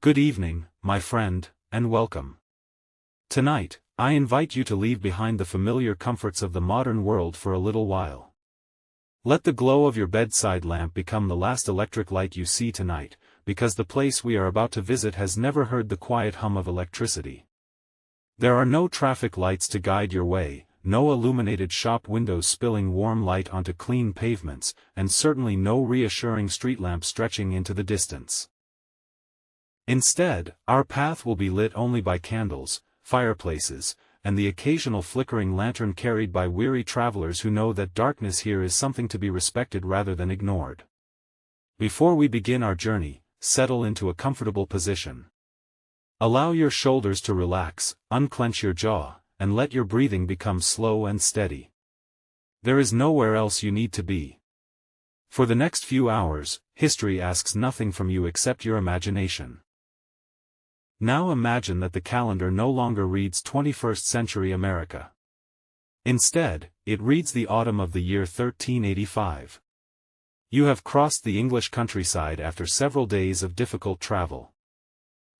Good evening, my friend, and welcome. Tonight, I invite you to leave behind the familiar comforts of the modern world for a little while. Let the glow of your bedside lamp become the last electric light you see tonight, because the place we are about to visit has never heard the quiet hum of electricity. There are no traffic lights to guide your way, no illuminated shop windows spilling warm light onto clean pavements, and certainly no reassuring street lamp stretching into the distance. Instead, our path will be lit only by candles, fireplaces, and the occasional flickering lantern carried by weary travelers who know that darkness here is something to be respected rather than ignored. Before we begin our journey, settle into a comfortable position. Allow your shoulders to relax, unclench your jaw, and let your breathing become slow and steady. There is nowhere else you need to be. For the next few hours, history asks nothing from you except your imagination. Now imagine that the calendar no longer reads 21st century America. Instead, it reads the autumn of the year 1385. You have crossed the English countryside after several days of difficult travel.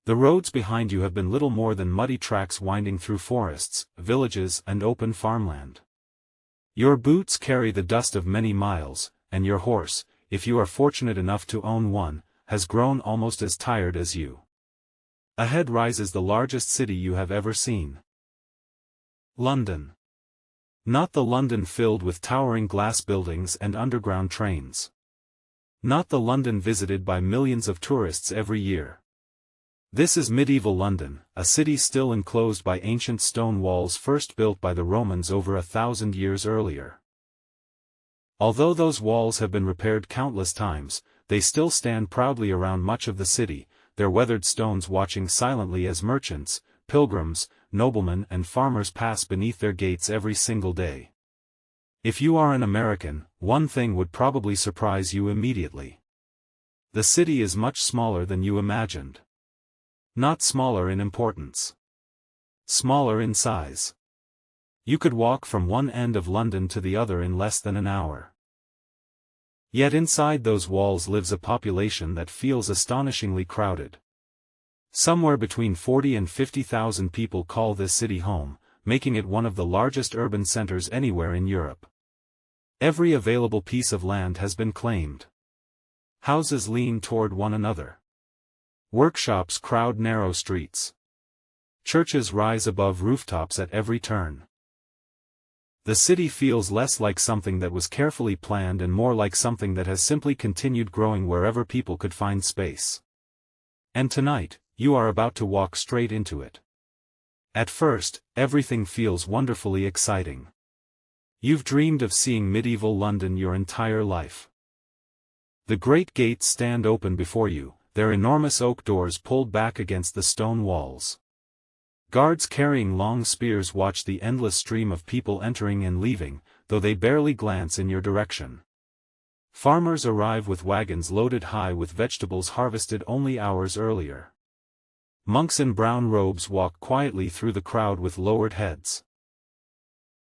The roads behind you have been little more than muddy tracks winding through forests, villages, and open farmland. Your boots carry the dust of many miles, and your horse, if you are fortunate enough to own one, has grown almost as tired as you. Ahead rises the largest city you have ever seen. London. Not the London filled with towering glass buildings and underground trains. Not the London visited by millions of tourists every year. This is medieval London, a city still enclosed by ancient stone walls first built by the Romans over 1,000 years earlier. Although those walls have been repaired countless times, they still stand proudly around much of the city, their weathered stones watching silently as merchants, pilgrims, noblemen and farmers pass beneath their gates every single day. If you are an American, one thing would probably surprise you immediately. The city is much smaller than you imagined. Not smaller in importance. Smaller in size. You could walk from one end of London to the other in less than an hour. Yet inside those walls lives a population that feels astonishingly crowded. Somewhere between 40 and 50,000 people call this city home, making it one of the largest urban centers anywhere in Europe. Every available piece of land has been claimed. Houses lean toward one another. Workshops crowd narrow streets. Churches rise above rooftops at every turn. The city feels less like something that was carefully planned and more like something that has simply continued growing wherever people could find space. And tonight, you are about to walk straight into it. At first, everything feels wonderfully exciting. You've dreamed of seeing medieval London your entire life. The great gates stand open before you, their enormous oak doors pulled back against the stone walls. Guards carrying long spears watch the endless stream of people entering and leaving, though they barely glance in your direction. Farmers arrive with wagons loaded high with vegetables harvested only hours earlier. Monks in brown robes walk quietly through the crowd with lowered heads.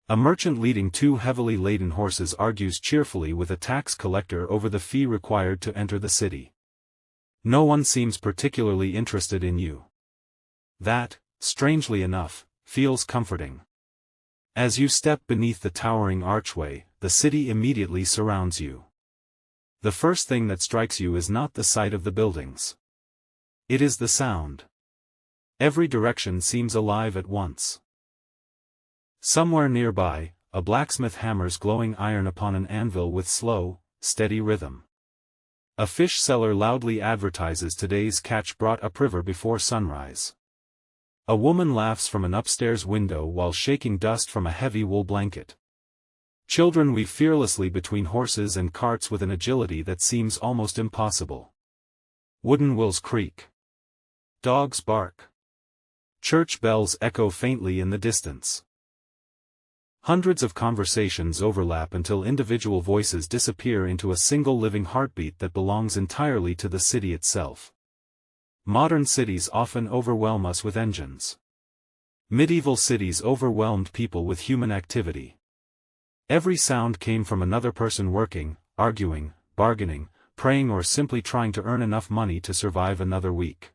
A merchant leading two heavily laden horses argues cheerfully with a tax collector over the fee required to enter the city. No one seems particularly interested in you. That, strangely enough, feels comforting. As you step beneath the towering archway, the city immediately surrounds you. The first thing that strikes you is not the sight of the buildings. It is the sound. Every direction seems alive at once. Somewhere nearby, a blacksmith hammers glowing iron upon an anvil with slow, steady rhythm. A fish seller loudly advertises today's catch brought upriver before sunrise. A woman laughs from an upstairs window while shaking dust from a heavy wool blanket. Children weave fearlessly between horses and carts with an agility that seems almost impossible. Wooden wheels creak. Dogs bark. Church bells echo faintly in the distance. Hundreds of conversations overlap until individual voices disappear into a single living heartbeat that belongs entirely to the city itself. Modern cities often overwhelm us with engines. Medieval cities overwhelmed people with human activity. Every sound came from another person working, arguing, bargaining, praying or simply trying to earn enough money to survive another week.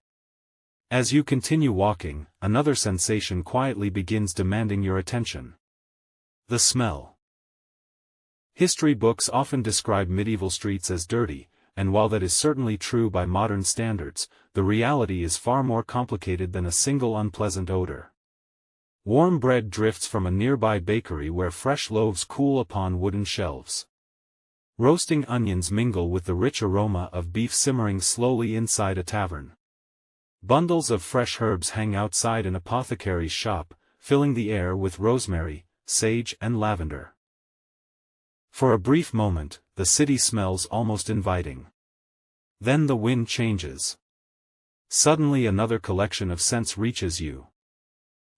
As you continue walking, another sensation quietly begins demanding your attention. The smell. History books often describe medieval streets as dirty, and while that is certainly true by modern standards, the reality is far more complicated than a single unpleasant odor. Warm bread drifts from a nearby bakery where fresh loaves cool upon wooden shelves. Roasting onions mingle with the rich aroma of beef simmering slowly inside a tavern. Bundles of fresh herbs hang outside an apothecary's shop, filling the air with rosemary, sage and lavender. For a brief moment, the city smells almost inviting. Then the wind changes. Suddenly another collection of scents reaches you.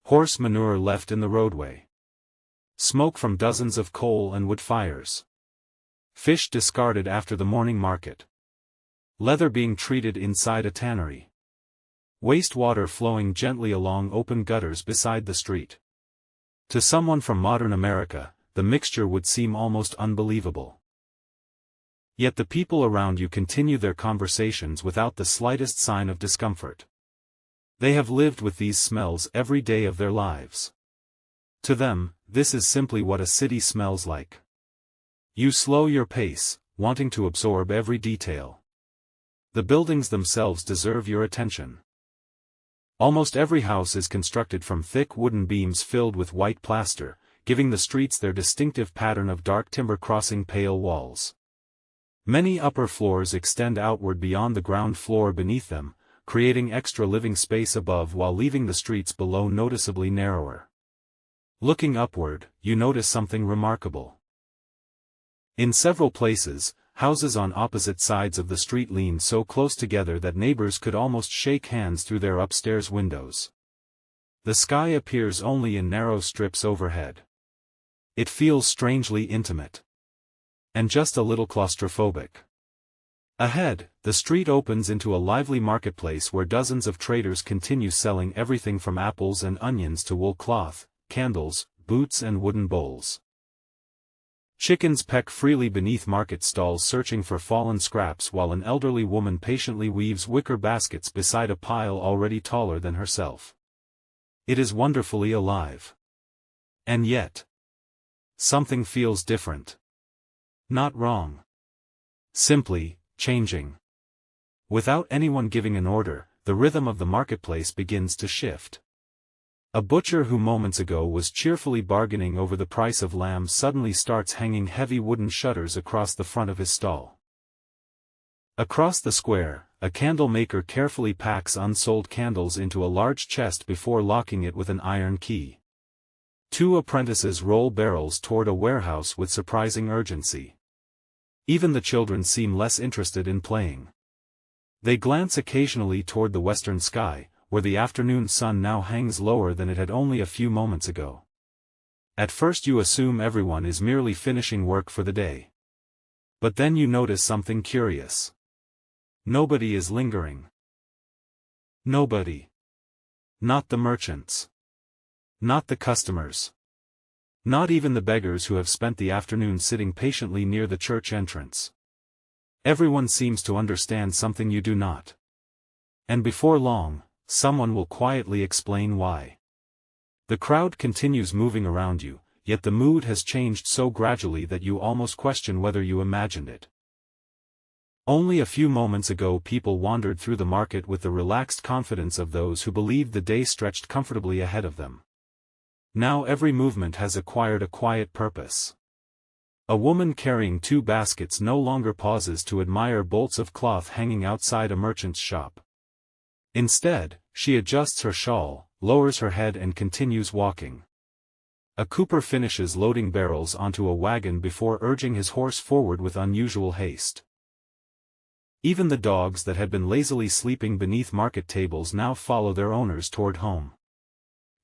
Horse manure left in the roadway. Smoke from dozens of coal and wood fires. Fish discarded after the morning market. Leather being treated inside a tannery. Wastewater flowing gently along open gutters beside the street. To someone from modern America, the mixture would seem almost unbelievable. Yet the people around you continue their conversations without the slightest sign of discomfort. They have lived with these smells every day of their lives. To them, this is simply what a city smells like. You slow your pace, wanting to absorb every detail. The buildings themselves deserve your attention. Almost every house is constructed from thick wooden beams filled with white plaster, giving the streets their distinctive pattern of dark timber crossing pale walls. Many upper floors extend outward beyond the ground floor beneath them, creating extra living space above while leaving the streets below noticeably narrower. Looking upward, you notice something remarkable. In several places, houses on opposite sides of the street lean so close together that neighbors could almost shake hands through their upstairs windows. The sky appears only in narrow strips overhead. It feels strangely intimate. And just a little claustrophobic. Ahead, the street opens into a lively marketplace where dozens of traders continue selling everything from apples and onions to wool cloth, candles, boots and wooden bowls. Chickens peck freely beneath market stalls searching for fallen scraps while an elderly woman patiently weaves wicker baskets beside a pile already taller than herself. It is wonderfully alive. And yet, something feels different. Not wrong. Simply, changing. Without anyone giving an order, the rhythm of the marketplace begins to shift. A butcher who moments ago was cheerfully bargaining over the price of lamb suddenly starts hanging heavy wooden shutters across the front of his stall. Across the square, a candle maker carefully packs unsold candles into a large chest before locking it with an iron key. Two apprentices roll barrels toward a warehouse with surprising urgency. Even the children seem less interested in playing. They glance occasionally toward the western sky, where the afternoon sun now hangs lower than it had only a few moments ago. At first you assume everyone is merely finishing work for the day. But then you notice something curious. Nobody is lingering. Nobody. Not the merchants. Not the customers. Not even the beggars who have spent the afternoon sitting patiently near the church entrance. Everyone seems to understand something you do not. And before long, someone will quietly explain why. The crowd continues moving around you, yet the mood has changed so gradually that you almost question whether you imagined it. Only a few moments ago people wandered through the market with the relaxed confidence of those who believed the day stretched comfortably ahead of them. Now every movement has acquired a quiet purpose. A woman carrying two baskets no longer pauses to admire bolts of cloth hanging outside a merchant's shop. Instead, she adjusts her shawl, lowers her head and continues walking. A cooper finishes loading barrels onto a wagon before urging his horse forward with unusual haste. Even the dogs that had been lazily sleeping beneath market tables now follow their owners toward home.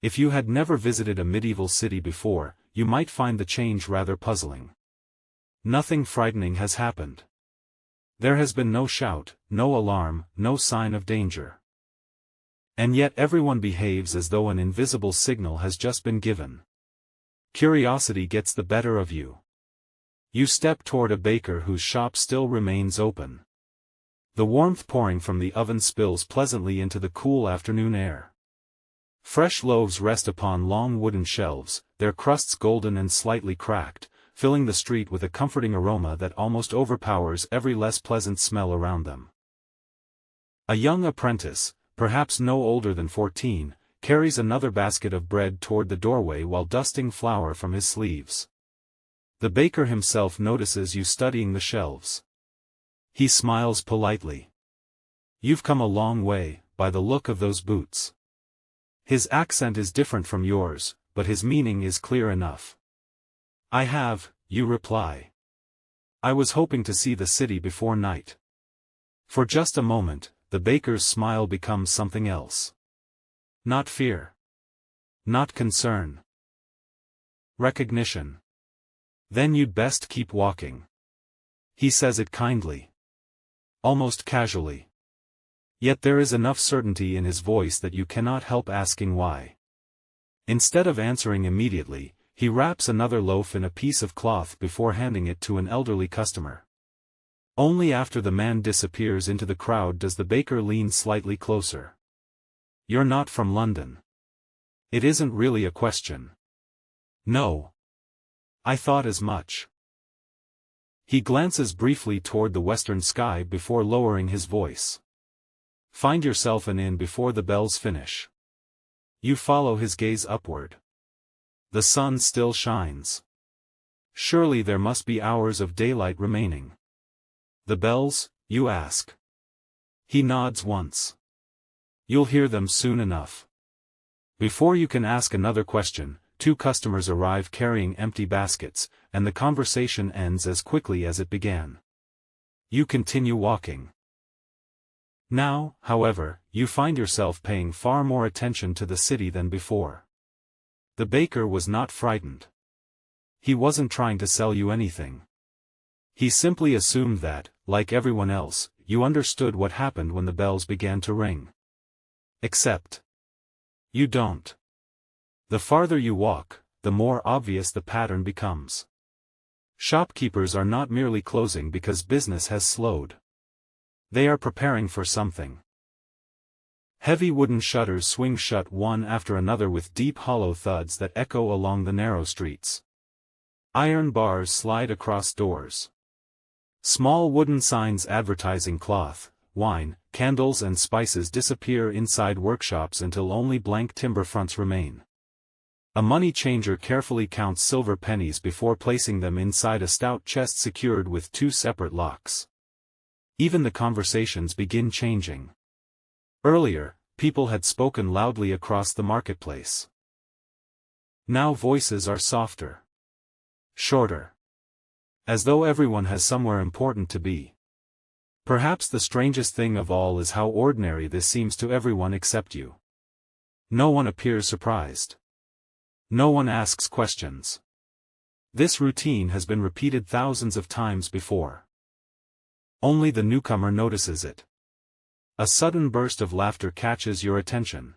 If you had never visited a medieval city before, you might find the change rather puzzling. Nothing frightening has happened. There has been no shout, no alarm, no sign of danger. And yet everyone behaves as though an invisible signal has just been given. Curiosity gets the better of you. You step toward a baker whose shop still remains open. The warmth pouring from the oven spills pleasantly into the cool afternoon air. Fresh loaves rest upon long wooden shelves, their crusts golden and slightly cracked, filling the street with a comforting aroma that almost overpowers every less pleasant smell around them. A young apprentice, perhaps no older than 14, carries another basket of bread toward the doorway while dusting flour from his sleeves. The baker himself notices you studying the shelves. He smiles politely. "You've come a long way, by the look of those boots." His accent is different from yours, but his meaning is clear enough. "I have," you reply. "I was hoping to see the city before night." For just a moment, the baker's smile becomes something else. Not fear. Not concern. Recognition. "Then you'd best keep walking." He says it kindly. Almost casually. Yet there is enough certainty in his voice that you cannot help asking why. Instead of answering immediately, he wraps another loaf in a piece of cloth before handing it to an elderly customer. Only after the man disappears into the crowd does the baker lean slightly closer. "You're not from London." It isn't really a question. "No. I thought as much." He glances briefly toward the western sky before lowering his voice. "Find yourself an inn before the bells finish." You follow his gaze upward. The sun still shines. Surely there must be hours of daylight remaining. "The bells?" you ask. He nods once. "You'll hear them soon enough." Before you can ask another question, 2 customers arrive carrying empty baskets, and the conversation ends as quickly as it began. You continue walking. Now, however, you find yourself paying far more attention to the city than before. The baker was not frightened. He wasn't trying to sell you anything. He simply assumed that, like everyone else, you understood what happened when the bells began to ring. Except you don't. The farther you walk, the more obvious the pattern becomes. Shopkeepers are not merely closing because business has slowed. They are preparing for something. Heavy wooden shutters swing shut one after another with deep hollow thuds that echo along the narrow streets. Iron bars slide across doors. Small wooden signs advertising cloth, wine, candles and spices disappear inside workshops until only blank timber fronts remain. A money changer carefully counts silver pennies before placing them inside a stout chest secured with 2 separate locks. Even the conversations begin changing. Earlier, people had spoken loudly across the marketplace. Now voices are softer. Shorter. As though everyone has somewhere important to be. Perhaps the strangest thing of all is how ordinary this seems to everyone except you. No one appears surprised. No one asks questions. This routine has been repeated thousands of times before. Only the newcomer notices it. A sudden burst of laughter catches your attention.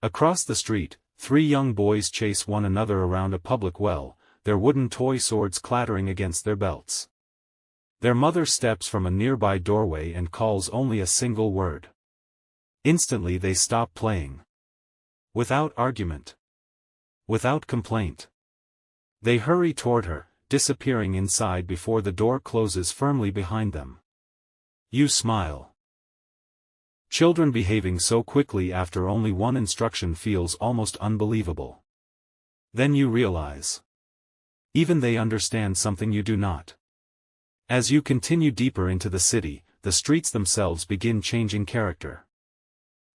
Across the street, 3 young boys chase one another around a public well, their wooden toy swords clattering against their belts. Their mother steps from a nearby doorway and calls only a single word. Instantly they stop playing. Without argument. Without complaint. They hurry toward her, disappearing inside before the door closes firmly behind them. You smile. Children behaving so quickly after only one instruction feels almost unbelievable. Then you realize. Even they understand something you do not. As you continue deeper into the city, the streets themselves begin changing character.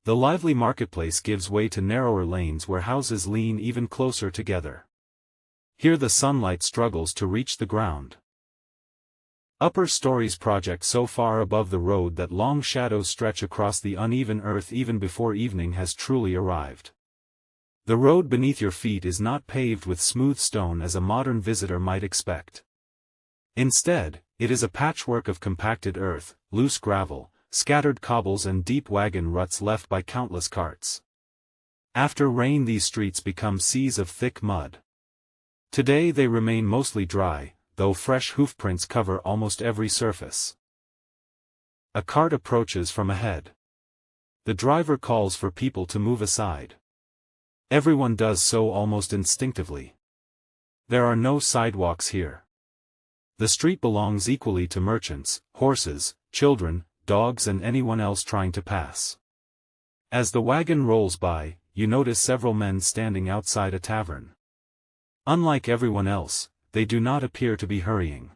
The lively marketplace gives way to narrower lanes where houses lean even closer together. Here the sunlight struggles to reach the ground. Upper stories project so far above the road that long shadows stretch across the uneven earth even before evening has truly arrived. The road beneath your feet is not paved with smooth stone as a modern visitor might expect. Instead, it is a patchwork of compacted earth, loose gravel, scattered cobbles and deep wagon ruts left by countless carts. After rain these streets become seas of thick mud. Today they remain mostly dry, though fresh hoofprints cover almost every surface. A cart approaches from ahead. The driver calls for people to move aside. Everyone does so almost instinctively. There are no sidewalks here. The street belongs equally to merchants, horses, children, dogs and anyone else trying to pass. As the wagon rolls by, you notice several men standing outside a tavern. Unlike everyone else, they do not appear to be hurrying.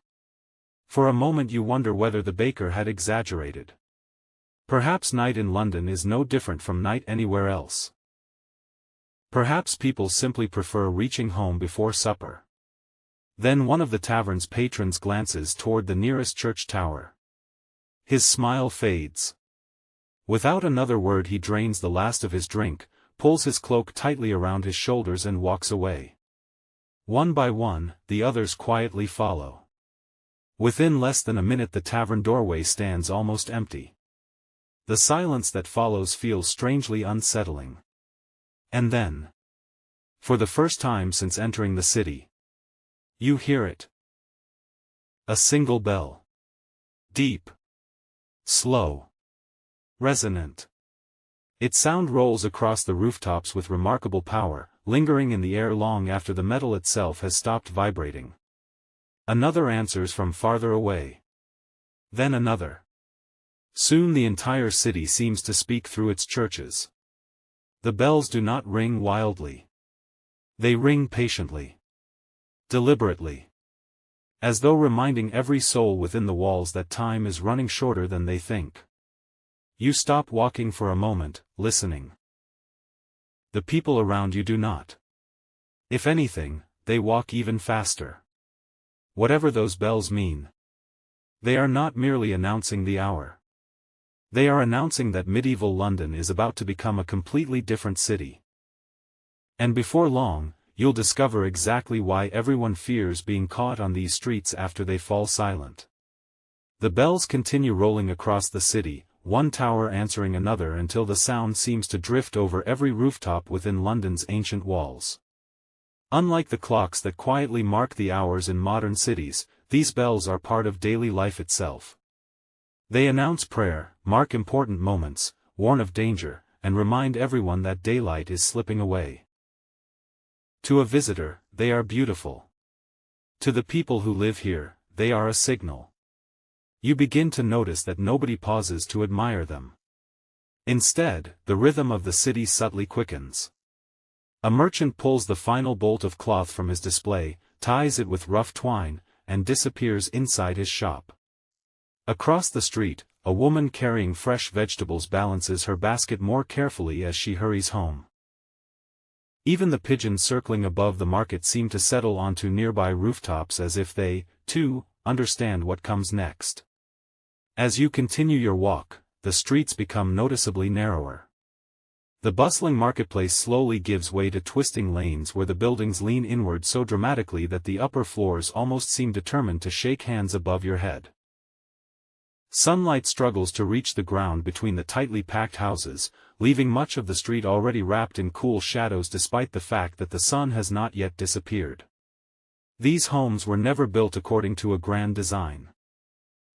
For a moment you wonder whether the baker had exaggerated. Perhaps night in London is no different from night anywhere else. Perhaps people simply prefer reaching home before supper. Then one of the tavern's patrons glances toward the nearest church tower. His smile fades. Without another word he drains the last of his drink, pulls his cloak tightly around his shoulders and walks away. One by one, the others quietly follow. Within less than a minute the tavern doorway stands almost empty. The silence that follows feels strangely unsettling. And then, for the first time since entering the city, you hear it. A single bell. Deep. Slow. Resonant. Its sound rolls across the rooftops with remarkable power, lingering in the air long after the metal itself has stopped vibrating. Another answers from farther away. Then another. Soon the entire city seems to speak through its churches. The bells do not ring wildly. They ring patiently. Deliberately. As though reminding every soul within the walls that time is running shorter than they think. You stop walking for a moment, listening. The people around you do not. If anything, they walk even faster. Whatever those bells mean. They are not merely announcing the hour. They are announcing that medieval London is about to become a completely different city. And before long, you'll discover exactly why everyone fears being caught on these streets after they fall silent. The bells continue rolling across the city, one tower answering another until the sound seems to drift over every rooftop within London's ancient walls. Unlike the clocks that quietly mark the hours in modern cities, these bells are part of daily life itself. They announce prayer, mark important moments, warn of danger, and remind everyone that daylight is slipping away. To a visitor, they are beautiful. To the people who live here, they are a signal. You begin to notice that nobody pauses to admire them. Instead, the rhythm of the city subtly quickens. A merchant pulls the final bolt of cloth from his display, ties it with rough twine, and disappears inside his shop. Across the street, a woman carrying fresh vegetables balances her basket more carefully as she hurries home. Even the pigeons circling above the market seem to settle onto nearby rooftops as if they, too, understand what comes next. As you continue your walk, the streets become noticeably narrower. The bustling marketplace slowly gives way to twisting lanes where the buildings lean inward so dramatically that the upper floors almost seem determined to shake hands above your head. Sunlight struggles to reach the ground between the tightly packed houses, leaving much of the street already wrapped in cool shadows despite the fact that the sun has not yet disappeared. These homes were never built according to a grand design.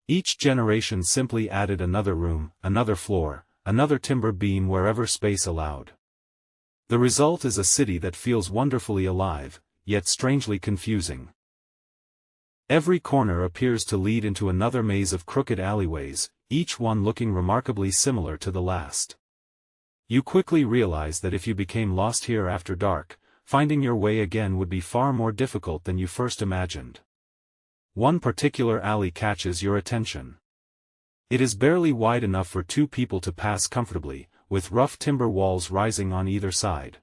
Each generation simply added another room, another floor, another timber beam wherever space allowed. The result is a city that feels wonderfully alive, yet strangely confusing. Every corner appears to lead into another maze of crooked alleyways, each one looking remarkably similar to the last. You quickly realize that if you became lost here after dark, finding your way again would be far more difficult than you first imagined. One particular alley catches your attention. It is barely wide enough for two people to pass comfortably, with rough timber walls rising on either side.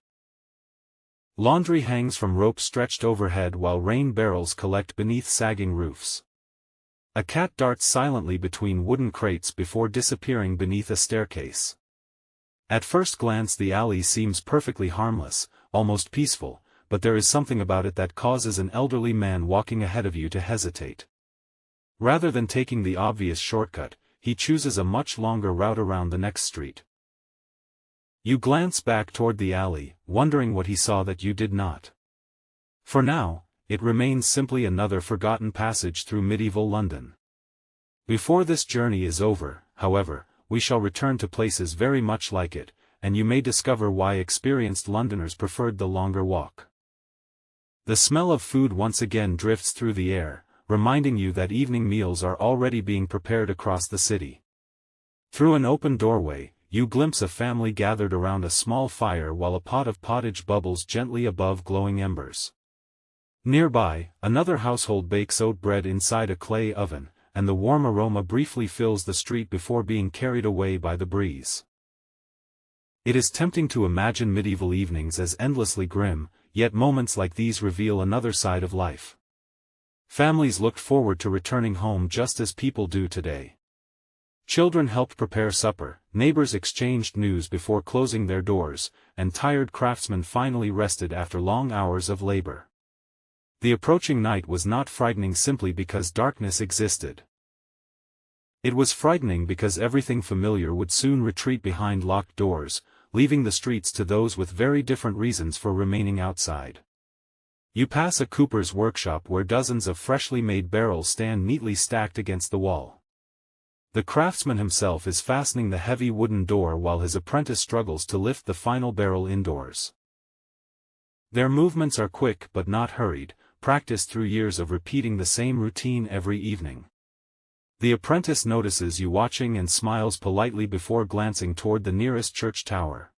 Laundry hangs from ropes stretched overhead while rain barrels collect beneath sagging roofs. A cat darts silently between wooden crates before disappearing beneath a staircase. At first glance the alley seems perfectly harmless, almost peaceful, but there is something about it that causes an elderly man walking ahead of you to hesitate. Rather than taking the obvious shortcut, he chooses a much longer route around the next street. You glance back toward the alley, wondering what he saw that you did not. For now, it remains simply another forgotten passage through medieval London. Before this journey is over, however, we shall return to places very much like it, and you may discover why experienced Londoners preferred the longer walk. The smell of food once again drifts through the air, reminding you that evening meals are already being prepared across the city. Through an open doorway, you glimpse a family gathered around a small fire while a pot of pottage bubbles gently above glowing embers. Nearby, another household bakes oat bread inside a clay oven, and the warm aroma briefly fills the street before being carried away by the breeze. It is tempting to imagine medieval evenings as endlessly grim, yet moments like these reveal another side of life. Families looked forward to returning home just as people do today. Children helped prepare supper, neighbors exchanged news before closing their doors, and tired craftsmen finally rested after long hours of labor. The approaching night was not frightening simply because darkness existed. It was frightening because everything familiar would soon retreat behind locked doors, leaving the streets to those with very different reasons for remaining outside. You pass a cooper's workshop where dozens of freshly made barrels stand neatly stacked against the wall. The craftsman himself is fastening the heavy wooden door while his apprentice struggles to lift the final barrel indoors. Their movements are quick but not hurried, practiced through years of repeating the same routine every evening. The apprentice notices you watching and smiles politely before glancing toward the nearest church tower.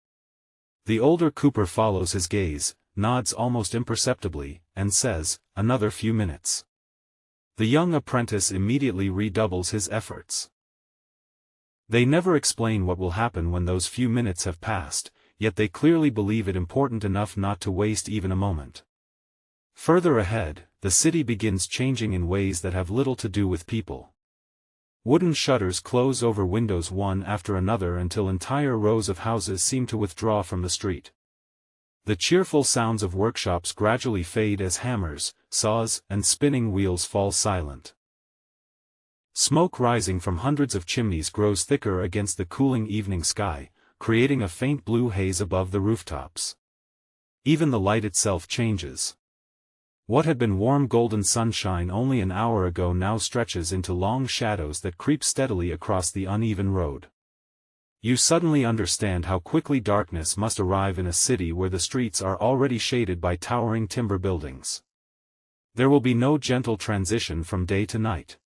The older cooper follows his gaze, nods almost imperceptibly, and says, "Another few minutes." The young apprentice immediately redoubles his efforts. They never explain what will happen when those few minutes have passed, yet they clearly believe it important enough not to waste even a moment. Further ahead, the city begins changing in ways that have little to do with people. Wooden shutters close over windows one after another until entire rows of houses seem to withdraw from the street. The cheerful sounds of workshops gradually fade as hammers, saws, and spinning wheels fall silent. Smoke rising from hundreds of chimneys grows thicker against the cooling evening sky, creating a faint blue haze above the rooftops. Even the light itself changes. What had been warm golden sunshine only an hour ago now stretches into long shadows that creep steadily across the uneven road. You suddenly understand how quickly darkness must arrive in a city where the streets are already shaded by towering timber buildings. There will be no gentle transition from day to night.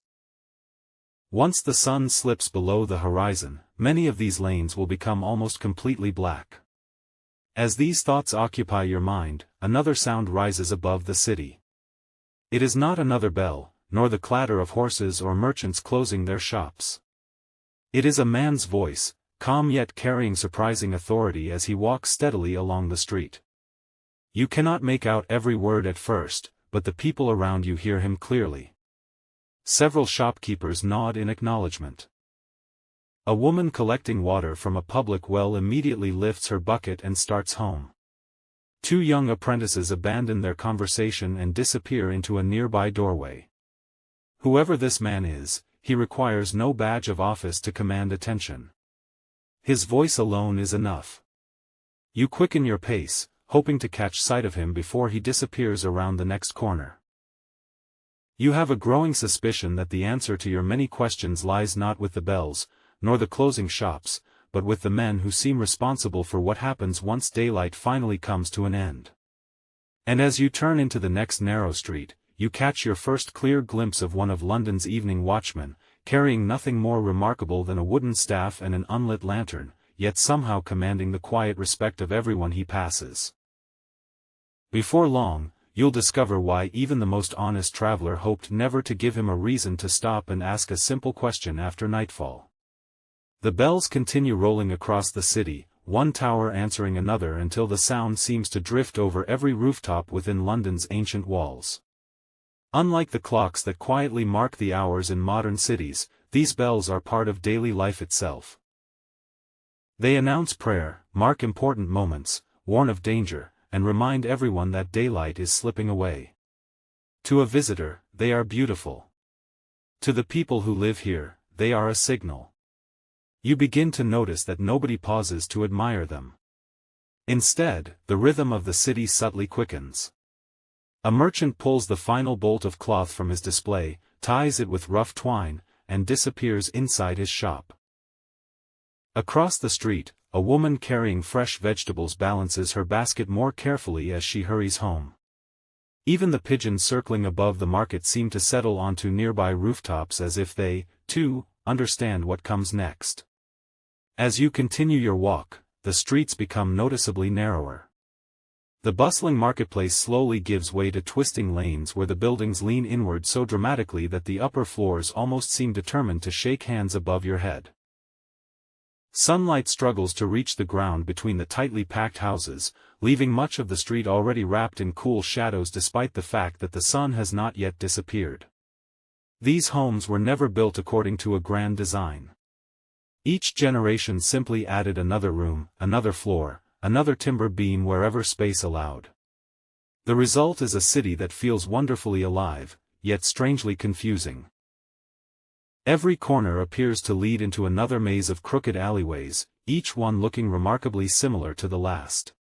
Once the sun slips below the horizon, many of these lanes will become almost completely black. As these thoughts occupy your mind, another sound rises above the city. It is not another bell, nor the clatter of horses or merchants closing their shops. It is a man's voice, calm yet carrying surprising authority as he walks steadily along the street. You cannot make out every word at first, but the people around you hear him clearly. Several shopkeepers nod in acknowledgement. A woman collecting water from a public well immediately lifts her bucket and starts home. Two young apprentices abandon their conversation and disappear into a nearby doorway. Whoever this man is, he requires no badge of office to command attention. His voice alone is enough. You quicken your pace, hoping to catch sight of him before he disappears around the next corner. You have a growing suspicion that the answer to your many questions lies not with the bells, nor the closing shops, but with the men who seem responsible for what happens once daylight finally comes to an end. And as you turn into the next narrow street, you catch your first clear glimpse of one of London's evening watchmen, carrying nothing more remarkable than a wooden staff and an unlit lantern, yet somehow commanding the quiet respect of everyone he passes. Before long, you'll discover why even the most honest traveler hoped never to give him a reason to stop and ask a simple question after nightfall. The bells continue rolling across the city, one tower answering another until the sound seems to drift over every rooftop within London's ancient walls. Unlike the clocks that quietly mark the hours in modern cities, these bells are part of daily life itself. They announce prayer, mark important moments, warn of danger, and remind everyone that daylight is slipping away. To a visitor, they are beautiful. To the people who live here, they are a signal. You begin to notice that nobody pauses to admire them. Instead, the rhythm of the city subtly quickens. A merchant pulls the final bolt of cloth from his display, ties it with rough twine, and disappears inside his shop. Across the street, a woman carrying fresh vegetables balances her basket more carefully as she hurries home. Even the pigeons circling above the market seem to settle onto nearby rooftops as if they, too, understand what comes next. As you continue your walk, the streets become noticeably narrower. The bustling marketplace slowly gives way to twisting lanes where the buildings lean inward so dramatically that the upper floors almost seem determined to shake hands above your head. Sunlight struggles to reach the ground between the tightly packed houses, leaving much of the street already wrapped in cool shadows despite the fact that the sun has not yet disappeared. These homes were never built according to a grand design. Each generation simply added another room, another floor, another timber beam wherever space allowed. The result is a city that feels wonderfully alive, yet strangely confusing. Every corner appears to lead into another maze of crooked alleyways, each one looking remarkably similar to the last.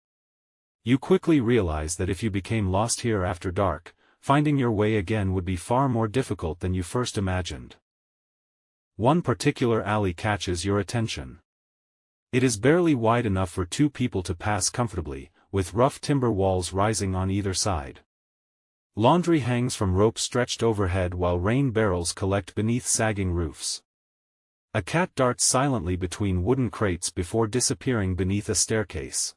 You quickly realize that if you became lost here after dark, finding your way again would be far more difficult than you first imagined. One particular alley catches your attention. It is barely wide enough for two people to pass comfortably, with rough timber walls rising on either side. Laundry hangs from ropes stretched overhead while rain barrels collect beneath sagging roofs. A cat darts silently between wooden crates before disappearing beneath a staircase.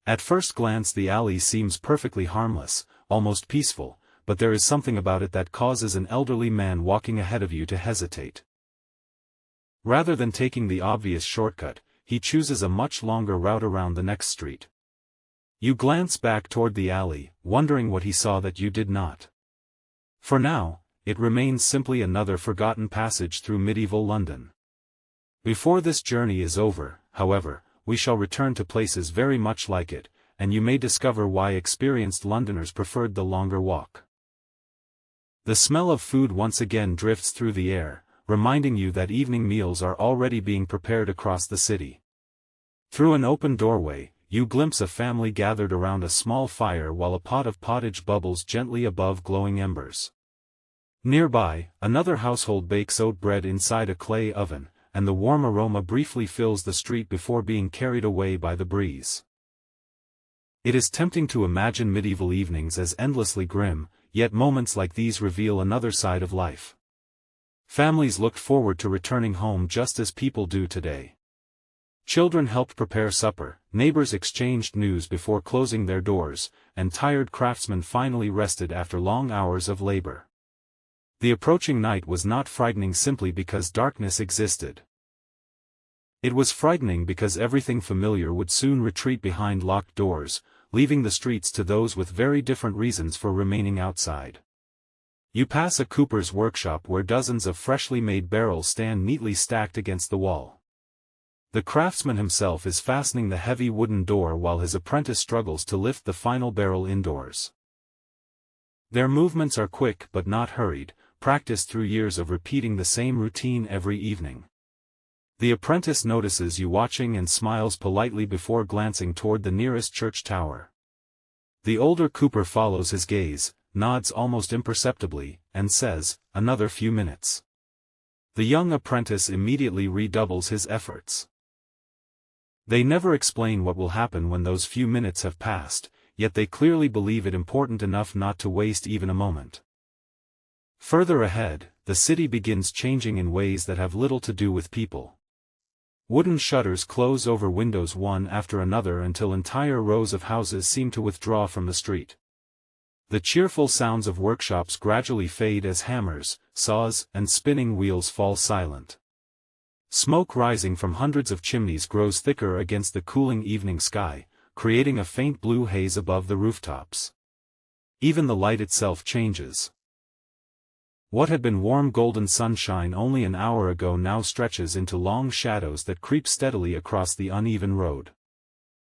At first glance the alley seems perfectly harmless, almost peaceful, but there is something about it that causes an elderly man walking ahead of you to hesitate. Rather than taking the obvious shortcut, he chooses a much longer route around the next street. You glance back toward the alley, wondering what he saw that you did not. For now, it remains simply another forgotten passage through medieval London. Before this journey is over, however, we shall return to places very much like it, and you may discover why experienced Londoners preferred the longer walk. The smell of food once again drifts through the air, reminding you that evening meals are already being prepared across the city. Through an open doorway, you glimpse a family gathered around a small fire while a pot of pottage bubbles gently above glowing embers. Nearby, another household bakes oat bread inside a clay oven, and the warm aroma briefly fills the street before being carried away by the breeze. It is tempting to imagine medieval evenings as endlessly grim, yet moments like these reveal another side of life. Families looked forward to returning home just as people do today. Children helped prepare supper, neighbors exchanged news before closing their doors, and tired craftsmen finally rested after long hours of labor. The approaching night was not frightening simply because darkness existed. It was frightening because everything familiar would soon retreat behind locked doors, leaving the streets to those with very different reasons for remaining outside. You pass a cooper's workshop where dozens of freshly made barrels stand neatly stacked against the wall. The craftsman himself is fastening the heavy wooden door while his apprentice struggles to lift the final barrel indoors. Their movements are quick but not hurried, practiced through years of repeating the same routine every evening. The apprentice notices you watching and smiles politely before glancing toward the nearest church tower. The older cooper follows his gaze, nods almost imperceptibly, and says, "Another few minutes." The young apprentice immediately redoubles his efforts. They never explain what will happen when those few minutes have passed, yet they clearly believe it important enough not to waste even a moment. Further ahead, the city begins changing in ways that have little to do with people. Wooden shutters close over windows one after another until entire rows of houses seem to withdraw from the street. The cheerful sounds of workshops gradually fade as hammers, saws, and spinning wheels fall silent. Smoke rising from hundreds of chimneys grows thicker against the cooling evening sky, creating a faint blue haze above the rooftops. Even the light itself changes. What had been warm golden sunshine only an hour ago now stretches into long shadows that creep steadily across the uneven road.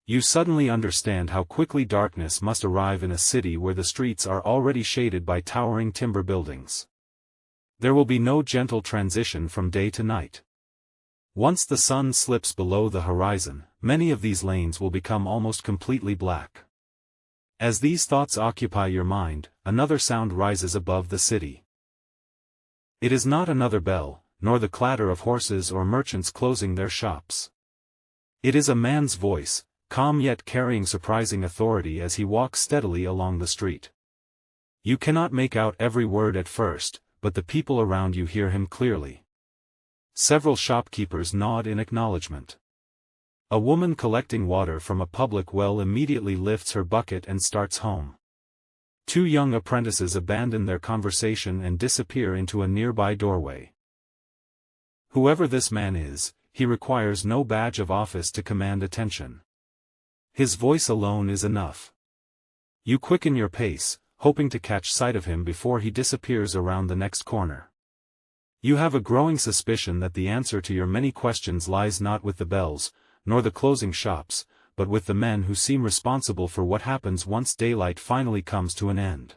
You suddenly understand how quickly darkness must arrive in a city where the streets are already shaded by towering timber buildings. There will be no gentle transition from day to night. Once the sun slips below the horizon, many of these lanes will become almost completely black. As these thoughts occupy your mind, another sound rises above the city. It is not another bell, nor the clatter of horses or merchants closing their shops. It is a man's voice, calm yet carrying surprising authority as he walks steadily along the street. You cannot make out every word at first, but the people around you hear him clearly. Several shopkeepers nod in acknowledgement. A woman collecting water from a public well immediately lifts her bucket and starts home. Two young apprentices abandon their conversation and disappear into a nearby doorway. Whoever this man is, he requires no badge of office to command attention. His voice alone is enough. You quicken your pace, hoping to catch sight of him before he disappears around the next corner. You have a growing suspicion that the answer to your many questions lies not with the bells, nor the closing shops, but with the men who seem responsible for what happens once daylight finally comes to an end.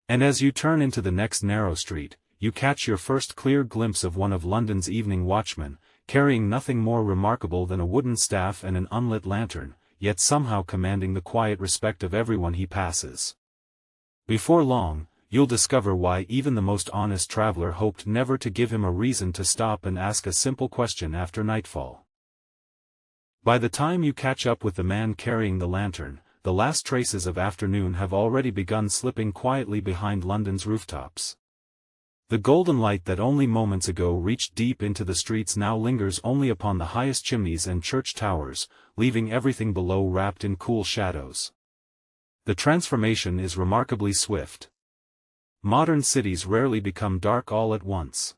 And as you turn into the next narrow street, you catch your first clear glimpse of one of London's evening watchmen, carrying nothing more remarkable than a wooden staff and an unlit lantern, yet somehow commanding the quiet respect of everyone he passes. Before long, you'll discover why even the most honest traveler hoped never to give him a reason to stop and ask a simple question after nightfall. By the time you catch up with the man carrying the lantern, the last traces of afternoon have already begun slipping quietly behind London's rooftops. The golden light that only moments ago reached deep into the streets now lingers only upon the highest chimneys and church towers, leaving everything below wrapped in cool shadows. The transformation is remarkably swift. Modern cities rarely become dark all at once.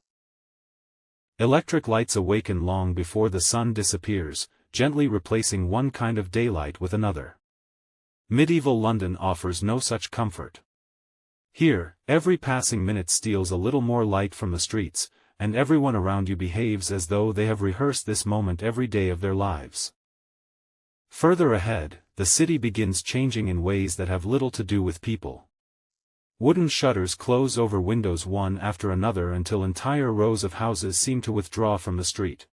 Electric lights awaken long before the sun disappears, gently replacing one kind of daylight with another. Medieval London offers no such comfort. Here, every passing minute steals a little more light from the streets, and everyone around you behaves as though they have rehearsed this moment every day of their lives. Further ahead, the city begins changing in ways that have little to do with people. Wooden shutters close over windows one after another until entire rows of houses seem to withdraw from the street.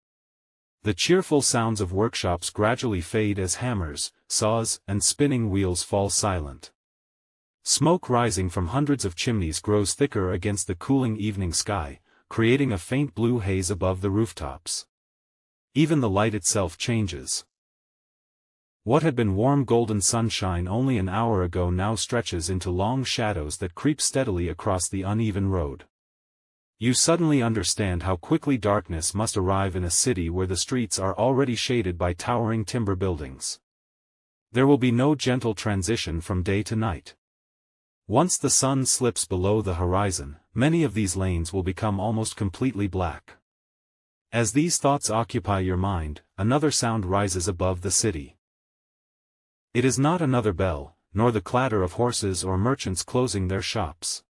The cheerful sounds of workshops gradually fade as hammers, saws, and spinning wheels fall silent. Smoke rising from hundreds of chimneys grows thicker against the cooling evening sky, creating a faint blue haze above the rooftops. Even the light itself changes. What had been warm golden sunshine only an hour ago now stretches into long shadows that creep steadily across the uneven road. You suddenly understand how quickly darkness must arrive in a city where the streets are already shaded by towering timber buildings. There will be no gentle transition from day to night. Once the sun slips below the horizon, many of these lanes will become almost completely black. As these thoughts occupy your mind, another sound rises above the city. It is not another bell, nor the clatter of horses or merchants closing their shops.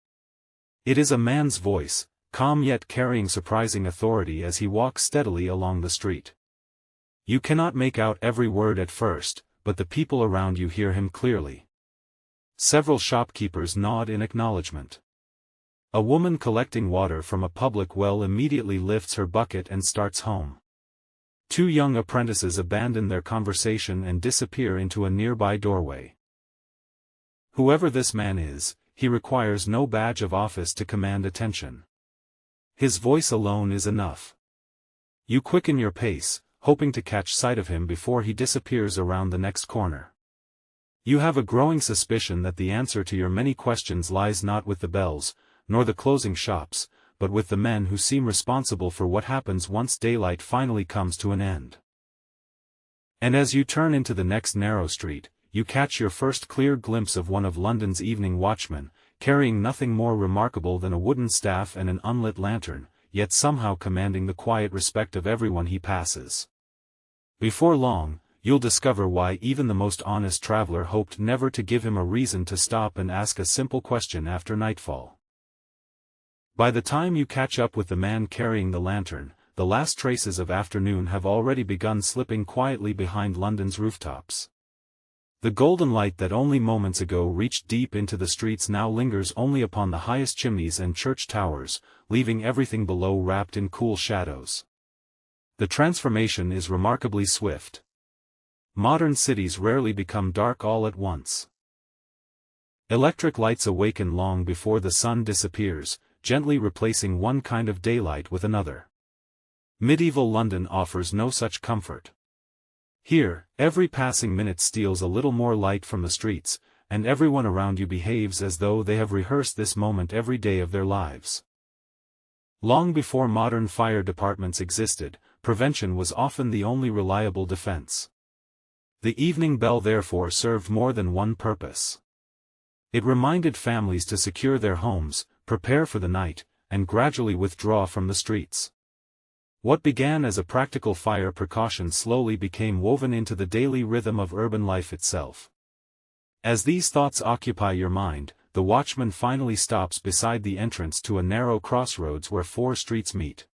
It is a man's voice, calm yet carrying surprising authority as he walks steadily along the street. You cannot make out every word at first, but the people around you hear him clearly. Several shopkeepers nod in acknowledgement. A woman collecting water from a public well immediately lifts her bucket and starts home. Two young apprentices abandon their conversation and disappear into a nearby doorway. Whoever this man is, he requires no badge of office to command attention. His voice alone is enough. You quicken your pace, hoping to catch sight of him before he disappears around the next corner. You have a growing suspicion that the answer to your many questions lies not with the bells, nor the closing shops, but with the men who seem responsible for what happens once daylight finally comes to an end. And as you turn into the next narrow street, you catch your first clear glimpse of one of London's evening watchmen, carrying nothing more remarkable than a wooden staff and an unlit lantern, yet somehow commanding the quiet respect of everyone he passes. Before long, you'll discover why even the most honest traveler hoped never to give him a reason to stop and ask a simple question after nightfall. By the time you catch up with the man carrying the lantern, the last traces of afternoon have already begun slipping quietly behind London's rooftops. The golden light that only moments ago reached deep into the streets now lingers only upon the highest chimneys and church towers, leaving everything below wrapped in cool shadows. The transformation is remarkably swift. Modern cities rarely become dark all at once. Electric lights awaken long before the sun disappears, gently replacing one kind of daylight with another. Medieval London offers no such comfort. Here, every passing minute steals a little more light from the streets, and everyone around you behaves as though they have rehearsed this moment every day of their lives. Long before modern fire departments existed, prevention was often the only reliable defense. The evening bell therefore served more than one purpose. It reminded families to secure their homes, prepare for the night, and gradually withdraw from the streets. What began as a practical fire precaution slowly became woven into the daily rhythm of urban life itself. As these thoughts occupy your mind, the watchman finally stops beside the entrance to a narrow crossroads where four streets meet.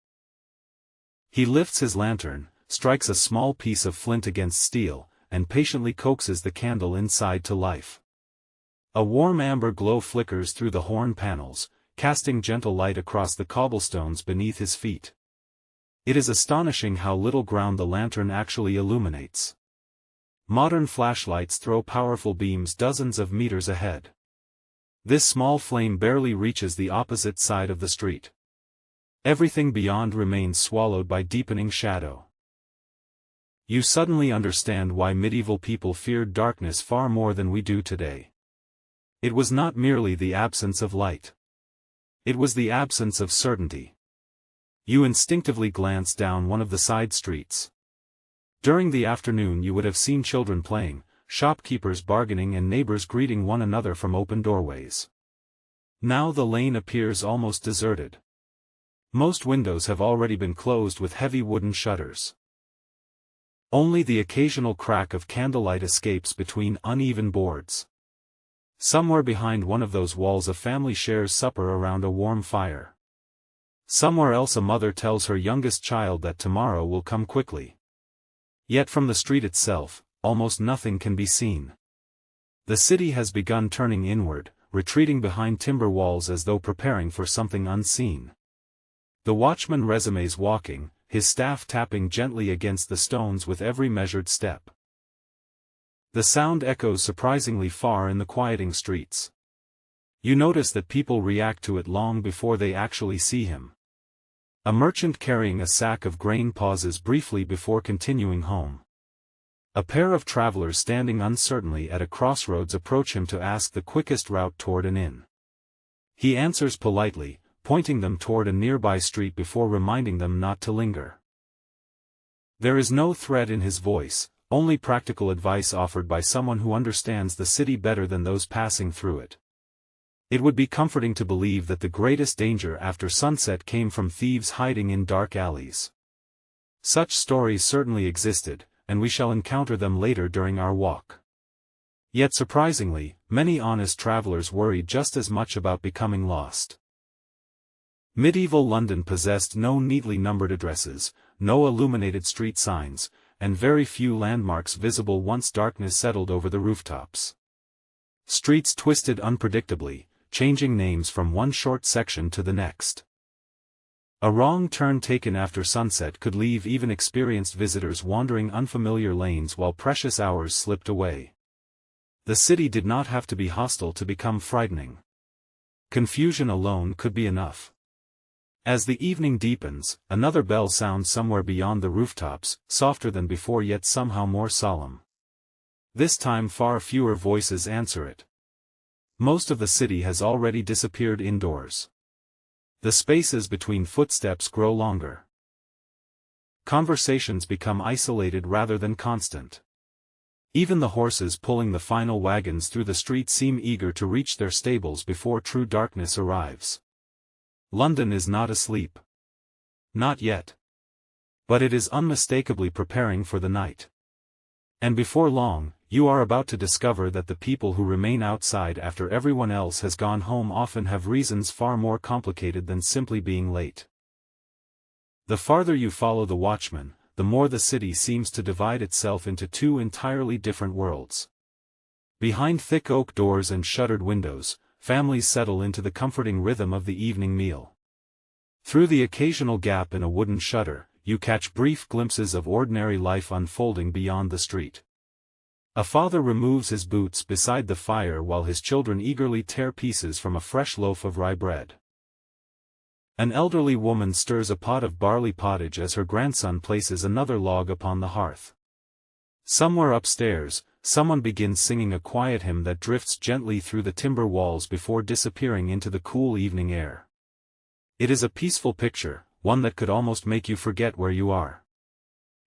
He lifts his lantern, strikes a small piece of flint against steel, and patiently coaxes the candle inside to life. A warm amber glow flickers through the horn panels, casting gentle light across the cobblestones beneath his feet. It is astonishing how little ground the lantern actually illuminates. Modern flashlights throw powerful beams dozens of meters ahead. This small flame barely reaches the opposite side of the street. Everything beyond remains swallowed by deepening shadow. You suddenly understand why medieval people feared darkness far more than we do today. It was not merely the absence of light. It was the absence of certainty. You instinctively glanced down one of the side streets. During the afternoon you would have seen children playing, shopkeepers bargaining and neighbors greeting one another from open doorways. Now the lane appears almost deserted. Most windows have already been closed with heavy wooden shutters. Only the occasional crack of candlelight escapes between uneven boards. Somewhere behind one of those walls a family shares supper around a warm fire. Somewhere else a mother tells her youngest child that tomorrow will come quickly. Yet from the street itself, almost nothing can be seen. The city has begun turning inward, retreating behind timber walls as though preparing for something unseen. The watchman resumes walking, his staff tapping gently against the stones with every measured step. The sound echoes surprisingly far in the quieting streets. You notice that people react to it long before they actually see him. A merchant carrying a sack of grain pauses briefly before continuing home. A pair of travelers standing uncertainly at a crossroads approach him to ask the quickest route toward an inn. He answers politely, pointing them toward a nearby street before reminding them not to linger. There is no threat in his voice, only practical advice offered by someone who understands the city better than those passing through it. It would be comforting to believe that the greatest danger after sunset came from thieves hiding in dark alleys. Such stories certainly existed, and we shall encounter them later during our walk. Yet surprisingly, many honest travelers worried just as much about becoming lost. Medieval London possessed no neatly numbered addresses, no illuminated street signs, and very few landmarks visible once darkness settled over the rooftops. Streets twisted unpredictably, changing names from one short section to the next. A wrong turn taken after sunset could leave even experienced visitors wandering unfamiliar lanes while precious hours slipped away. The city did not have to be hostile to become frightening. Confusion alone could be enough. As the evening deepens, another bell sounds somewhere beyond the rooftops, softer than before yet somehow more solemn. This time far fewer voices answer it. Most of the city has already disappeared indoors. The spaces between footsteps grow longer. Conversations become isolated rather than constant. Even the horses pulling the final wagons through the street seem eager to reach their stables before true darkness arrives. London is not asleep. Not yet. But it is unmistakably preparing for the night. And before long, you are about to discover that the people who remain outside after everyone else has gone home often have reasons far more complicated than simply being late. The farther you follow the watchman, the more the city seems to divide itself into two entirely different worlds. Behind thick oak doors and shuttered windows, families settle into the comforting rhythm of the evening meal. Through the occasional gap in a wooden shutter, you catch brief glimpses of ordinary life unfolding beyond the street. A father removes his boots beside the fire while his children eagerly tear pieces from a fresh loaf of rye bread. An elderly woman stirs a pot of barley pottage as her grandson places another log upon the hearth. Somewhere upstairs, someone begins singing a quiet hymn that drifts gently through the timber walls before disappearing into the cool evening air. It is a peaceful picture, one that could almost make you forget where you are.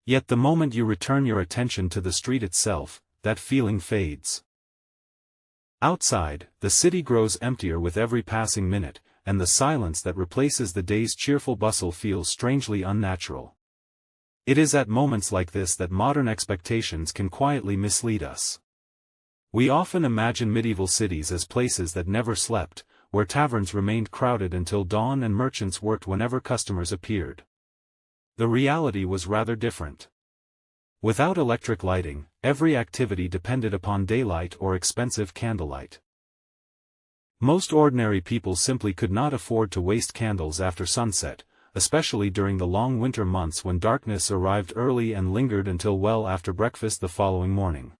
Yet the moment you return your attention to the street itself, that feeling fades. Outside, the city grows emptier with every passing minute, and the silence that replaces the day's cheerful bustle feels strangely unnatural. It is at moments like this that modern expectations can quietly mislead us. We often imagine medieval cities as places that never slept, where taverns remained crowded until dawn and merchants worked whenever customers appeared. The reality was rather different. Without electric lighting, every activity depended upon daylight or expensive candlelight. Most ordinary people simply could not afford to waste candles after sunset, especially during the long winter months when darkness arrived early and lingered until well after breakfast the following morning.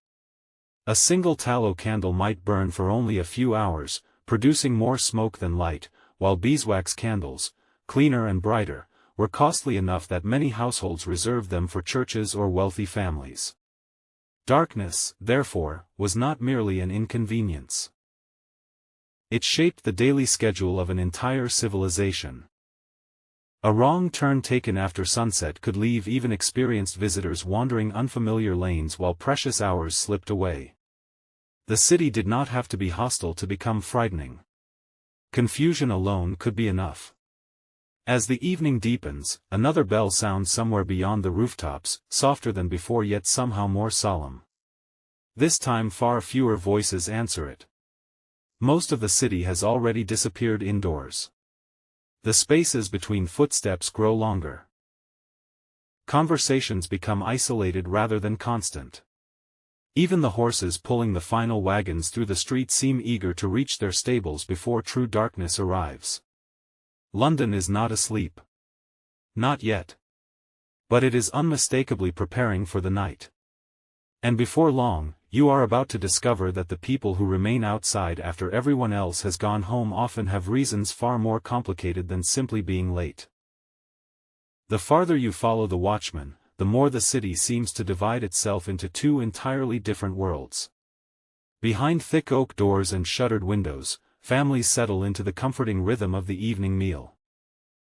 A single tallow candle might burn for only a few hours, producing more smoke than light, while beeswax candles, cleaner and brighter, were costly enough that many households reserved them for churches or wealthy families. Darkness, therefore, was not merely an inconvenience. It shaped the daily schedule of an entire civilization. A wrong turn taken after sunset could leave even experienced visitors wandering unfamiliar lanes while precious hours slipped away. The city did not have to be hostile to become frightening. Confusion alone could be enough. As the evening deepens, another bell sounds somewhere beyond the rooftops, softer than before yet somehow more solemn. This time far fewer voices answer it. Most of the city has already disappeared indoors. The spaces between footsteps grow longer. Conversations become isolated rather than constant. Even the horses pulling the final wagons through the street seem eager to reach their stables before true darkness arrives. London is not asleep. Not yet. But it is unmistakably preparing for the night. And before long, you are about to discover that the people who remain outside after everyone else has gone home often have reasons far more complicated than simply being late. The farther you follow the watchman, the more the city seems to divide itself into two entirely different worlds. Behind thick oak doors and shuttered windows, families settle into the comforting rhythm of the evening meal.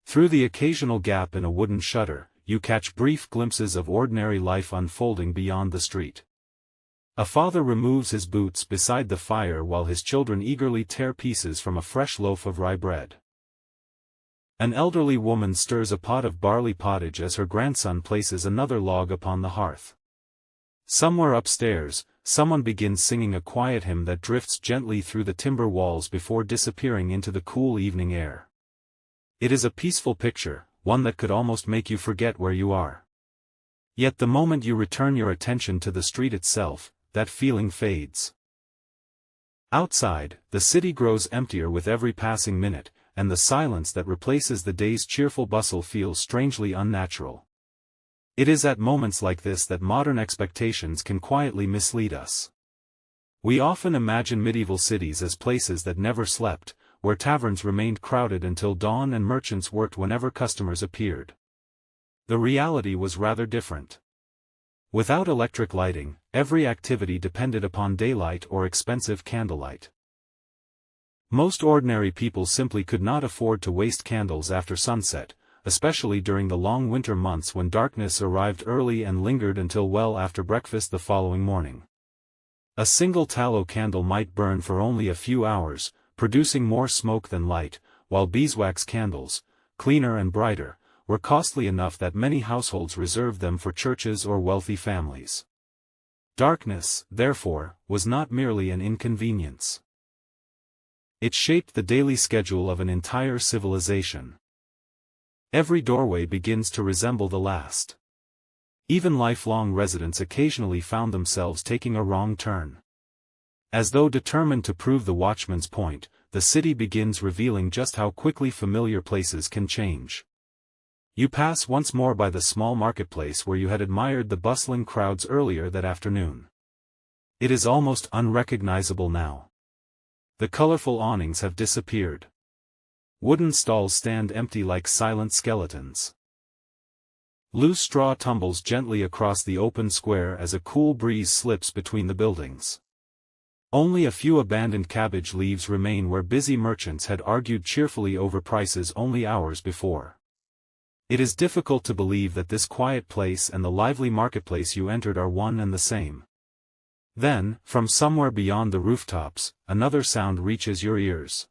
Through the occasional gap in a wooden shutter, you catch brief glimpses of ordinary life unfolding beyond the street. A father removes his boots beside the fire while his children eagerly tear pieces from a fresh loaf of rye bread. An elderly woman stirs a pot of barley pottage as her grandson places another log upon the hearth. Somewhere upstairs, someone begins singing a quiet hymn that drifts gently through the timber walls before disappearing into the cool evening air. It is a peaceful picture, one that could almost make you forget where you are. Yet the moment you return your attention to the street itself, that feeling fades. Outside, the city grows emptier with every passing minute, and the silence that replaces the day's cheerful bustle feels strangely unnatural. It is at moments like this that modern expectations can quietly mislead us. We often imagine medieval cities as places that never slept, where taverns remained crowded until dawn and merchants worked whenever customers appeared. The reality was rather different. Without electric lighting, every activity depended upon daylight or expensive candlelight. Most ordinary people simply could not afford to waste candles after sunset, especially during the long winter months when darkness arrived early and lingered until well after breakfast the following morning. A single tallow candle might burn for only a few hours, producing more smoke than light, while beeswax candles, cleaner and brighter, were costly enough that many households reserved them for churches or wealthy families. Darkness, therefore, was not merely an inconvenience. It shaped the daily schedule of an entire civilization. Every doorway begins to resemble the last. Even lifelong residents occasionally found themselves taking a wrong turn. As though determined to prove the watchman's point, the city begins revealing just how quickly familiar places can change. You pass once more by the small marketplace where you had admired the bustling crowds earlier that afternoon. It is almost unrecognizable now. The colorful awnings have disappeared. Wooden stalls stand empty like silent skeletons. Loose straw tumbles gently across the open square as a cool breeze slips between the buildings. Only a few abandoned cabbage leaves remain where busy merchants had argued cheerfully over prices only hours before. It is difficult to believe that this quiet place and the lively marketplace you entered are one and the same. Then, from somewhere beyond the rooftops, another sound reaches your ears.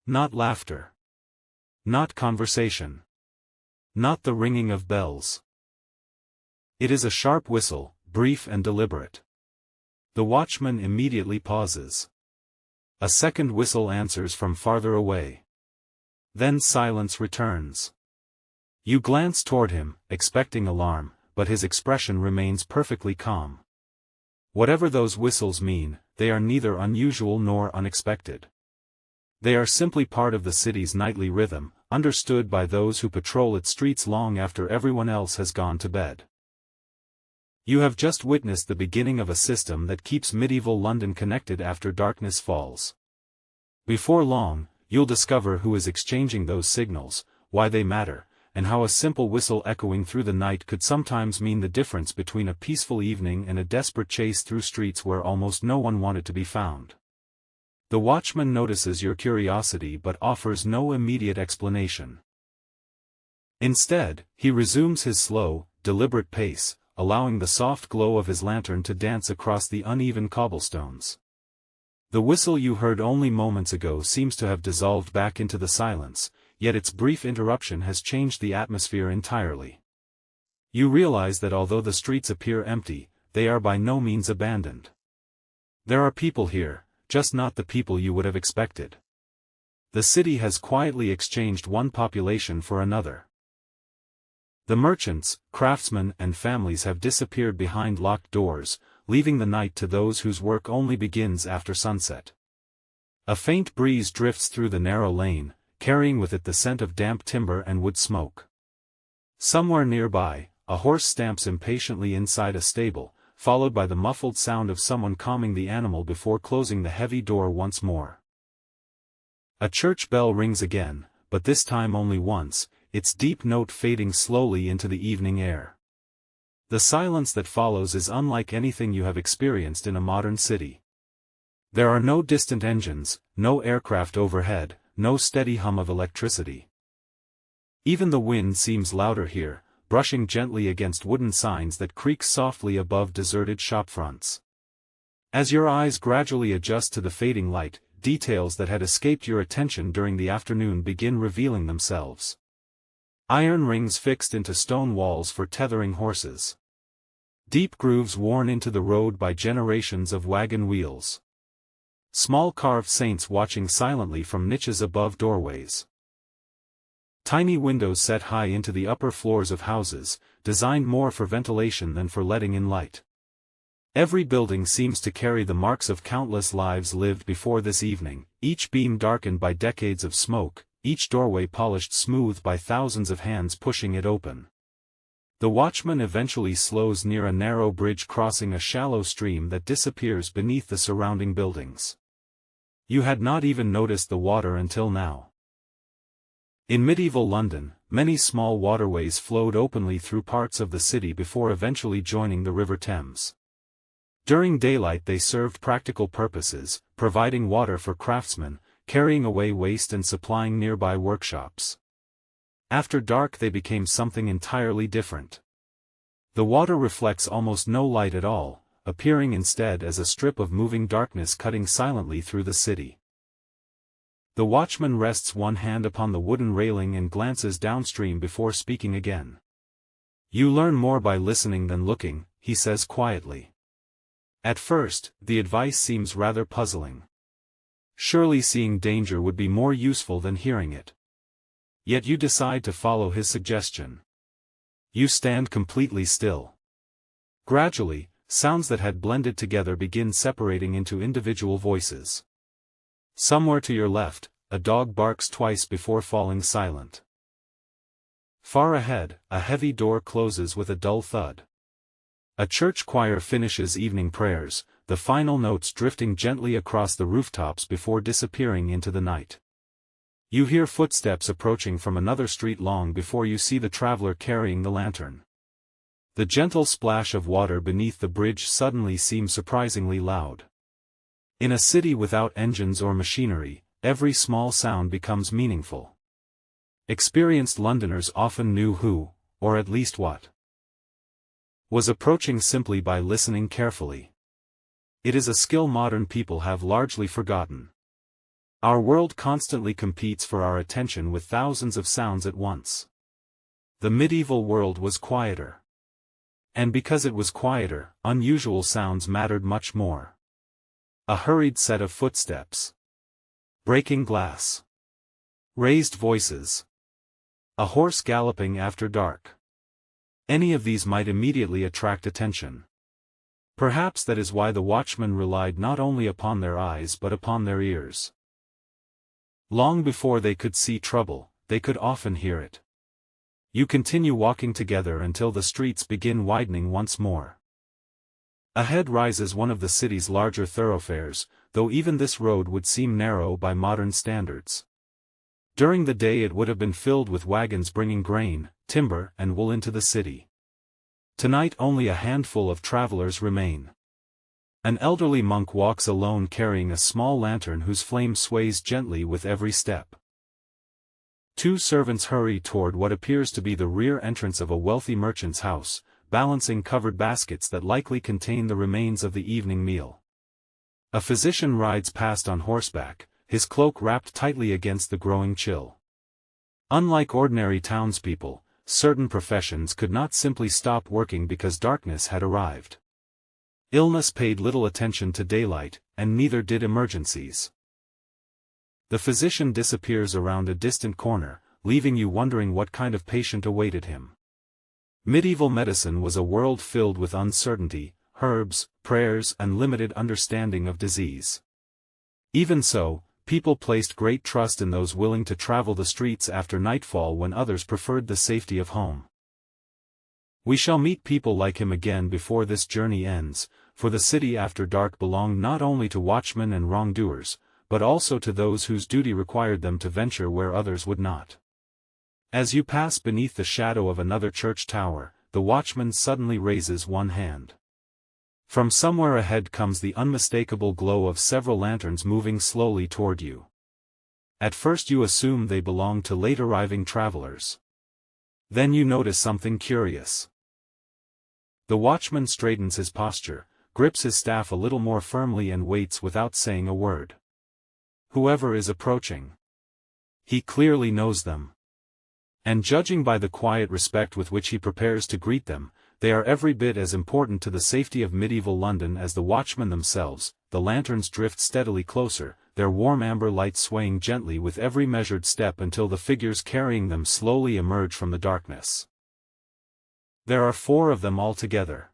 Not laughter. Not conversation. Not the ringing of bells. It is a sharp whistle, brief and deliberate. The watchman immediately pauses. A second whistle answers from farther away. Then silence returns. You glance toward him, expecting alarm, but his expression remains perfectly calm. Whatever those whistles mean, they are neither unusual nor unexpected. They are simply part of the city's nightly rhythm, understood by those who patrol its streets long after everyone else has gone to bed. You have just witnessed the beginning of a system that keeps medieval London connected after darkness falls. Before long, you'll discover who is exchanging those signals, why they matter, and how a simple whistle echoing through the night could sometimes mean the difference between a peaceful evening and a desperate chase through streets where almost no one wanted to be found. The watchman notices your curiosity but offers no immediate explanation. Instead, he resumes his slow, deliberate pace, allowing the soft glow of his lantern to dance across the uneven cobblestones. The whistle you heard only moments ago seems to have dissolved back into the silence, yet its brief interruption has changed the atmosphere entirely. You realize that although the streets appear empty, they are by no means abandoned. There are people here, just not the people you would have expected. The city has quietly exchanged one population for another. The merchants, craftsmen and families have disappeared behind locked doors, leaving the night to those whose work only begins after sunset. A faint breeze drifts through the narrow lane, carrying with it the scent of damp timber and wood smoke. Somewhere nearby, a horse stamps impatiently inside a stable, followed by the muffled sound of someone calming the animal before closing the heavy door once more. A church bell rings again, but this time only once, its deep note fading slowly into the evening air. The silence that follows is unlike anything you have experienced in a modern city. There are no distant engines, no aircraft overhead, no steady hum of electricity. Even the wind seems louder here, brushing gently against wooden signs that creak softly above deserted shopfronts. As your eyes gradually adjust to the fading light, details that had escaped your attention during the afternoon begin revealing themselves. Iron rings fixed into stone walls for tethering horses. Deep grooves worn into the road by generations of wagon wheels. Small carved saints watching silently from niches above doorways. Tiny windows set high into the upper floors of houses, designed more for ventilation than for letting in light. Every building seems to carry the marks of countless lives lived before this evening, each beam darkened by decades of smoke, each doorway polished smooth by thousands of hands pushing it open. The watchman eventually slows near a narrow bridge crossing a shallow stream that disappears beneath the surrounding buildings. You had not even noticed the water until now. In medieval London, many small waterways flowed openly through parts of the city before eventually joining the River Thames. During daylight they served practical purposes, providing water for craftsmen, carrying away waste and supplying nearby workshops. After dark they became something entirely different. The water reflects almost no light at all, appearing instead as a strip of moving darkness cutting silently through the city. The watchman rests one hand upon the wooden railing and glances downstream before speaking again. "You learn more by listening than looking," he says quietly. At first, the advice seems rather puzzling. Surely seeing danger would be more useful than hearing it. Yet you decide to follow his suggestion. You stand completely still. Gradually, sounds that had blended together begin separating into individual voices. Somewhere to your left, a dog barks twice before falling silent. Far ahead, a heavy door closes with a dull thud. A church choir finishes evening prayers, the final notes drifting gently across the rooftops before disappearing into the night. You hear footsteps approaching from another street long before you see the traveler carrying the lantern. The gentle splash of water beneath the bridge suddenly seems surprisingly loud. In a city without engines or machinery, every small sound becomes meaningful. Experienced Londoners often knew who, or at least what, was approaching simply by listening carefully. It is a skill modern people have largely forgotten. Our world constantly competes for our attention with thousands of sounds at once. The medieval world was quieter. And because it was quieter, unusual sounds mattered much more. A hurried set of footsteps. Breaking glass. Raised voices. A horse galloping after dark. Any of these might immediately attract attention. Perhaps that is why the watchmen relied not only upon their eyes but upon their ears. Long before they could see trouble, they could often hear it. You continue walking together until the streets begin widening once more. Ahead rises one of the city's larger thoroughfares, though even this road would seem narrow by modern standards. During the day it would have been filled with wagons bringing grain, timber, and wool into the city. Tonight only a handful of travelers remain. An elderly monk walks alone carrying a small lantern whose flame sways gently with every step. Two servants hurry toward what appears to be the rear entrance of a wealthy merchant's house, balancing covered baskets that likely contain the remains of the evening meal. A physician rides past on horseback, his cloak wrapped tightly against the growing chill. Unlike ordinary townspeople, certain professions could not simply stop working because darkness had arrived. Illness paid little attention to daylight, and neither did emergencies. The physician disappears around a distant corner, leaving you wondering what kind of patient awaited him. Medieval medicine was a world filled with uncertainty, herbs, prayers, and limited understanding of disease. Even so, people placed great trust in those willing to travel the streets after nightfall when others preferred the safety of home. We shall meet people like him again before this journey ends, for the city after dark belonged not only to watchmen and wrongdoers, but also to those whose duty required them to venture where others would not. As you pass beneath the shadow of another church tower, the watchman suddenly raises one hand. From somewhere ahead comes the unmistakable glow of several lanterns moving slowly toward you. At first you assume they belong to late-arriving travelers. Then you notice something curious. The watchman straightens his posture, grips his staff a little more firmly and waits without saying a word. Whoever is approaching, he clearly knows them. And judging by the quiet respect with which he prepares to greet them, they are every bit as important to the safety of medieval London as the watchmen themselves. The lanterns drift steadily closer, their warm amber light swaying gently with every measured step until the figures carrying them slowly emerge from the darkness. There are 4 of them altogether.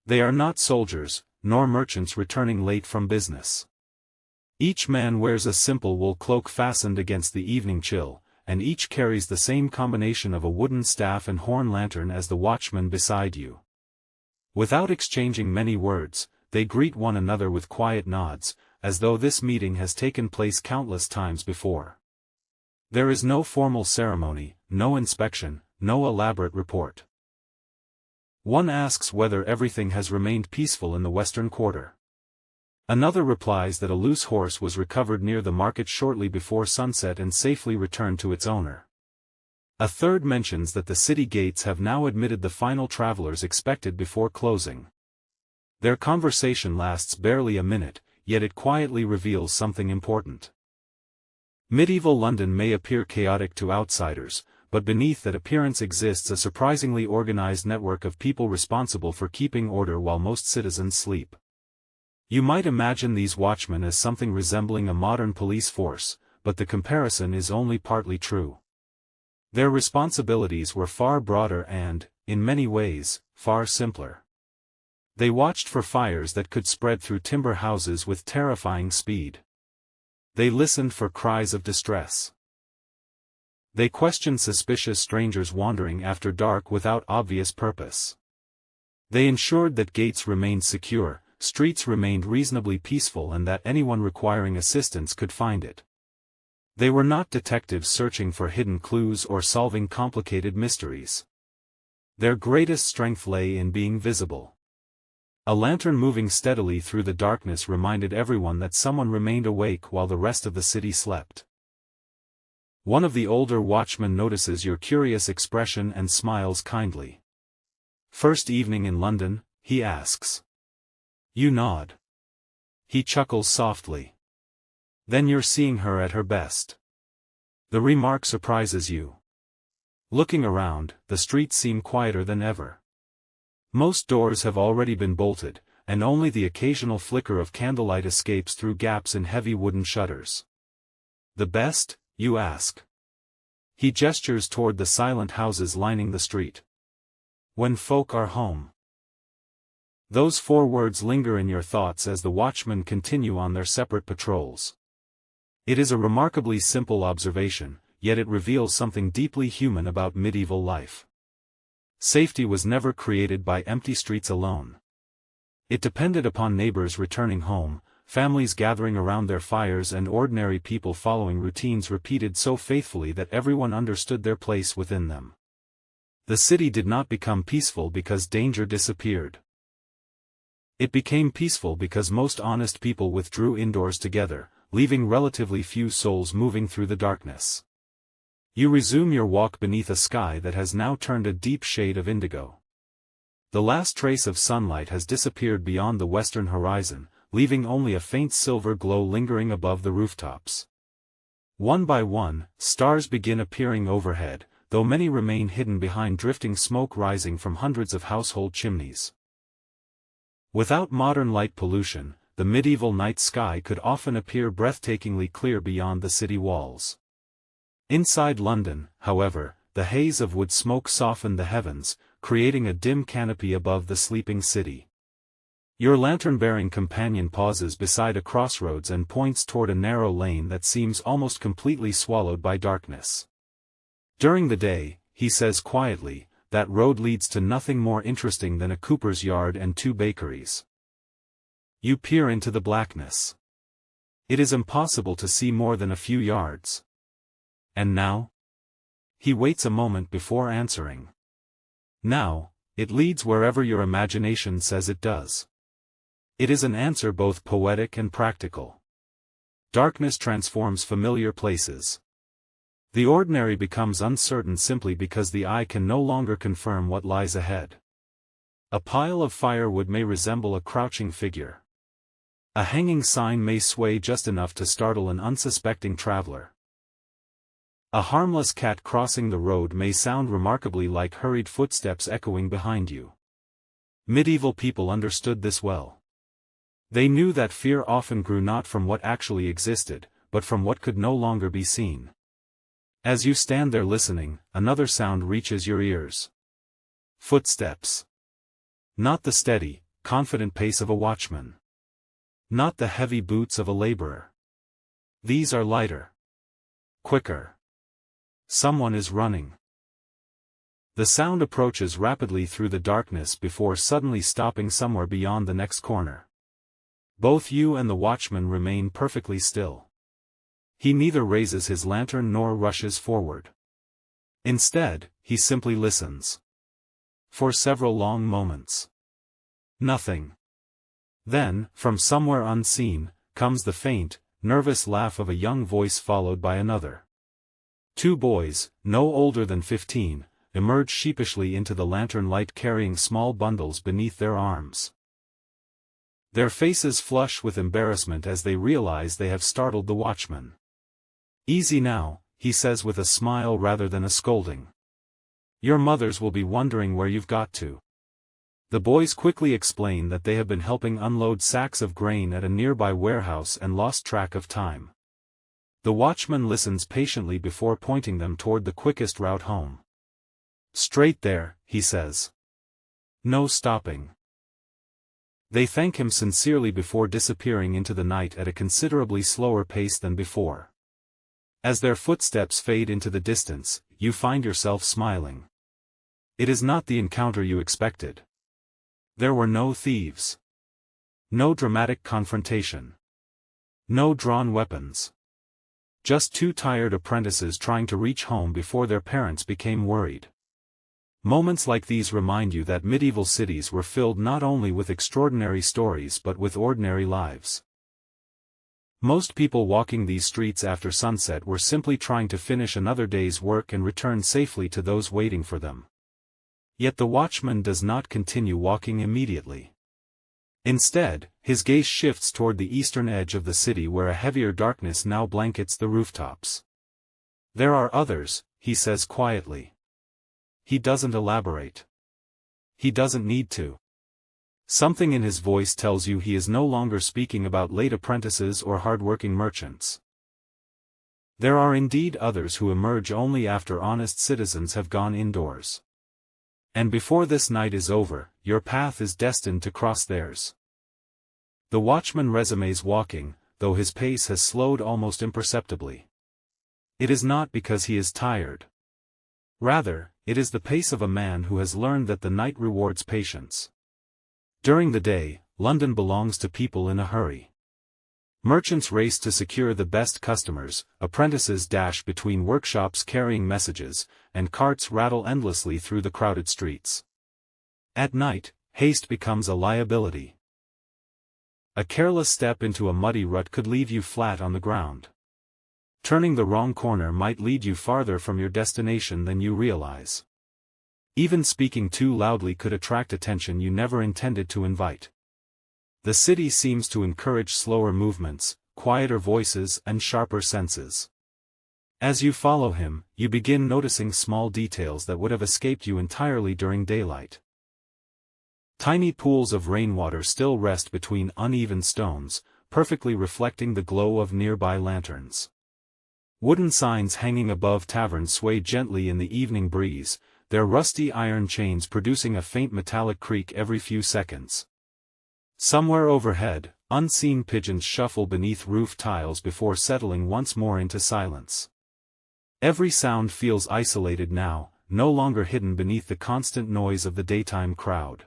They are not soldiers, nor merchants returning late from business. Each man wears a simple wool cloak fastened against the evening chill, and each carries the same combination of a wooden staff and horn lantern as the watchman beside you. Without exchanging many words, they greet one another with quiet nods, as though this meeting has taken place countless times before. There is no formal ceremony, no inspection, no elaborate report. One asks whether everything has remained peaceful in the western quarter. Another replies that a loose horse was recovered near the market shortly before sunset and safely returned to its owner. A third mentions that the city gates have now admitted the final travelers expected before closing. Their conversation lasts barely a minute, yet it quietly reveals something important. Medieval London may appear chaotic to outsiders, but beneath that appearance exists a surprisingly organized network of people responsible for keeping order while most citizens sleep. You might imagine these watchmen as something resembling a modern police force, but the comparison is only partly true. Their responsibilities were far broader and, in many ways, far simpler. They watched for fires that could spread through timber houses with terrifying speed. They listened for cries of distress. They questioned suspicious strangers wandering after dark without obvious purpose. They ensured that gates remained secure, streets remained reasonably peaceful, and that anyone requiring assistance could find it. They were not detectives searching for hidden clues or solving complicated mysteries. Their greatest strength lay in being visible. A lantern moving steadily through the darkness reminded everyone that someone remained awake while the rest of the city slept. One of the older watchmen notices your curious expression and smiles kindly. "First evening in London?" he asks. You nod. He chuckles softly. "Then you're seeing her at her best." The remark surprises you. Looking around, the streets seem quieter than ever. Most doors have already been bolted, and only the occasional flicker of candlelight escapes through gaps in heavy wooden shutters. "The best?" you ask. He gestures toward the silent houses lining the street. "When folk are home." Those 4 words linger in your thoughts as the watchmen continue on their separate patrols. It is a remarkably simple observation, yet it reveals something deeply human about medieval life. Safety was never created by empty streets alone. It depended upon neighbors returning home, families gathering around their fires, and ordinary people following routines repeated so faithfully that everyone understood their place within them. The city did not become peaceful because danger disappeared. It became peaceful because most honest people withdrew indoors together, leaving relatively few souls moving through the darkness. You resume your walk beneath a sky that has now turned a deep shade of indigo. The last trace of sunlight has disappeared beyond the western horizon, leaving only a faint silver glow lingering above the rooftops. One by one, stars begin appearing overhead, though many remain hidden behind drifting smoke rising from hundreds of household chimneys. Without modern light pollution, the medieval night sky could often appear breathtakingly clear beyond the city walls. Inside London, however, the haze of wood smoke softened the heavens, creating a dim canopy above the sleeping city. Your lantern-bearing companion pauses beside a crossroads and points toward a narrow lane that seems almost completely swallowed by darkness. "During the day," he says quietly, "that road leads to nothing more interesting than a cooper's yard and 2 bakeries." You peer into the blackness. It is impossible to see more than a few yards. "And now?" He waits a moment before answering. "Now, it leads wherever your imagination says it does." It is an answer both poetic and practical. Darkness transforms familiar places. The ordinary becomes uncertain simply because the eye can no longer confirm what lies ahead. A pile of firewood may resemble a crouching figure. A hanging sign may sway just enough to startle an unsuspecting traveler. A harmless cat crossing the road may sound remarkably like hurried footsteps echoing behind you. Medieval people understood this well. They knew that fear often grew not from what actually existed, but from what could no longer be seen. As you stand there listening, another sound reaches your ears. Footsteps. Not the steady, confident pace of a watchman. Not the heavy boots of a laborer. These are lighter. Quicker. Someone is running. The sound approaches rapidly through the darkness before suddenly stopping somewhere beyond the next corner. Both you and the watchman remain perfectly still. He neither raises his lantern nor rushes forward. Instead, he simply listens. For several long moments. Nothing. Then, from somewhere unseen, comes the faint, nervous laugh of a young voice followed by another. 2 boys, no older than 15, emerge sheepishly into the lantern light carrying small bundles beneath their arms. Their faces flush with embarrassment as they realize they have startled the watchman. "Easy now," he says with a smile rather than a scolding. "Your mothers will be wondering where you've got to." The boys quickly explain that they have been helping unload sacks of grain at a nearby warehouse and lost track of time. The watchman listens patiently before pointing them toward the quickest route home. "Straight there," he says. "No stopping." They thank him sincerely before disappearing into the night at a considerably slower pace than before. As their footsteps fade into the distance, you find yourself smiling. It is not the encounter you expected. There were no thieves. No dramatic confrontation. No drawn weapons. Just two tired apprentices trying to reach home before their parents became worried. Moments like these remind you that medieval cities were filled not only with extraordinary stories but with ordinary lives. Most people walking these streets after sunset were simply trying to finish another day's work and return safely to those waiting for them. Yet the watchman does not continue walking immediately. Instead, his gaze shifts toward the eastern edge of the city where a heavier darkness now blankets the rooftops. "There are others," he says quietly. He doesn't elaborate. He doesn't need to. Something in his voice tells you he is no longer speaking about late apprentices or hard-working merchants. There are indeed others who emerge only after honest citizens have gone indoors. And before this night is over, your path is destined to cross theirs. The watchman resumes walking, though his pace has slowed almost imperceptibly. It is not because he is tired. Rather, it is the pace of a man who has learned that the night rewards patience. During the day, London belongs to people in a hurry. Merchants race to secure the best customers, apprentices dash between workshops carrying messages, and carts rattle endlessly through the crowded streets. At night, haste becomes a liability. A careless step into a muddy rut could leave you flat on the ground. Turning the wrong corner might lead you farther from your destination than you realize. Even speaking too loudly could attract attention you never intended to invite. The city seems to encourage slower movements, quieter voices and sharper senses. As you follow him, you begin noticing small details that would have escaped you entirely during daylight. Tiny pools of rainwater still rest between uneven stones, perfectly reflecting the glow of nearby lanterns. Wooden signs hanging above taverns sway gently in the evening breeze, their rusty iron chains producing a faint metallic creak every few seconds. Somewhere overhead, unseen pigeons shuffle beneath roof tiles before settling once more into silence. Every sound feels isolated now, no longer hidden beneath the constant noise of the daytime crowd.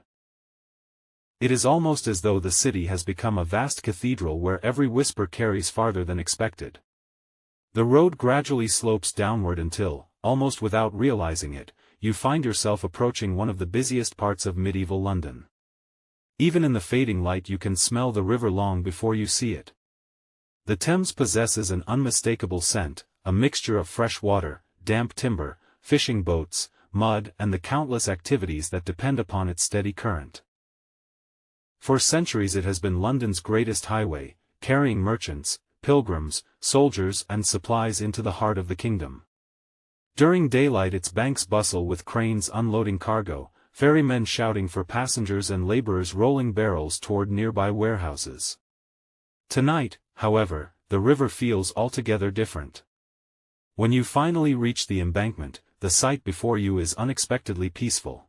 It is almost as though the city has become a vast cathedral where every whisper carries farther than expected. The road gradually slopes downward until, almost without realizing it, you find yourself approaching one of the busiest parts of medieval London. Even in the fading light you can smell the river long before you see it. The Thames possesses an unmistakable scent, a mixture of fresh water, damp timber, fishing boats, mud and the countless activities that depend upon its steady current. For centuries it has been London's greatest highway, carrying merchants, pilgrims, soldiers and supplies into the heart of the kingdom. During daylight its banks bustle with cranes unloading cargo, ferrymen shouting for passengers and laborers rolling barrels toward nearby warehouses. Tonight, however, the river feels altogether different. When you finally reach the embankment, the sight before you is unexpectedly peaceful.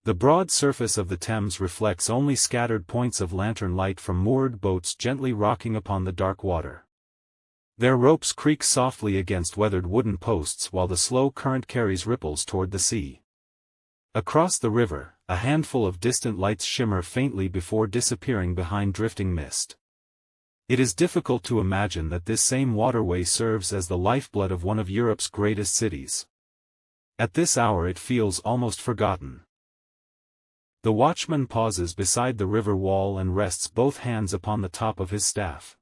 The broad surface of the Thames reflects only scattered points of lantern light from moored boats gently rocking upon the dark water. Their ropes creak softly against weathered wooden posts while the slow current carries ripples toward the sea. Across the river, a handful of distant lights shimmer faintly before disappearing behind drifting mist. It is difficult to imagine that this same waterway serves as the lifeblood of one of Europe's greatest cities. At this hour it feels almost forgotten. The watchman pauses beside the river wall and rests both hands upon the top of his staff.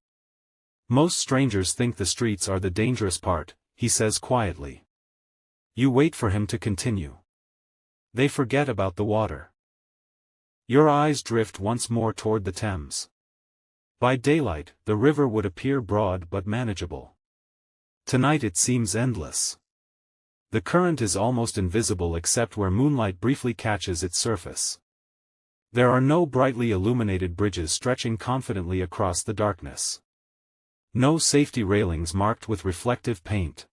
Most strangers think the streets are the dangerous part, he says quietly. You wait for him to continue. They forget about the water. Your eyes drift once more toward the Thames. By daylight, the river would appear broad but manageable. Tonight it seems endless. The current is almost invisible except where moonlight briefly catches its surface. There are no brightly illuminated bridges stretching confidently across the darkness. No safety railings marked with reflective paint.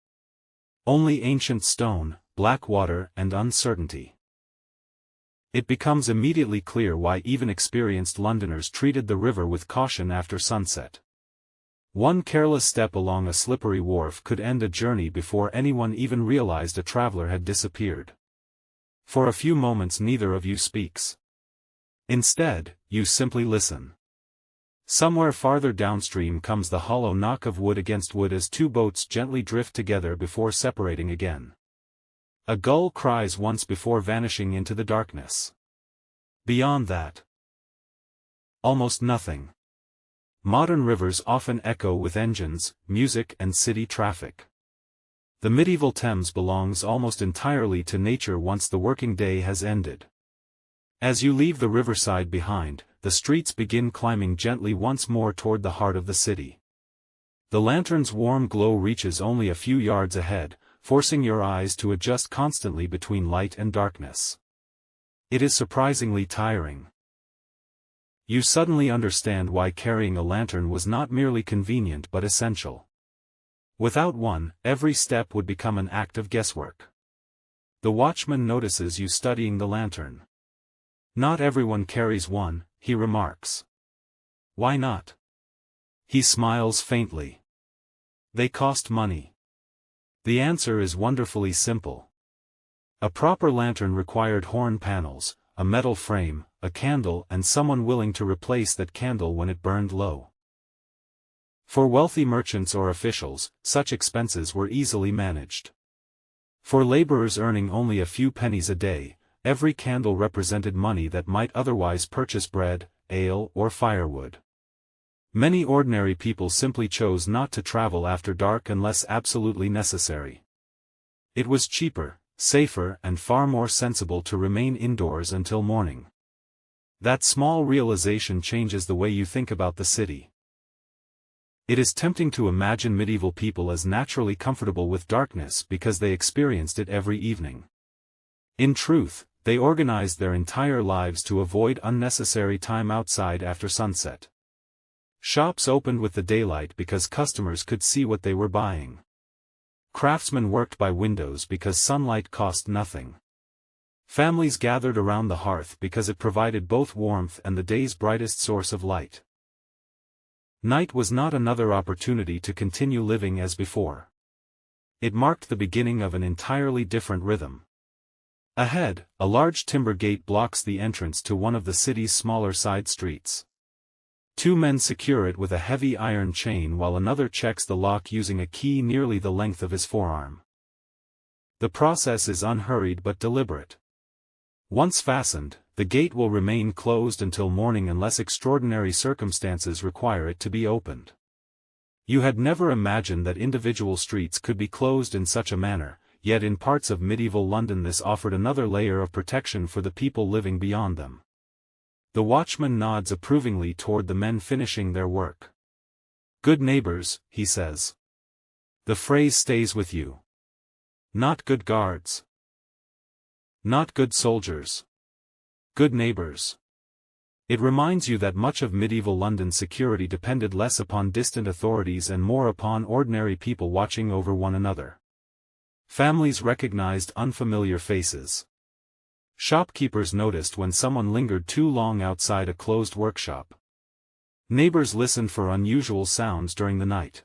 Only ancient stone, black water and uncertainty. It becomes immediately clear why even experienced Londoners treated the river with caution after sunset. One careless step along a slippery wharf could end a journey before anyone even realized a traveler had disappeared. For a few moments neither of you speaks. Instead, you simply listen. Somewhere farther downstream comes the hollow knock of wood against wood as two boats gently drift together before separating again. A gull cries once before vanishing into the darkness. Beyond that, almost nothing. Modern rivers often echo with engines, music and city traffic. The medieval Thames belongs almost entirely to nature once the working day has ended. As you leave the riverside behind, the streets begin climbing gently once more toward the heart of the city. The lantern's warm glow reaches only a few yards ahead, forcing your eyes to adjust constantly between light and darkness. It is surprisingly tiring. You suddenly understand why carrying a lantern was not merely convenient but essential. Without one, every step would become an act of guesswork. The watchman notices you studying the lantern. Not everyone carries one, he remarks. Why not? He smiles faintly. They cost money. The answer is wonderfully simple. A proper lantern required horn panels, a metal frame, a candle and someone willing to replace that candle when it burned low. For wealthy merchants or officials, such expenses were easily managed. For laborers earning only a few pennies a day, every candle represented money that might otherwise purchase bread, ale or firewood. Many ordinary people simply chose not to travel after dark unless absolutely necessary. It was cheaper, safer and far more sensible to remain indoors until morning. That small realization changes the way you think about the city. It is tempting to imagine medieval people as naturally comfortable with darkness because they experienced it every evening. In truth, they organized their entire lives to avoid unnecessary time outside after sunset. Shops opened with the daylight because customers could see what they were buying. Craftsmen worked by windows because sunlight cost nothing. Families gathered around the hearth because it provided both warmth and the day's brightest source of light. Night was not another opportunity to continue living as before. It marked the beginning of an entirely different rhythm. Ahead, a large timber gate blocks the entrance to one of the city's smaller side streets. Two men secure it with a heavy iron chain while another checks the lock using a key nearly the length of his forearm. The process is unhurried but deliberate. Once fastened, the gate will remain closed until morning unless extraordinary circumstances require it to be opened. You had never imagined that individual streets could be closed in such a manner, yet in parts of medieval London this offered another layer of protection for the people living beyond them. The watchman nods approvingly toward the men finishing their work. Good neighbors, he says. The phrase stays with you. Not good guards. Not good soldiers. Good neighbors. It reminds you that much of medieval London's security depended less upon distant authorities and more upon ordinary people watching over one another. Families recognized unfamiliar faces. Shopkeepers noticed when someone lingered too long outside a closed workshop. Neighbors listened for unusual sounds during the night.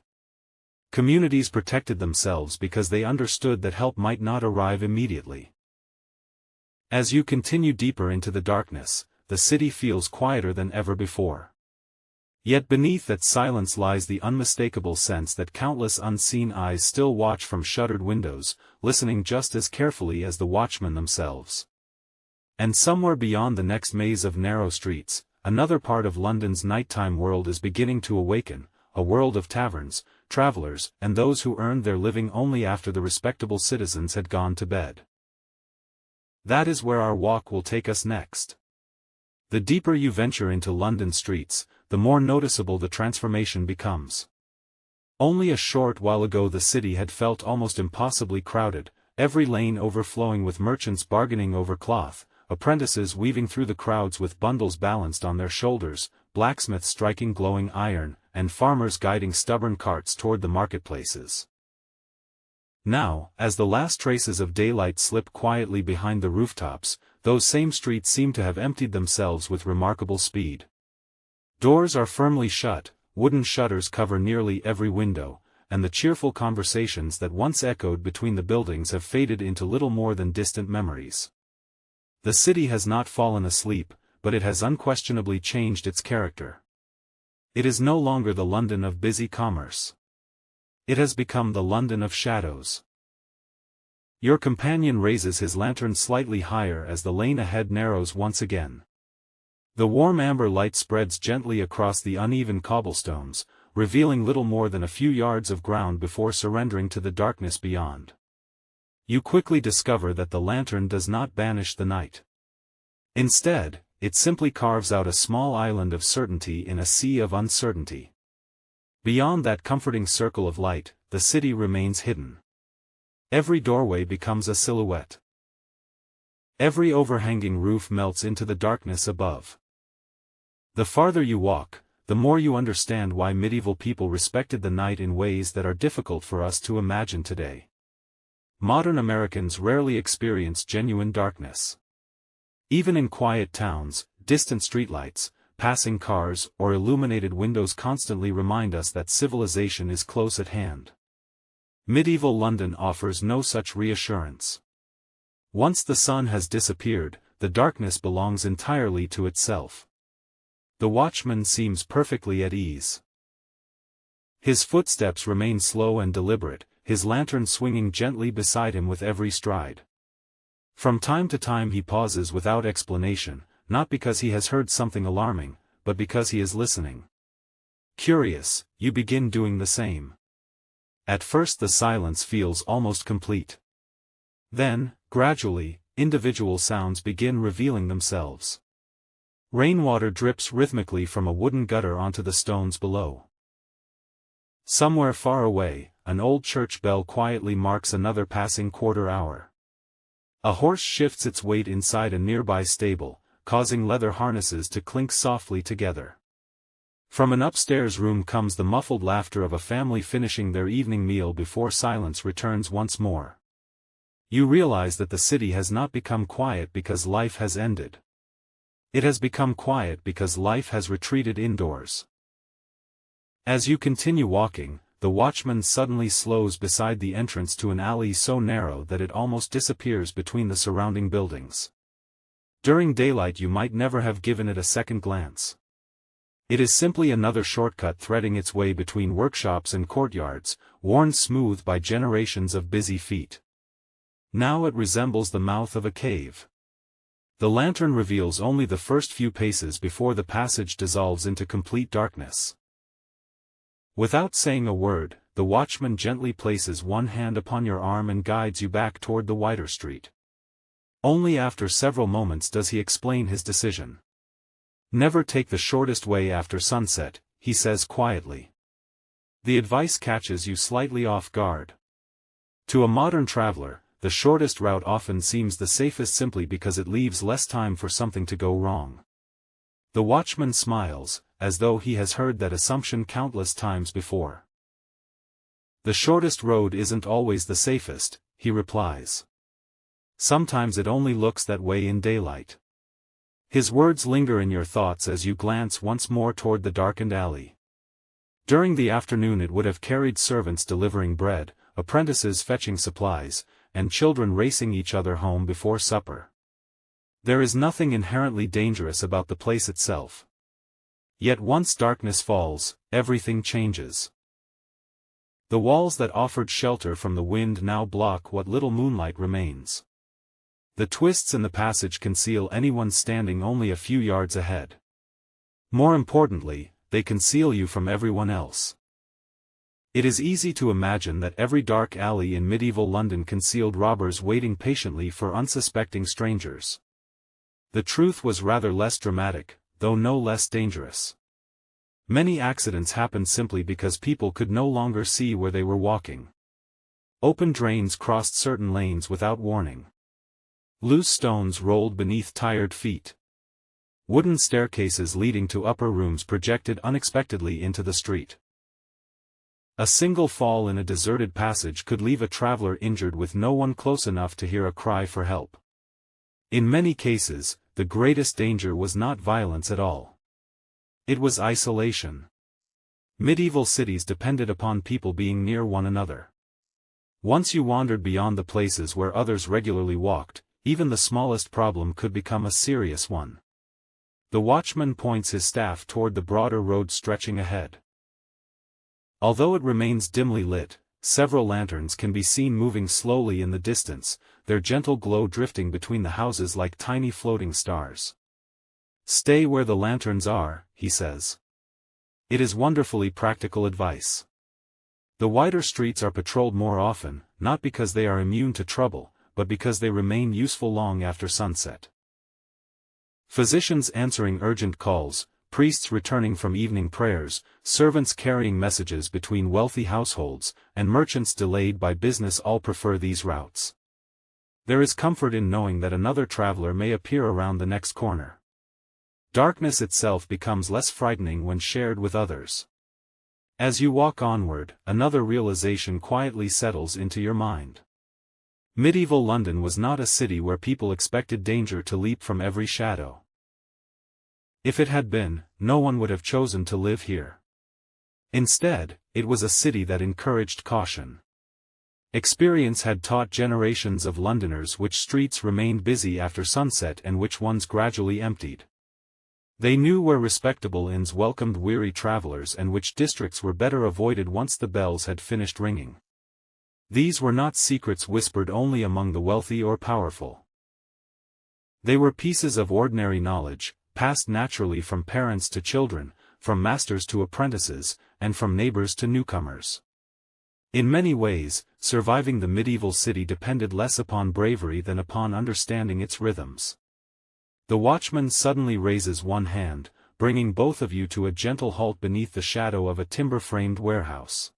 Communities protected themselves because they understood that help might not arrive immediately. As you continue deeper into the darkness, the city feels quieter than ever before. Yet beneath that silence lies the unmistakable sense that countless unseen eyes still watch from shuttered windows, listening just as carefully as the watchmen themselves. And somewhere beyond the next maze of narrow streets, another part of London's nighttime world is beginning to awaken, a world of taverns, travelers, and those who earned their living only after the respectable citizens had gone to bed. That is where our walk will take us next. The deeper you venture into London streets, the more noticeable the transformation becomes. Only a short while ago the city had felt almost impossibly crowded, every lane overflowing with merchants bargaining over cloth, apprentices weaving through the crowds with bundles balanced on their shoulders, blacksmiths striking glowing iron, and farmers guiding stubborn carts toward the marketplaces. Now, as the last traces of daylight slip quietly behind the rooftops, those same streets seem to have emptied themselves with remarkable speed. Doors are firmly shut, wooden shutters cover nearly every window, and the cheerful conversations that once echoed between the buildings have faded into little more than distant memories. The city has not fallen asleep, but it has unquestionably changed its character. It is no longer the London of busy commerce. It has become the London of shadows. Your companion raises his lantern slightly higher as the lane ahead narrows once again. The warm amber light spreads gently across the uneven cobblestones, revealing little more than a few yards of ground before surrendering to the darkness beyond. You quickly discover that the lantern does not banish the night. Instead, it simply carves out a small island of certainty in a sea of uncertainty. Beyond that comforting circle of light, the city remains hidden. Every doorway becomes a silhouette. Every overhanging roof melts into the darkness above. The farther you walk, the more you understand why medieval people respected the night in ways that are difficult for us to imagine today. Modern Americans rarely experience genuine darkness. Even in quiet towns, distant streetlights, passing cars, or illuminated windows constantly remind us that civilization is close at hand. Medieval London offers no such reassurance. Once the sun has disappeared, the darkness belongs entirely to itself. The watchman seems perfectly at ease. His footsteps remain slow and deliberate, his lantern swinging gently beside him with every stride. From time to time he pauses without explanation, not because he has heard something alarming, but because he is listening. Curious, you begin doing the same. At first the silence feels almost complete. Then, gradually, individual sounds begin revealing themselves. Rainwater drips rhythmically from a wooden gutter onto the stones below. Somewhere far away, an old church bell quietly marks another passing quarter hour. A horse shifts its weight inside a nearby stable, causing leather harnesses to clink softly together. From an upstairs room comes the muffled laughter of a family finishing their evening meal before silence returns once more. You realize that the city has not become quiet because life has ended. It has become quiet because life has retreated indoors. As you continue walking, the watchman suddenly slows beside the entrance to an alley so narrow that it almost disappears between the surrounding buildings. During daylight you might never have given it a second glance. It is simply another shortcut threading its way between workshops and courtyards, worn smooth by generations of busy feet. Now it resembles the mouth of a cave. The lantern reveals only the first few paces before the passage dissolves into complete darkness. Without saying a word, the watchman gently places one hand upon your arm and guides you back toward the wider street. Only after several moments does he explain his decision. Never take the shortest way after sunset, he says quietly. The advice catches you slightly off guard. To a modern traveler, the shortest route often seems the safest simply because it leaves less time for something to go wrong. The watchman smiles, as though he has heard that assumption countless times before. The shortest road isn't always the safest, he replies. Sometimes it only looks that way in daylight. His words linger in your thoughts as you glance once more toward the darkened alley. During the afternoon it would have carried servants delivering bread, apprentices fetching supplies, and children racing each other home before supper. There is nothing inherently dangerous about the place itself. Yet once darkness falls, everything changes. The walls that offered shelter from the wind now block what little moonlight remains. The twists in the passage conceal anyone standing only a few yards ahead. More importantly, they conceal you from everyone else. It is easy to imagine that every dark alley in medieval London concealed robbers waiting patiently for unsuspecting strangers. The truth was rather less dramatic, though no less dangerous. Many accidents happened simply because people could no longer see where they were walking. Open drains crossed certain lanes without warning. Loose stones rolled beneath tired feet. Wooden staircases leading to upper rooms projected unexpectedly into the street. A single fall in a deserted passage could leave a traveler injured with no one close enough to hear a cry for help. In many cases, the greatest danger was not violence at all. It was isolation. Medieval cities depended upon people being near one another. Once you wandered beyond the places where others regularly walked, even the smallest problem could become a serious one. The watchman points his staff toward the broader road stretching ahead. Although it remains dimly lit, several lanterns can be seen moving slowly in the distance, their gentle glow drifting between the houses like tiny floating stars. "Stay where the lanterns are," he says. It is wonderfully practical advice. The wider streets are patrolled more often, not because they are immune to trouble, but because they remain useful long after sunset. Physicians answering urgent calls, priests returning from evening prayers, servants carrying messages between wealthy households, and merchants delayed by business all prefer these routes. There is comfort in knowing that another traveler may appear around the next corner. Darkness itself becomes less frightening when shared with others. As you walk onward, another realization quietly settles into your mind. Medieval London was not a city where people expected danger to leap from every shadow. If it had been, no one would have chosen to live here. Instead, it was a city that encouraged caution. Experience had taught generations of Londoners which streets remained busy after sunset and which ones gradually emptied. They knew where respectable inns welcomed weary travelers and which districts were better avoided once the bells had finished ringing. These were not secrets whispered only among the wealthy or powerful. They were pieces of ordinary knowledge, passed naturally from parents to children, from masters to apprentices, and from neighbors to newcomers. In many ways, surviving the medieval city depended less upon bravery than upon understanding its rhythms. The watchman suddenly raises one hand, bringing both of you to a gentle halt beneath the shadow of a timber-framed warehouse.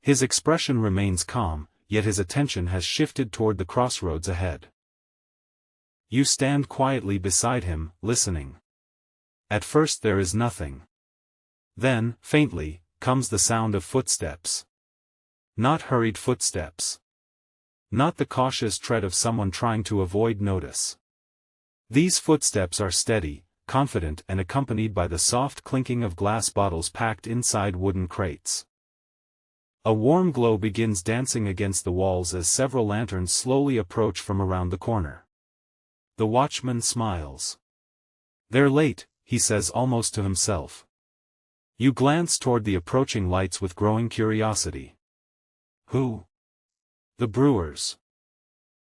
His expression remains calm, yet his attention has shifted toward the crossroads ahead. You stand quietly beside him, listening. At first there is nothing. Then, faintly, comes the sound of footsteps. Not hurried footsteps. Not the cautious tread of someone trying to avoid notice. These footsteps are steady, confident and accompanied by the soft clinking of glass bottles packed inside wooden crates. A warm glow begins dancing against the walls as several lanterns slowly approach from around the corner. The watchman smiles. "They're late," he says almost to himself. You glance toward the approaching lights with growing curiosity. Who? The brewers.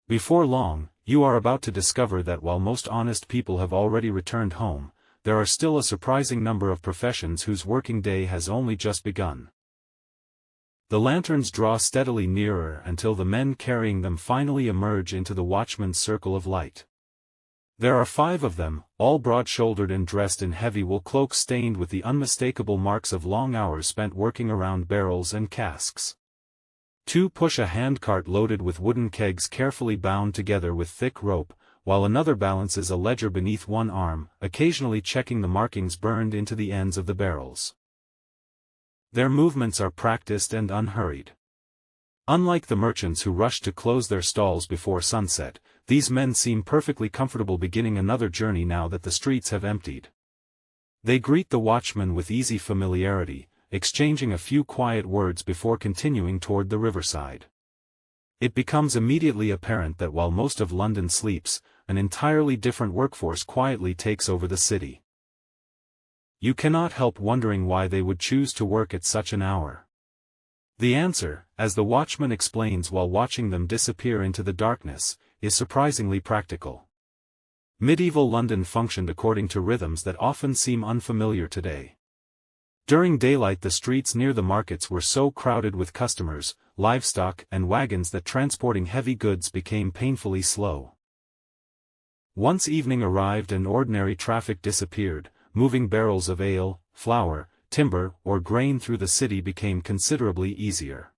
Before long, you are about to discover that while most honest people have already returned home, there are still a surprising number of professions whose working day has only just begun. The lanterns draw steadily nearer until the men carrying them finally emerge into the watchman's circle of light. There are 5 of them, all broad-shouldered and dressed in heavy wool cloaks stained with the unmistakable marks of long hours spent working around barrels and casks. 2 push a handcart loaded with wooden kegs carefully bound together with thick rope, while another balances a ledger beneath one arm, occasionally checking the markings burned into the ends of the barrels. Their movements are practiced and unhurried. Unlike the merchants who rush to close their stalls before sunset, these men seem perfectly comfortable beginning another journey now that the streets have emptied. They greet the watchman with easy familiarity, exchanging a few quiet words before continuing toward the riverside. It becomes immediately apparent that while most of London sleeps, an entirely different workforce quietly takes over the city. You cannot help wondering why they would choose to work at such an hour. The answer, as the watchman explains while watching them disappear into the darkness, is surprisingly practical. Medieval London functioned according to rhythms that often seem unfamiliar today. During daylight the streets near the markets were so crowded with customers, livestock and wagons that transporting heavy goods became painfully slow. Once evening arrived and ordinary traffic disappeared, moving barrels of ale, flour, timber, or grain through the city became considerably easier.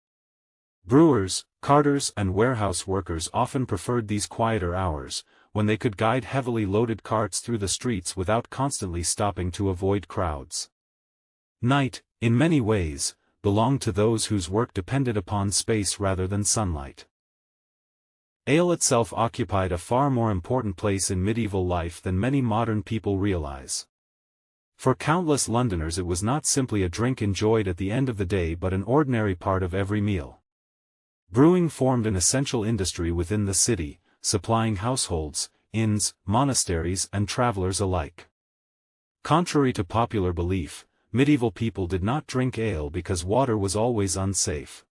Brewers, carters and warehouse workers often preferred these quieter hours, when they could guide heavily loaded carts through the streets without constantly stopping to avoid crowds. Night, in many ways, belonged to those whose work depended upon space rather than sunlight. Ale itself occupied a far more important place in medieval life than many modern people realize. For countless Londoners it was not simply a drink enjoyed at the end of the day but an ordinary part of every meal. Brewing formed an essential industry within the city, supplying households, inns, monasteries and travelers alike. Contrary to popular belief, medieval people did not drink ale because water was always unsafe.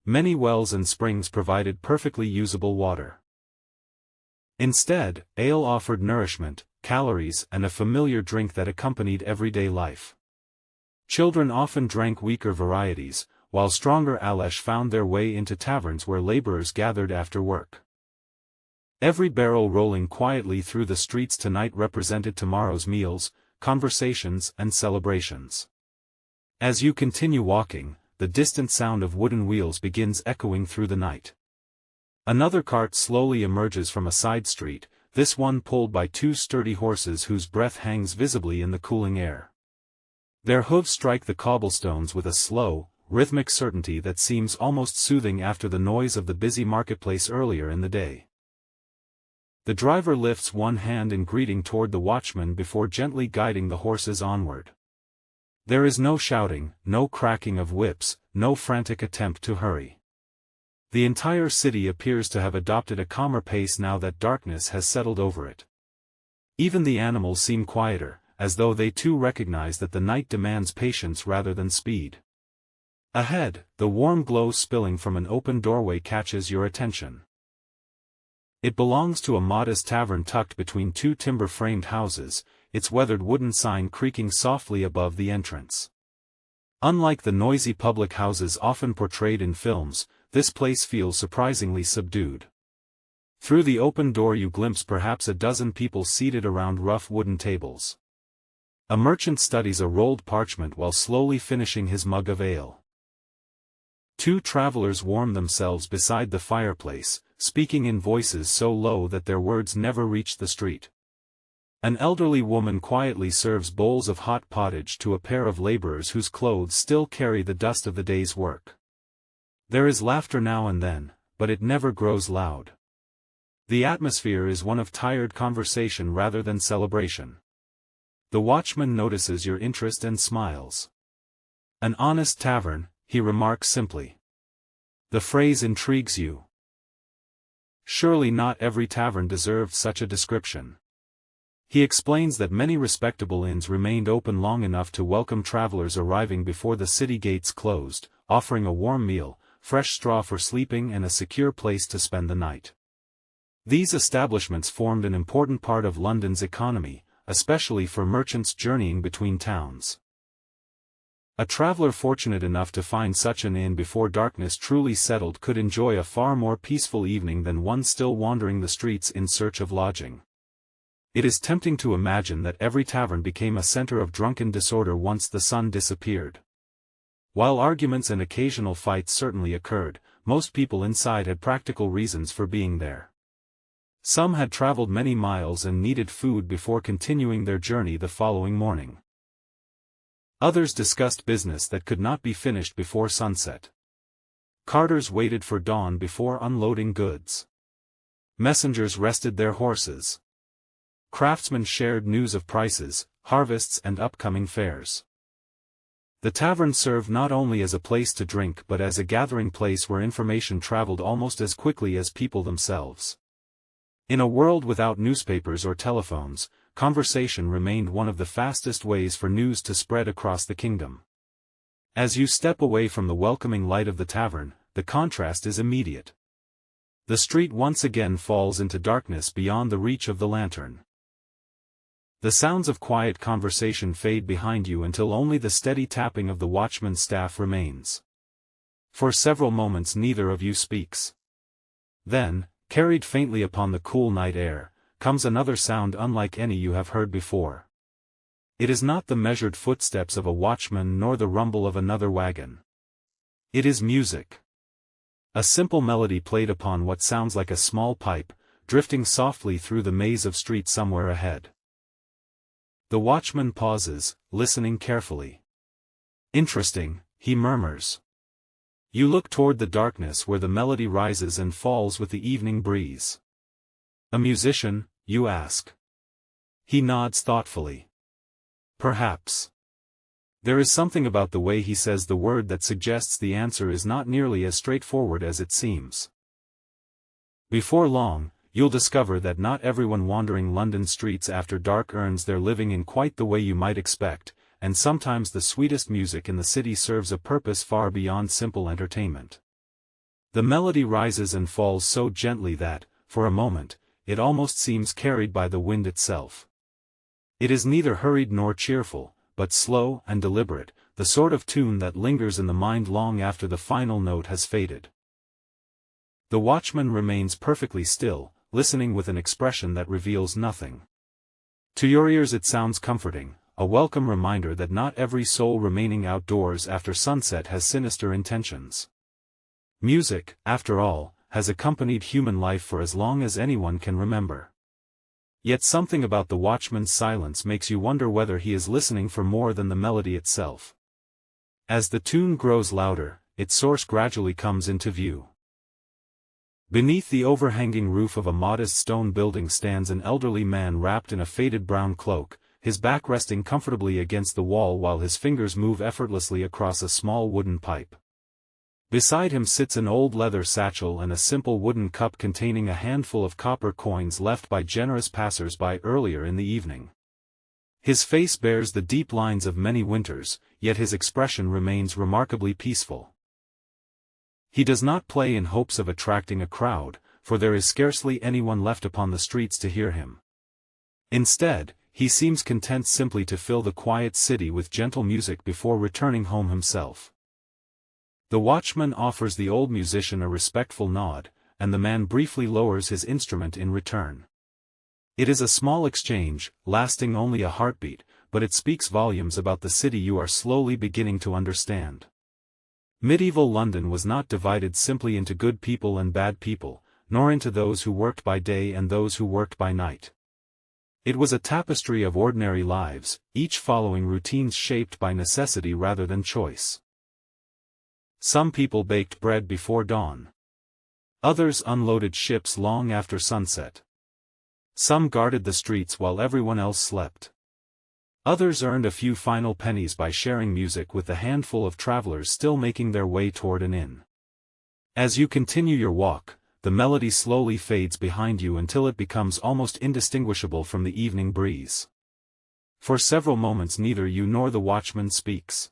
Many wells and springs provided perfectly usable water. Instead, ale offered nourishment, calories, and a familiar drink that accompanied everyday life. Children often drank weaker varieties, while stronger alesh found their way into taverns where laborers gathered after work. Every barrel rolling quietly through the streets tonight represented tomorrow's meals, conversations, and celebrations. As you continue walking, the distant sound of wooden wheels begins echoing through the night. Another cart slowly emerges from a side street, this one pulled by two sturdy horses whose breath hangs visibly in the cooling air. Their hooves strike the cobblestones with a slow, rhythmic certainty that seems almost soothing after the noise of the busy marketplace earlier in the day. The driver lifts one hand in greeting toward the watchman before gently guiding the horses onward. There is no shouting, no cracking of whips, no frantic attempt to hurry. The entire city appears to have adopted a calmer pace now that darkness has settled over it. Even the animals seem quieter, as though they too recognize that the night demands patience rather than speed. Ahead, the warm glow spilling from an open doorway catches your attention. It belongs to a modest tavern tucked between two timber-framed houses, its weathered wooden sign creaking softly above the entrance. Unlike the noisy public houses often portrayed in films, this place feels surprisingly subdued. Through the open door you glimpse perhaps a dozen people seated around rough wooden tables. A merchant studies a rolled parchment while slowly finishing his mug of ale. Two travelers warm themselves beside the fireplace, speaking in voices so low that their words never reach the street. An elderly woman quietly serves bowls of hot pottage to a pair of laborers whose clothes still carry the dust of the day's work. There is laughter now and then, but it never grows loud. The atmosphere is one of tired conversation rather than celebration. The watchman notices your interest and smiles. An honest tavern, he remarks simply. The phrase intrigues you. Surely not every tavern deserved such a description. He explains that many respectable inns remained open long enough to welcome travelers arriving before the city gates closed, offering a warm meal, fresh straw for sleeping and a secure place to spend the night. These establishments formed an important part of London's economy, especially for merchants journeying between towns. A traveler fortunate enough to find such an inn before darkness truly settled could enjoy a far more peaceful evening than one still wandering the streets in search of lodging. It is tempting to imagine that every tavern became a center of drunken disorder once the sun disappeared. While arguments and occasional fights certainly occurred, most people inside had practical reasons for being there. Some had traveled many miles and needed food before continuing their journey the following morning. Others discussed business that could not be finished before sunset. Carters waited for dawn before unloading goods. Messengers rested their horses. Craftsmen shared news of prices, harvests and upcoming fairs. The tavern served not only as a place to drink but as a gathering place where information traveled almost as quickly as people themselves. In a world without newspapers or telephones, conversation remained one of the fastest ways for news to spread across the kingdom. As you step away from the welcoming light of the tavern, the contrast is immediate. The street once again falls into darkness beyond the reach of the lantern. The sounds of quiet conversation fade behind you until only the steady tapping of the watchman's staff remains. For several moments neither of you speaks. Then, carried faintly upon the cool night air, comes another sound unlike any you have heard before. It is not the measured footsteps of a watchman nor the rumble of another wagon. It is music. A simple melody played upon what sounds like a small pipe, drifting softly through the maze of street somewhere ahead. The watchman pauses, listening carefully. Interesting, he murmurs. You look toward the darkness where the melody rises and falls with the evening breeze. A musician, you ask. He nods thoughtfully. Perhaps. There is something about the way he says the word that suggests the answer is not nearly as straightforward as it seems. Before long, you'll discover that not everyone wandering London streets after dark earns their living in quite the way you might expect, and sometimes the sweetest music in the city serves a purpose far beyond simple entertainment. The melody rises and falls so gently that, for a moment, it almost seems carried by the wind itself. It is neither hurried nor cheerful, but slow and deliberate, the sort of tune that lingers in the mind long after the final note has faded. The watchman remains perfectly still, listening with an expression that reveals nothing. To your ears it sounds comforting, a welcome reminder that not every soul remaining outdoors after sunset has sinister intentions. Music, after all, has accompanied human life for as long as anyone can remember. Yet something about the watchman's silence makes you wonder whether he is listening for more than the melody itself. As the tune grows louder, its source gradually comes into view. Beneath the overhanging roof of a modest stone building stands an elderly man wrapped in a faded brown cloak, his back resting comfortably against the wall while his fingers move effortlessly across a small wooden pipe. Beside him sits an old leather satchel and a simple wooden cup containing a handful of copper coins left by generous passers-by earlier in the evening. His face bears the deep lines of many winters, yet his expression remains remarkably peaceful. He does not play in hopes of attracting a crowd, for there is scarcely anyone left upon the streets to hear him. Instead, he seems content simply to fill the quiet city with gentle music before returning home himself. The watchman offers the old musician a respectful nod, and the man briefly lowers his instrument in return. It is a small exchange, lasting only a heartbeat, but it speaks volumes about the city you are slowly beginning to understand. Medieval London was not divided simply into good people and bad people, nor into those who worked by day and those who worked by night. It was a tapestry of ordinary lives, each following routines shaped by necessity rather than choice. Some people baked bread before dawn. Others unloaded ships long after sunset. Some guarded the streets while everyone else slept. Others earned a few final pennies by sharing music with the handful of travelers still making their way toward an inn. As you continue your walk, the melody slowly fades behind you until it becomes almost indistinguishable from the evening breeze. For several moments neither you nor the watchman speaks.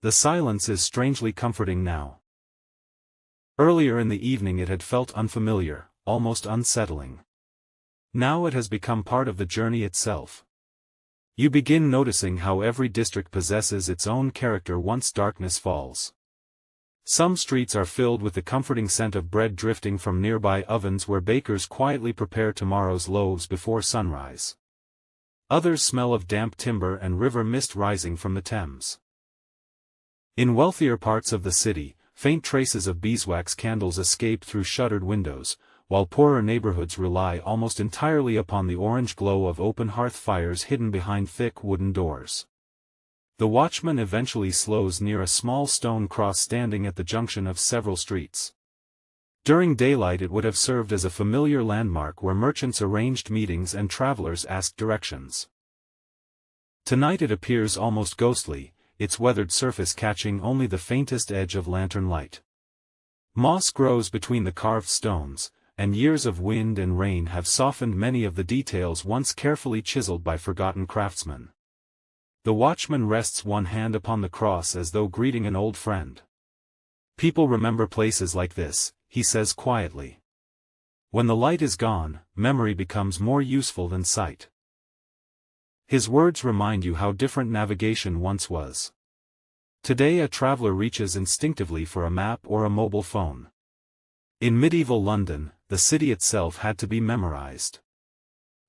The silence is strangely comforting now. Earlier in the evening it had felt unfamiliar, almost unsettling. Now it has become part of the journey itself. You begin noticing how every district possesses its own character once darkness falls. Some streets are filled with the comforting scent of bread drifting from nearby ovens where bakers quietly prepare tomorrow's loaves before sunrise. Others smell of damp timber and river mist rising from the Thames. In wealthier parts of the city, faint traces of beeswax candles escape through shuttered windows, while poorer neighborhoods rely almost entirely upon the orange glow of open hearth fires hidden behind thick wooden doors. The watchman eventually slows near a small stone cross standing at the junction of several streets. During daylight it would have served as a familiar landmark where merchants arranged meetings and travelers asked directions. Tonight it appears almost ghostly, its weathered surface catching only the faintest edge of lantern light. Moss grows between the carved stones, and years of wind and rain have softened many of the details once carefully chiseled by forgotten craftsmen. The watchman rests one hand upon the cross as though greeting an old friend. People remember places like this, he says quietly. When the light is gone, memory becomes more useful than sight. His words remind you how different navigation once was. Today a traveler reaches instinctively for a map or a mobile phone. In medieval London, the city itself had to be memorized.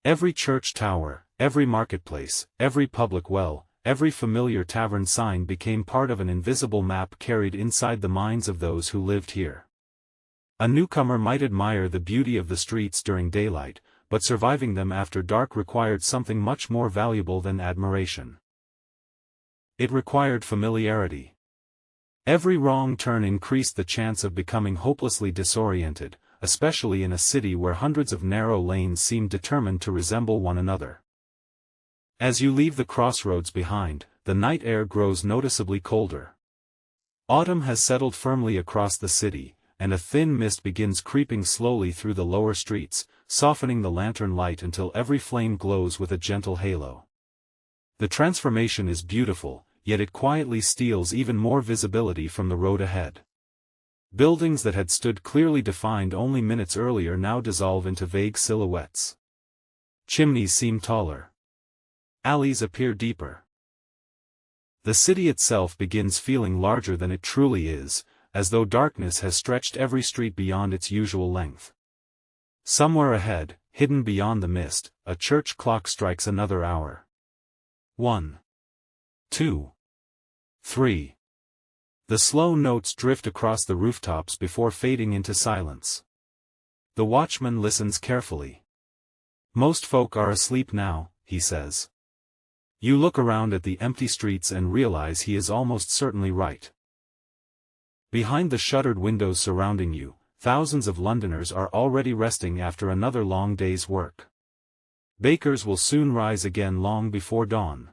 Every church tower, every marketplace, every public well, every familiar tavern sign became part of an invisible map carried inside the minds of those who lived here. A newcomer might admire the beauty of the streets during daylight, but surviving them after dark required something much more valuable than admiration. It required familiarity. Every wrong turn increased the chance of becoming hopelessly disoriented, especially in a city where hundreds of narrow lanes seemed determined to resemble one another. As you leave the crossroads behind, the night air grows noticeably colder. Autumn has settled firmly across the city, and a thin mist begins creeping slowly through the lower streets, softening the lantern light until every flame glows with a gentle halo. The transformation is beautiful, yet it quietly steals even more visibility from the road ahead. Buildings that had stood clearly defined only minutes earlier now dissolve into vague silhouettes. Chimneys seem taller. Alleys appear deeper. The city itself begins feeling larger than it truly is, as though darkness has stretched every street beyond its usual length. Somewhere ahead, hidden beyond the mist, a church clock strikes another hour. 1, 2, 3. The slow notes drift across the rooftops before fading into silence. The watchman listens carefully. Most folk are asleep now, he says. You look around at the empty streets and realize he is almost certainly right. Behind the shuttered windows surrounding you, thousands of Londoners are already resting after another long day's work. Bakers will soon rise again long before dawn.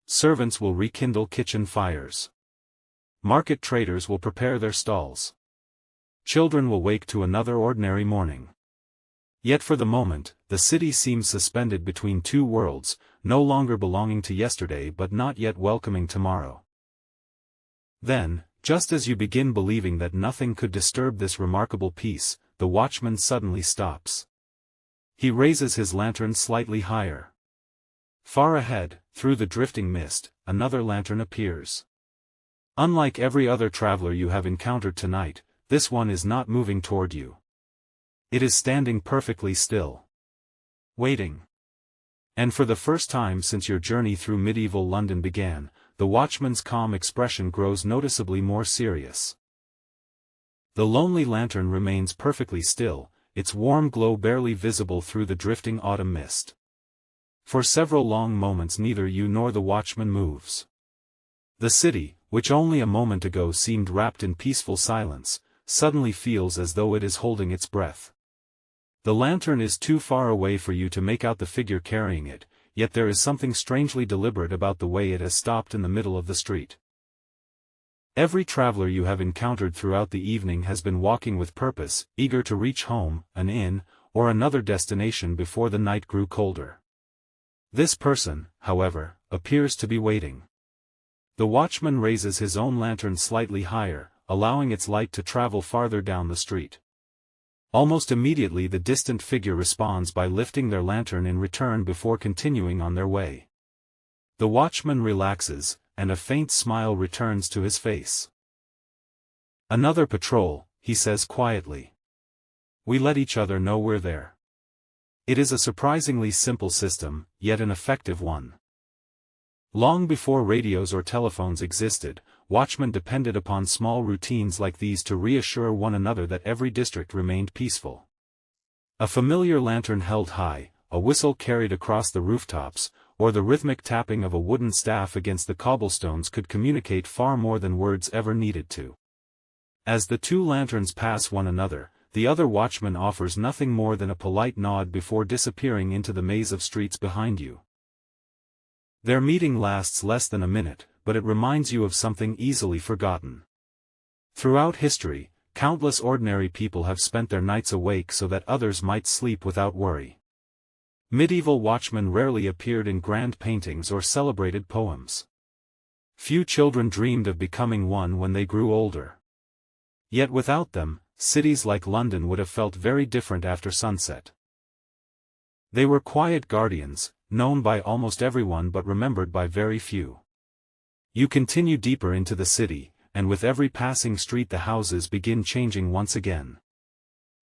Servants will rekindle kitchen fires. Market traders will prepare their stalls. Children will wake to another ordinary morning. Yet for the moment, the city seems suspended between two worlds, no longer belonging to yesterday but not yet welcoming tomorrow. Then, just as you begin believing that nothing could disturb this remarkable peace, the watchman suddenly stops. He raises his lantern slightly higher. Far ahead, through the drifting mist, another lantern appears. Unlike every other traveler you have encountered tonight, this one is not moving toward you. It is standing perfectly still. Waiting. And for the first time since your journey through medieval London began, the watchman's calm expression grows noticeably more serious. The lonely lantern remains perfectly still, its warm glow barely visible through the drifting autumn mist. For several long moments neither you nor the watchman moves. The city, which only a moment ago seemed wrapped in peaceful silence, suddenly feels as though it is holding its breath. The lantern is too far away for you to make out the figure carrying it, yet there is something strangely deliberate about the way it has stopped in the middle of the street. Every traveler you have encountered throughout the evening has been walking with purpose, eager to reach home, an inn, or another destination before the night grew colder. This person, however, appears to be waiting. The watchman raises his own lantern slightly higher, allowing its light to travel farther down the street. Almost immediately the distant figure responds by lifting their lantern in return before continuing on their way. The watchman relaxes, and a faint smile returns to his face. Another patrol, he says quietly. We let each other know we're there. It is a surprisingly simple system, yet an effective one. Long before radios or telephones existed, watchmen depended upon small routines like these to reassure one another that every district remained peaceful. A familiar lantern held high, a whistle carried across the rooftops, or the rhythmic tapping of a wooden staff against the cobblestones could communicate far more than words ever needed to. As the two lanterns pass one another, the other watchman offers nothing more than a polite nod before disappearing into the maze of streets behind you. Their meeting lasts less than a minute, but it reminds you of something easily forgotten. Throughout history, countless ordinary people have spent their nights awake so that others might sleep without worry. Medieval watchmen rarely appeared in grand paintings or celebrated poems. Few children dreamed of becoming one when they grew older. Yet without them, cities like London would have felt very different after sunset. They were quiet guardians, known by almost everyone but remembered by very few. You continue deeper into the city, and with every passing street the houses begin changing once again.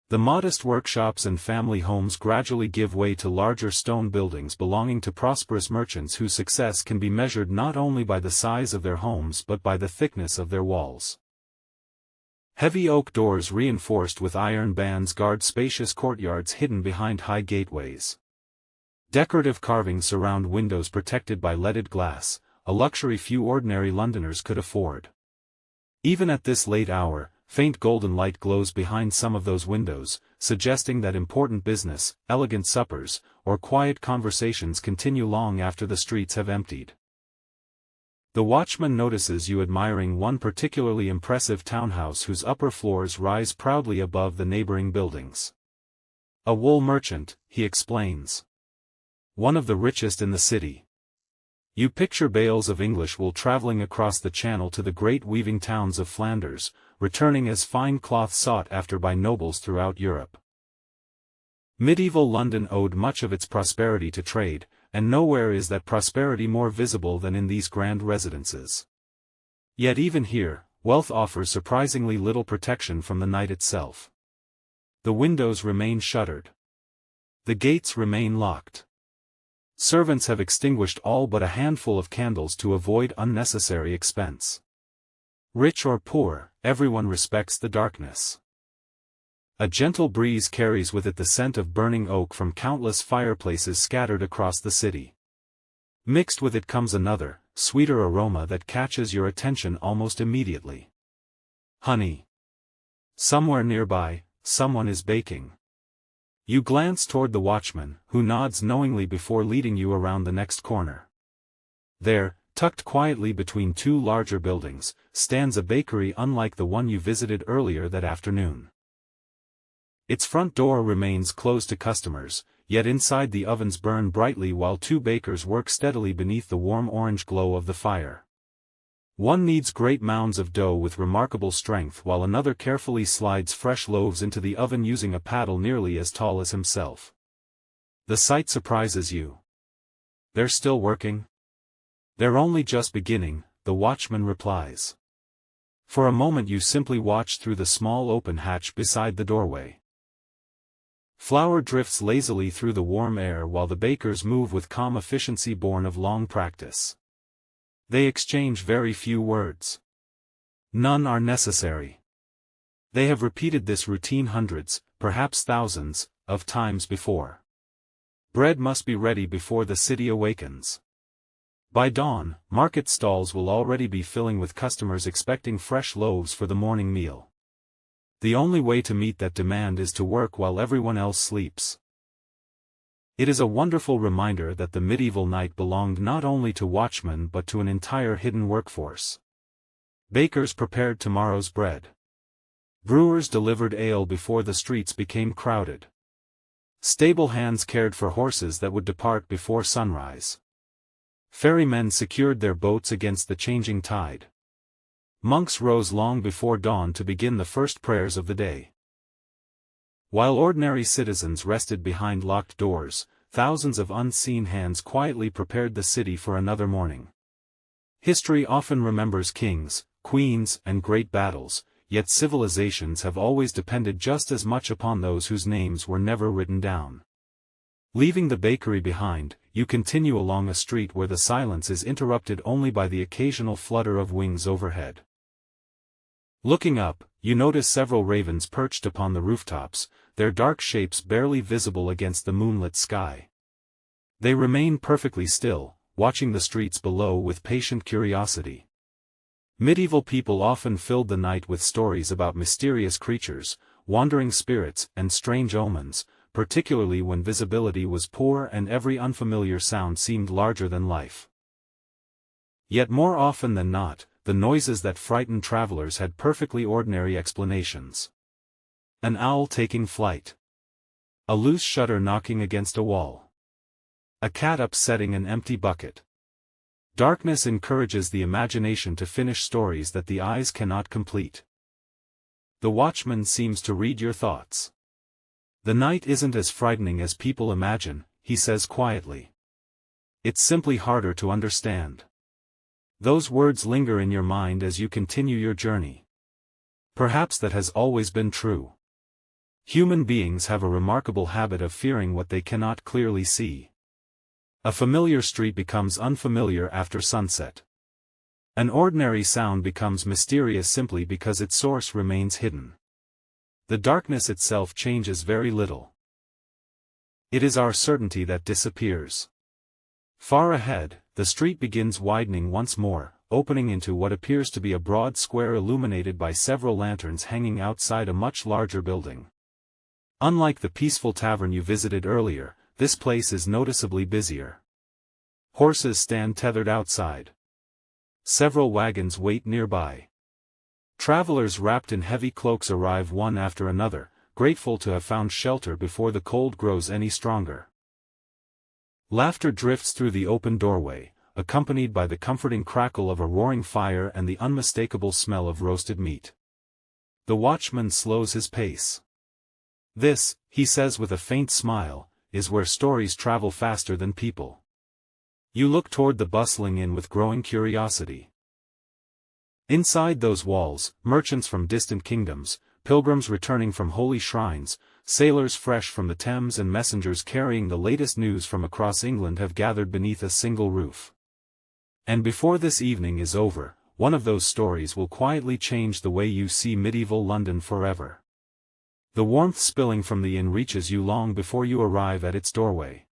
The modest workshops and family homes gradually give way to larger stone buildings belonging to prosperous merchants whose success can be measured not only by the size of their homes but by the thickness of their walls. Heavy oak doors reinforced with iron bands guard spacious courtyards hidden behind high gateways. Decorative carvings surround windows protected by leaded glass, a luxury few ordinary Londoners could afford. Even at this late hour, faint golden light glows behind some of those windows, suggesting that important business, elegant suppers, or quiet conversations continue long after the streets have emptied. The watchman notices you admiring one particularly impressive townhouse whose upper floors rise proudly above the neighboring buildings. A wool merchant, he explains. One of the richest in the city. You picture bales of English wool traveling across the channel to the great weaving towns of Flanders, returning as fine cloth sought after by nobles throughout Europe. Medieval London owed much of its prosperity to trade, and nowhere is that prosperity more visible than in these grand residences. Yet even here, wealth offers surprisingly little protection from the night itself. The windows remain shuttered. The gates remain locked. Servants have extinguished all but a handful of candles to avoid unnecessary expense. Rich or poor, everyone respects the darkness. A gentle breeze carries with it the scent of burning oak from countless fireplaces scattered across the city. Mixed with it comes another, sweeter aroma that catches your attention almost immediately. Honey. Somewhere nearby, someone is baking. You glance toward the watchman, who nods knowingly before leading you around the next corner. There, tucked quietly between two larger buildings, stands a bakery unlike the one you visited earlier that afternoon. Its front door remains closed to customers, yet inside the ovens burn brightly while two bakers work steadily beneath the warm orange glow of the fire. One kneads great mounds of dough with remarkable strength while another carefully slides fresh loaves into the oven using a paddle nearly as tall as himself. The sight surprises you. They're still working? They're only just beginning, the watchman replies. For a moment you simply watch through the small open hatch beside the doorway. Flour drifts lazily through the warm air while the bakers move with calm efficiency born of long practice. They exchange very few words. None are necessary. They have repeated this routine hundreds, perhaps thousands, of times before. Bread must be ready before the city awakens. By dawn, market stalls will already be filling with customers expecting fresh loaves for the morning meal. The only way to meet that demand is to work while everyone else sleeps. It is a wonderful reminder that the medieval night belonged not only to watchmen but to an entire hidden workforce. Bakers prepared tomorrow's bread. Brewers delivered ale before the streets became crowded. Stable hands cared for horses that would depart before sunrise. Ferrymen secured their boats against the changing tide. Monks rose long before dawn to begin the first prayers of the day. While ordinary citizens rested behind locked doors, thousands of unseen hands quietly prepared the city for another morning. History often remembers kings, queens, and great battles, yet civilizations have always depended just as much upon those whose names were never written down. Leaving the bakery behind, you continue along a street where the silence is interrupted only by the occasional flutter of wings overhead. Looking up, you notice several ravens perched upon the rooftops, their dark shapes barely visible against the moonlit sky. They remain perfectly still, watching the streets below with patient curiosity. Medieval people often filled the night with stories about mysterious creatures, wandering spirits, and strange omens, particularly when visibility was poor and every unfamiliar sound seemed larger than life. Yet more often than not, the noises that frightened travelers had perfectly ordinary explanations. An owl taking flight. A loose shutter knocking against a wall. A cat upsetting an empty bucket. Darkness encourages the imagination to finish stories that the eyes cannot complete. The watchman seems to read your thoughts. The night isn't as frightening as people imagine, he says quietly. It's simply harder to understand. Those words linger in your mind as you continue your journey. Perhaps that has always been true. Human beings have a remarkable habit of fearing what they cannot clearly see. A familiar street becomes unfamiliar after sunset. An ordinary sound becomes mysterious simply because its source remains hidden. The darkness itself changes very little. It is our certainty that disappears. Far ahead, the street begins widening once more, opening into what appears to be a broad square illuminated by several lanterns hanging outside a much larger building. Unlike the peaceful tavern you visited earlier, this place is noticeably busier. Horses stand tethered outside. Several wagons wait nearby. Travelers wrapped in heavy cloaks arrive one after another, grateful to have found shelter before the cold grows any stronger. Laughter drifts through the open doorway, accompanied by the comforting crackle of a roaring fire and the unmistakable smell of roasted meat. The watchman slows his pace. This, he says with a faint smile, is where stories travel faster than people. You look toward the bustling inn with growing curiosity. Inside those walls, merchants from distant kingdoms, pilgrims returning from holy shrines, sailors fresh from the Thames and messengers carrying the latest news from across England have gathered beneath a single roof. And before this evening is over, one of those stories will quietly change the way you see medieval London forever. The warmth spilling from the inn reaches you long before you arrive at its doorway.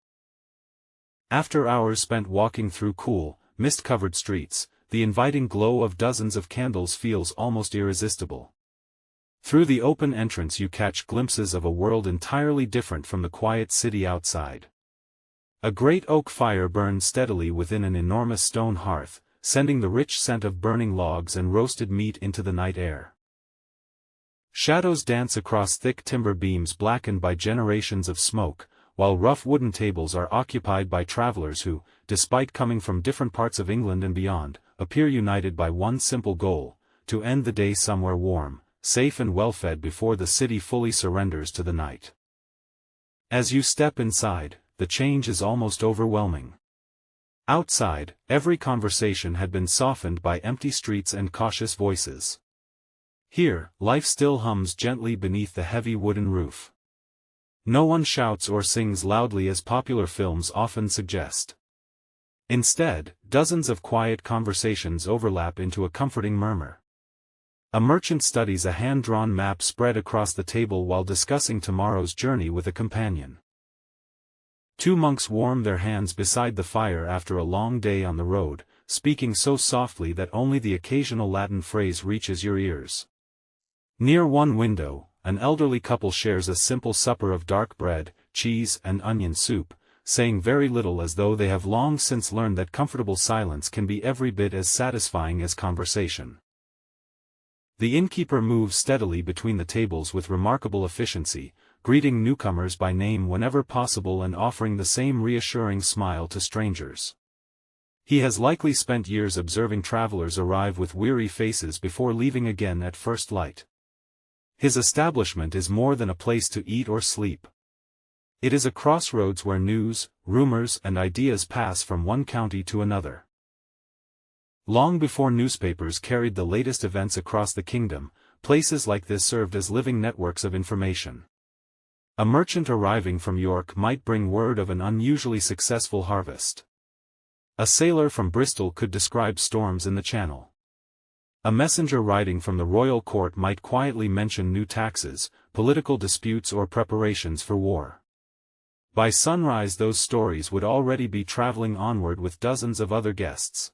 After hours spent walking through cool, mist-covered streets, the inviting glow of dozens of candles feels almost irresistible. Through the open entrance you catch glimpses of a world entirely different from the quiet city outside. A great oak fire burns steadily within an enormous stone hearth, sending the rich scent of burning logs and roasted meat into the night air. Shadows dance across thick timber beams blackened by generations of smoke, while rough wooden tables are occupied by travelers who, despite coming from different parts of England and beyond, appear united by one simple goal: to end the day somewhere warm, safe and well-fed before the city fully surrenders to the night. As you step inside, the change is almost overwhelming. Outside, every conversation had been softened by empty streets and cautious voices. Here, life still hums gently beneath the heavy wooden roof. No one shouts or sings loudly as popular films often suggest. Instead, dozens of quiet conversations overlap into a comforting murmur. A merchant studies a hand-drawn map spread across the table while discussing tomorrow's journey with a companion. Two monks warm their hands beside the fire after a long day on the road, speaking so softly that only the occasional Latin phrase reaches your ears. Near one window, an elderly couple shares a simple supper of dark bread, cheese and onion soup, saying very little as though they have long since learned that comfortable silence can be every bit as satisfying as conversation. The innkeeper moves steadily between the tables with remarkable efficiency, greeting newcomers by name whenever possible and offering the same reassuring smile to strangers. He has likely spent years observing travelers arrive with weary faces before leaving again at first light. His establishment is more than a place to eat or sleep. It is a crossroads where news, rumors and ideas pass from one county to another. Long before newspapers carried the latest events across the kingdom, places like this served as living networks of information. A merchant arriving from York might bring word of an unusually successful harvest. A sailor from Bristol could describe storms in the Channel. A messenger riding from the royal court might quietly mention new taxes, political disputes or preparations for war. By sunrise those stories would already be traveling onward with dozens of other guests.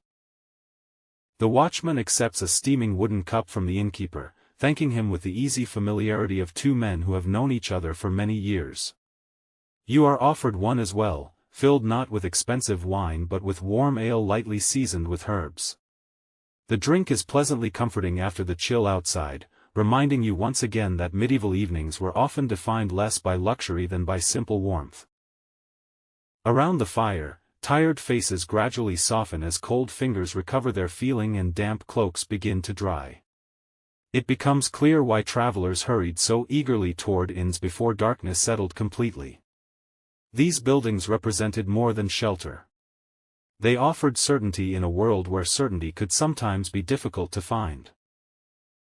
The watchman accepts a steaming wooden cup from the innkeeper, thanking him with the easy familiarity of two men who have known each other for many years. You are offered one as well, filled not with expensive wine but with warm ale lightly seasoned with herbs. The drink is pleasantly comforting after the chill outside, reminding you once again that medieval evenings were often defined less by luxury than by simple warmth. Around the fire, tired faces gradually soften as cold fingers recover their feeling and damp cloaks begin to dry. It becomes clear why travelers hurried so eagerly toward inns before darkness settled completely. These buildings represented more than shelter. They offered certainty in a world where certainty could sometimes be difficult to find.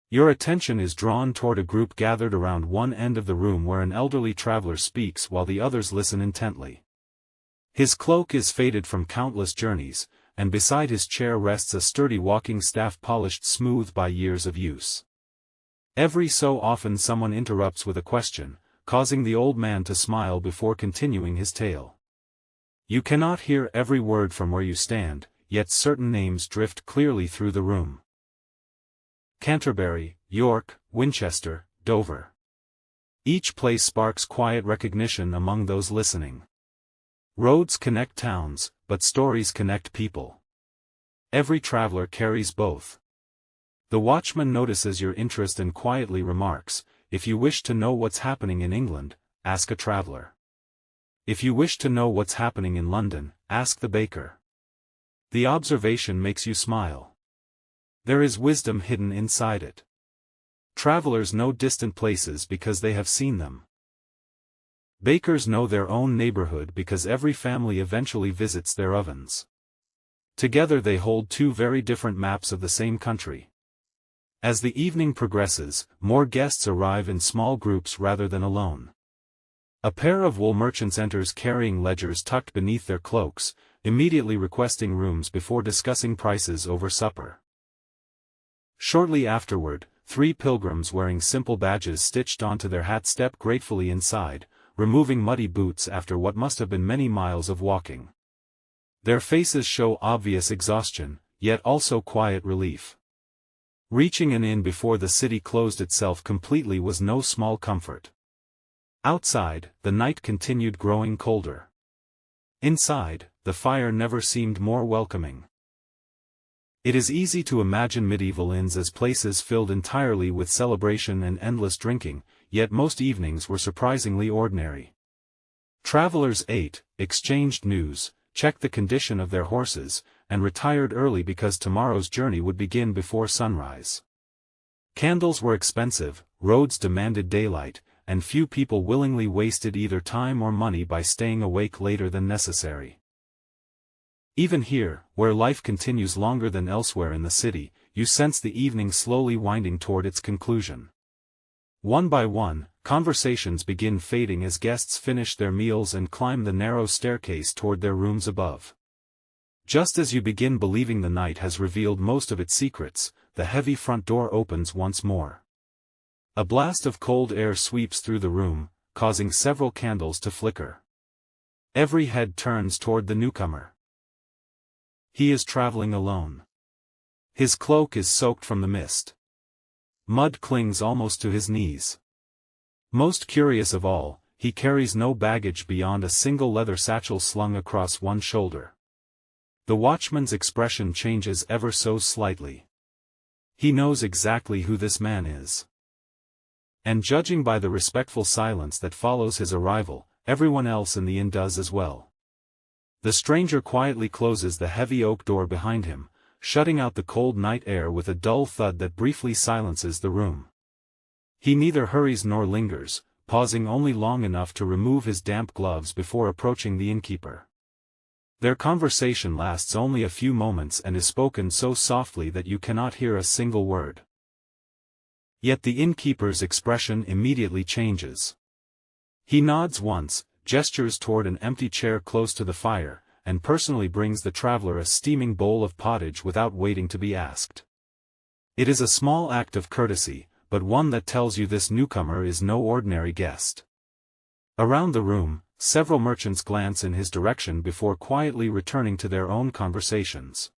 Your attention is drawn toward a group gathered around one end of the room where an elderly traveler speaks while the others listen intently. His cloak is faded from countless journeys, and beside his chair rests a sturdy walking staff polished smooth by years of use. Every so often someone interrupts with a question, causing the old man to smile before continuing his tale. You cannot hear every word from where you stand, yet certain names drift clearly through the room. Canterbury, York, Winchester, Dover. Each place sparks quiet recognition among those listening. Roads connect towns, but stories connect people. Every traveler carries both. The watchman notices your interest and quietly remarks, "If you wish to know what's happening in England, ask a traveler. If you wish to know what's happening in London, ask the baker." The observation makes you smile. There is wisdom hidden inside it. Travelers know distant places because they have seen them. Bakers know their own neighborhood because every family eventually visits their ovens. Together they hold two very different maps of the same country. As the evening progresses, more guests arrive in small groups rather than alone. A pair of wool merchants enters carrying ledgers tucked beneath their cloaks, immediately requesting rooms before discussing prices over supper. Shortly afterward, 3 pilgrims wearing simple badges stitched onto their hats step gratefully inside, removing muddy boots after what must have been many miles of walking. Their faces show obvious exhaustion, yet also quiet relief. Reaching an inn before the city closed itself completely was no small comfort. Outside, the night continued growing colder. Inside, the fire never seemed more welcoming. It is easy to imagine medieval inns as places filled entirely with celebration and endless drinking, yet most evenings were surprisingly ordinary. Travelers ate, exchanged news, checked the condition of their horses, and retired early because tomorrow's journey would begin before sunrise. Candles were expensive, roads demanded daylight, and few people willingly wasted either time or money by staying awake later than necessary. Even here, where life continues longer than elsewhere in the city, you sense the evening slowly winding toward its conclusion. One by one, conversations begin fading as guests finish their meals and climb the narrow staircase toward their rooms above. Just as you begin believing the night has revealed most of its secrets, the heavy front door opens once more. A blast of cold air sweeps through the room, causing several candles to flicker. Every head turns toward the newcomer. He is traveling alone. His cloak is soaked from the mist. Mud clings almost to his knees. Most curious of all, he carries no baggage beyond a single leather satchel slung across one shoulder. The watchman's expression changes ever so slightly. He knows exactly who this man is. And judging by the respectful silence that follows his arrival, everyone else in the inn does as well. The stranger quietly closes the heavy oak door behind him, shutting out the cold night air with a dull thud that briefly silences the room. He neither hurries nor lingers, pausing only long enough to remove his damp gloves before approaching the innkeeper. Their conversation lasts only a few moments and is spoken so softly that you cannot hear a single word. Yet the innkeeper's expression immediately changes. He nods once, gestures toward an empty chair close to the fire, and personally brings the traveler a steaming bowl of pottage without waiting to be asked. It is a small act of courtesy, but one that tells you this newcomer is no ordinary guest. Around the room, several merchants glance in his direction before quietly returning to their own conversations.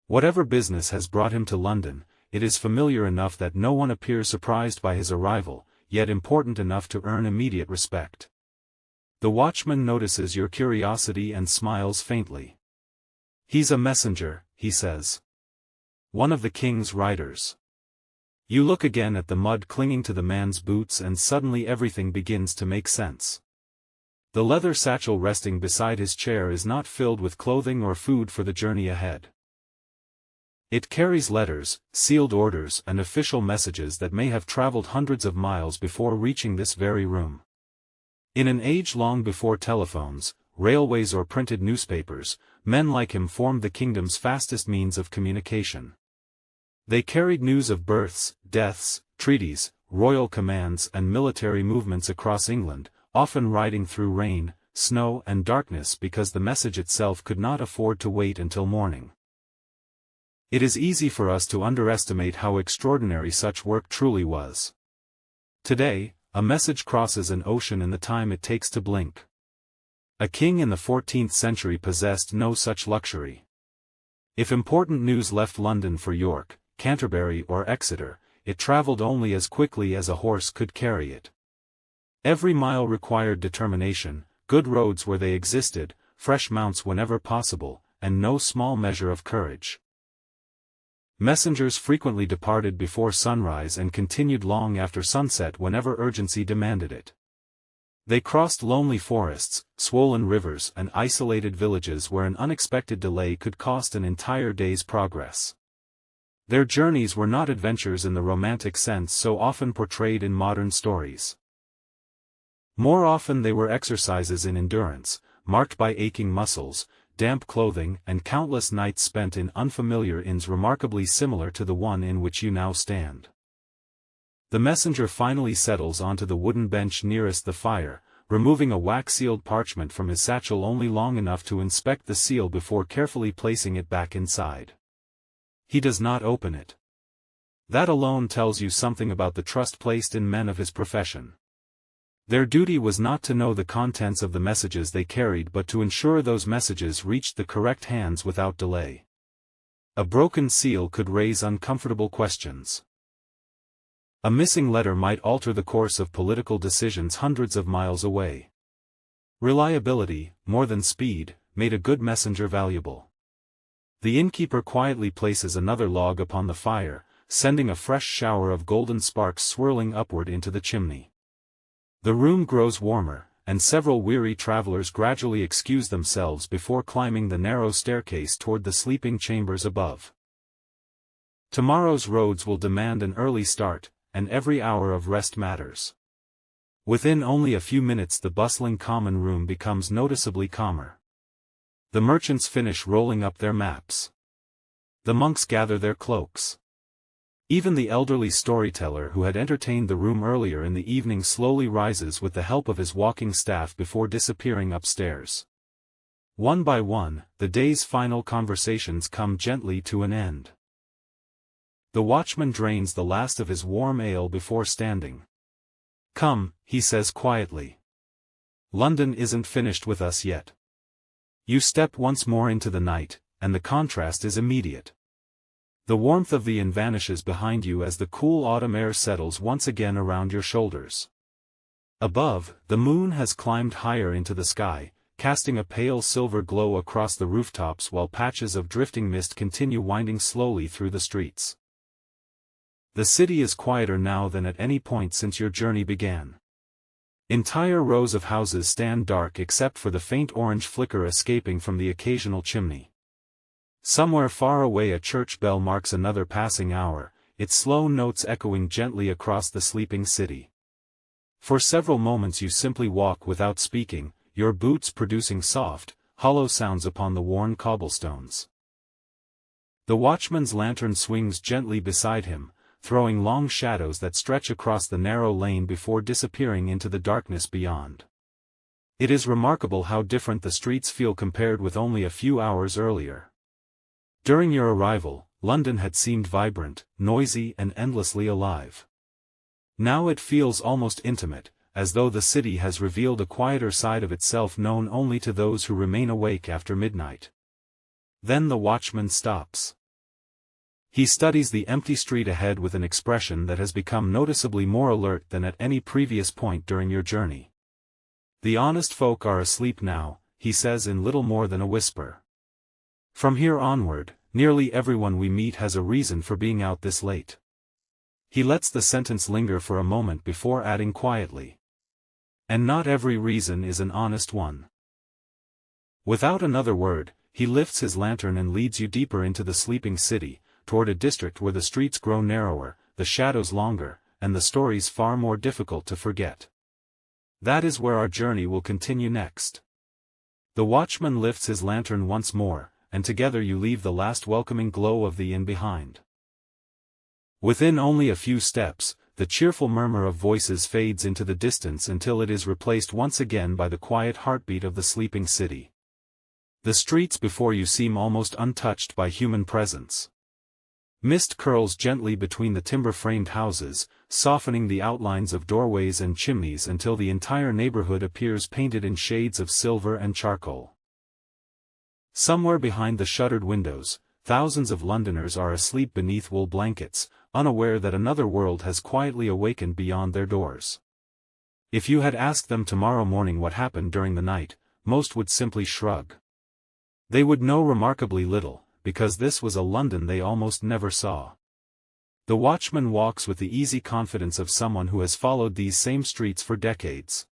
Whatever business has brought him to London, it is familiar enough that no one appears surprised by his arrival, yet important enough to earn immediate respect. The watchman notices your curiosity and smiles faintly. "He's a messenger," he says. "One of the king's riders." You look again at the mud clinging to the man's boots and suddenly everything begins to make sense. The leather satchel resting beside his chair is not filled with clothing or food for the journey ahead. It carries letters, sealed orders and official messages that may have traveled hundreds of miles before reaching this very room. In an age long before telephones, railways or printed newspapers, men like him formed the kingdom's fastest means of communication. They carried news of births, deaths, treaties, royal commands and military movements across England, often riding through rain, snow and darkness because the message itself could not afford to wait until morning. It is easy for us to underestimate how extraordinary such work truly was. Today, a message crosses an ocean in the time it takes to blink. A king in the 14th century possessed no such luxury. If important news left London for York, Canterbury or Exeter, it travelled only as quickly as a horse could carry it. Every mile required determination, good roads where they existed, fresh mounts whenever possible, and no small measure of courage. Messengers frequently departed before sunrise and continued long after sunset whenever urgency demanded it. They crossed lonely forests, swollen rivers and isolated villages where an unexpected delay could cost an entire day's progress. Their journeys were not adventures in the romantic sense so often portrayed in modern stories. More often they were exercises in endurance, marked by aching muscles, damp clothing and countless nights spent in unfamiliar inns remarkably similar to the one in which you now stand. The messenger finally settles onto the wooden bench nearest the fire, removing a wax-sealed parchment from his satchel only long enough to inspect the seal before carefully placing it back inside. He does not open it. That alone tells you something about the trust placed in men of his profession. Their duty was not to know the contents of the messages they carried but to ensure those messages reached the correct hands without delay. A broken seal could raise uncomfortable questions. A missing letter might alter the course of political decisions hundreds of miles away. Reliability, more than speed, made a good messenger valuable. The innkeeper quietly places another log upon the fire, sending a fresh shower of golden sparks swirling upward into the chimney. The room grows warmer, and several weary travelers gradually excuse themselves before climbing the narrow staircase toward the sleeping chambers above. Tomorrow's roads will demand an early start, and every hour of rest matters. Within only a few minutes the bustling common room becomes noticeably calmer. The merchants finish rolling up their maps. The monks gather their cloaks. Even the elderly storyteller who had entertained the room earlier in the evening slowly rises with the help of his walking staff before disappearing upstairs. One by one, the day's final conversations come gently to an end. The watchman drains the last of his warm ale before standing. "Come," he says quietly. "London isn't finished with us yet." You step once more into the night, and the contrast is immediate. The warmth of the inn vanishes behind you as the cool autumn air settles once again around your shoulders. Above, the moon has climbed higher into the sky, casting a pale silver glow across the rooftops while patches of drifting mist continue winding slowly through the streets. The city is quieter now than at any point since your journey began. Entire rows of houses stand dark except for the faint orange flicker escaping from the occasional chimney. Somewhere far away a church bell marks another passing hour, its slow notes echoing gently across the sleeping city. For several moments you simply walk without speaking, your boots producing soft, hollow sounds upon the worn cobblestones. The watchman's lantern swings gently beside him, throwing long shadows that stretch across the narrow lane before disappearing into the darkness beyond. It is remarkable how different the streets feel compared with only a few hours earlier. During your arrival, London had seemed vibrant, noisy and endlessly alive. Now it feels almost intimate, as though the city has revealed a quieter side of itself known only to those who remain awake after midnight. Then the watchman stops. He studies the empty street ahead with an expression that has become noticeably more alert than at any previous point during your journey. "The honest folk are asleep now," he says in little more than a whisper. "From here onward, nearly everyone we meet has a reason for being out this late." He lets the sentence linger for a moment before adding quietly. "And not every reason is an honest one." Without another word, he lifts his lantern and leads you deeper into the sleeping city, toward a district where the streets grow narrower, the shadows longer, and the stories far more difficult to forget. That is where our journey will continue next. The watchman lifts his lantern once more, and together you leave the last welcoming glow of the inn behind. Within only a few steps, the cheerful murmur of voices fades into the distance until it is replaced once again by the quiet heartbeat of the sleeping city. The streets before you seem almost untouched by human presence. Mist curls gently between the timber-framed houses, softening the outlines of doorways and chimneys until the entire neighborhood appears painted in shades of silver and charcoal. Somewhere behind the shuttered windows, thousands of Londoners are asleep beneath wool blankets, unaware that another world has quietly awakened beyond their doors. If you had asked them tomorrow morning what happened during the night, most would simply shrug. They would know remarkably little, because this was a London they almost never saw. The watchman walks with the easy confidence of someone who has followed these same streets for decades.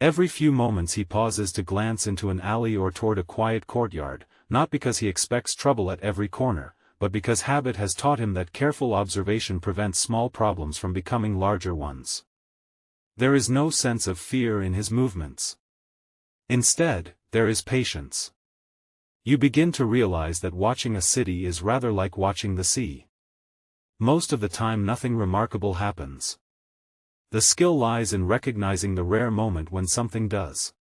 Every few moments he pauses to glance into an alley or toward a quiet courtyard, not because he expects trouble at every corner, but because habit has taught him that careful observation prevents small problems from becoming larger ones. There is no sense of fear in his movements. Instead, there is patience. You begin to realize that watching a city is rather like watching the sea. Most of the time nothing remarkable happens. The skill lies in recognizing the rare moment when something does.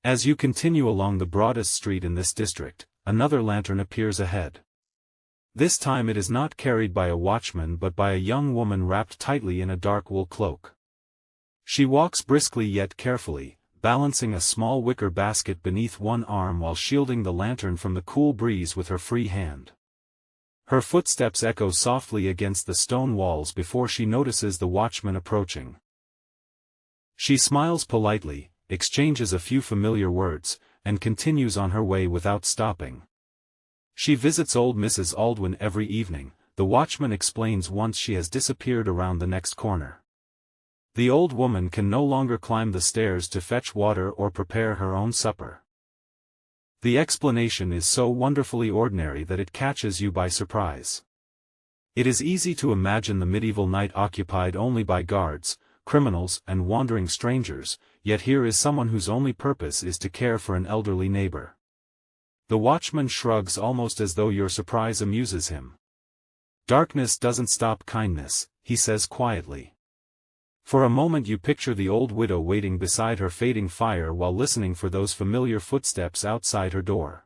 As you continue along the broadest street in this district, another lantern appears ahead. This time it is not carried by a watchman but by a young woman wrapped tightly in a dark wool cloak. She walks briskly yet carefully, balancing a small wicker basket beneath one arm while shielding the lantern from the cool breeze with her free hand. Her footsteps echo softly against the stone walls before she notices the watchman approaching. She smiles politely, exchanges a few familiar words, and continues on her way without stopping. She visits old Mrs. Aldwin every evening, the watchman explains once she has disappeared around the next corner. The old woman can no longer climb the stairs to fetch water or prepare her own supper. The explanation is so wonderfully ordinary that it catches you by surprise. It is easy to imagine the medieval night occupied only by guards, criminals, and wandering strangers, yet here is someone whose only purpose is to care for an elderly neighbor. The watchman shrugs almost as though your surprise amuses him. "Darkness doesn't stop kindness," he says quietly. For a moment you picture the old widow waiting beside her fading fire while listening for those familiar footsteps outside her door.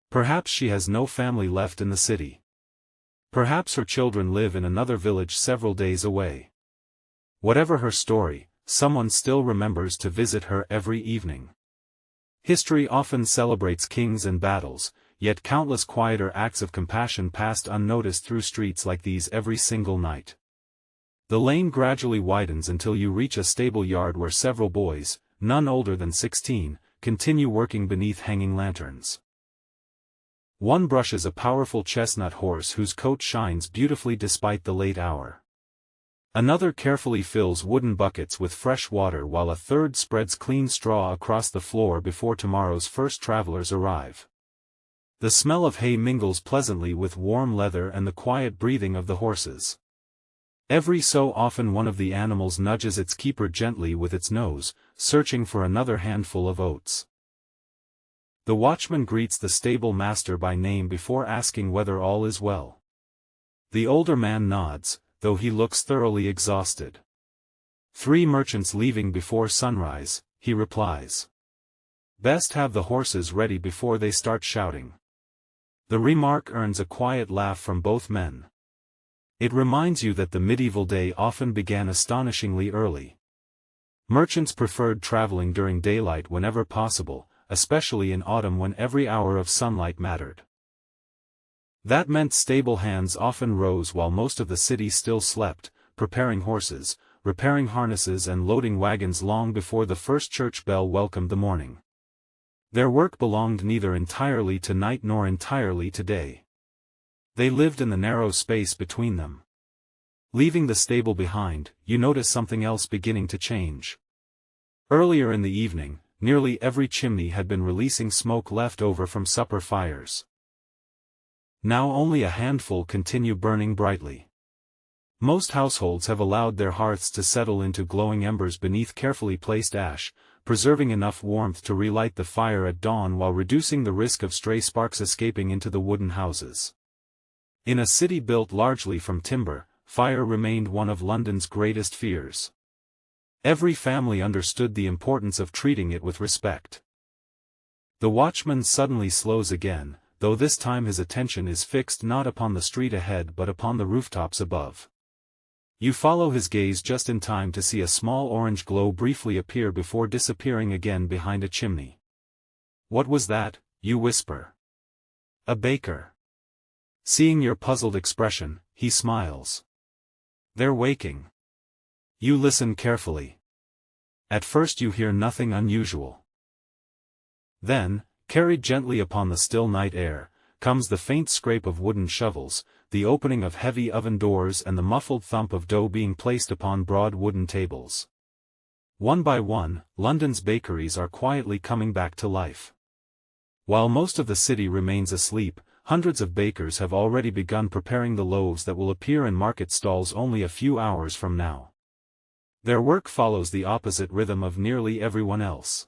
Perhaps she has no family left in the city. Perhaps her children live in another village several days away. Whatever her story, someone still remembers to visit her every evening. History often celebrates kings and battles, yet countless quieter acts of compassion passed unnoticed through streets like these every single night. The lane gradually widens until you reach a stable yard where several boys, none older than 16, continue working beneath hanging lanterns. One brushes a powerful chestnut horse whose coat shines beautifully despite the late hour. Another carefully fills wooden buckets with fresh water while a third spreads clean straw across the floor before tomorrow's first travelers arrive. The smell of hay mingles pleasantly with warm leather and the quiet breathing of the horses. Every so often one of the animals nudges its keeper gently with its nose, searching for another handful of oats. The watchman greets the stable master by name before asking whether all is well. The older man nods, though he looks thoroughly exhausted. 3 merchants leaving before sunrise, he replies. Best have the horses ready before they start shouting. The remark earns a quiet laugh from both men. It reminds you that the medieval day often began astonishingly early. Merchants preferred traveling during daylight whenever possible, especially in autumn when every hour of sunlight mattered. That meant stable hands often rose while most of the city still slept, preparing horses, repairing harnesses and loading wagons long before the first church bell welcomed the morning. Their work belonged neither entirely to night nor entirely to day. They lived in the narrow space between them. Leaving the stable behind, you notice something else beginning to change. Earlier in the evening, nearly every chimney had been releasing smoke left over from supper fires. Now only a handful continue burning brightly. Most households have allowed their hearths to settle into glowing embers beneath carefully placed ash, preserving enough warmth to relight the fire at dawn while reducing the risk of stray sparks escaping into the wooden houses. In a city built largely from timber, fire remained one of London's greatest fears. Every family understood the importance of treating it with respect. The watchman suddenly slows again, though this time his attention is fixed not upon the street ahead but upon the rooftops above. You follow his gaze just in time to see a small orange glow briefly appear before disappearing again behind a chimney. "What was that?" you whisper. "A baker." Seeing your puzzled expression, he smiles. "They're waking." You listen carefully. At first you hear nothing unusual. Then, carried gently upon the still night air, comes the faint scrape of wooden shovels, the opening of heavy oven doors and the muffled thump of dough being placed upon broad wooden tables. One by one, London's bakeries are quietly coming back to life. While most of the city remains asleep, hundreds of bakers have already begun preparing the loaves that will appear in market stalls only a few hours from now. Their work follows the opposite rhythm of nearly everyone else.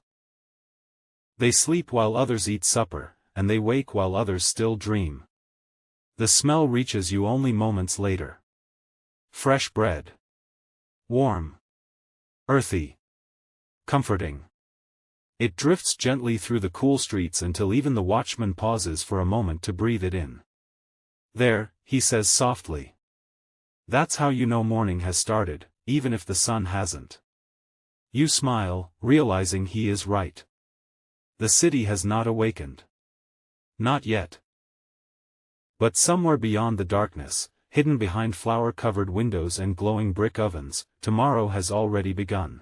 They sleep while others eat supper, and they wake while others still dream. The smell reaches you only moments later. Fresh bread. Warm. Earthy. Comforting. It drifts gently through the cool streets until even the watchman pauses for a moment to breathe it in. There, he says softly. That's how you know morning has started, even if the sun hasn't. You smile, realizing he is right. The city has not awakened. Not yet. But somewhere beyond the darkness, hidden behind flower-covered windows and glowing brick ovens, tomorrow has already begun.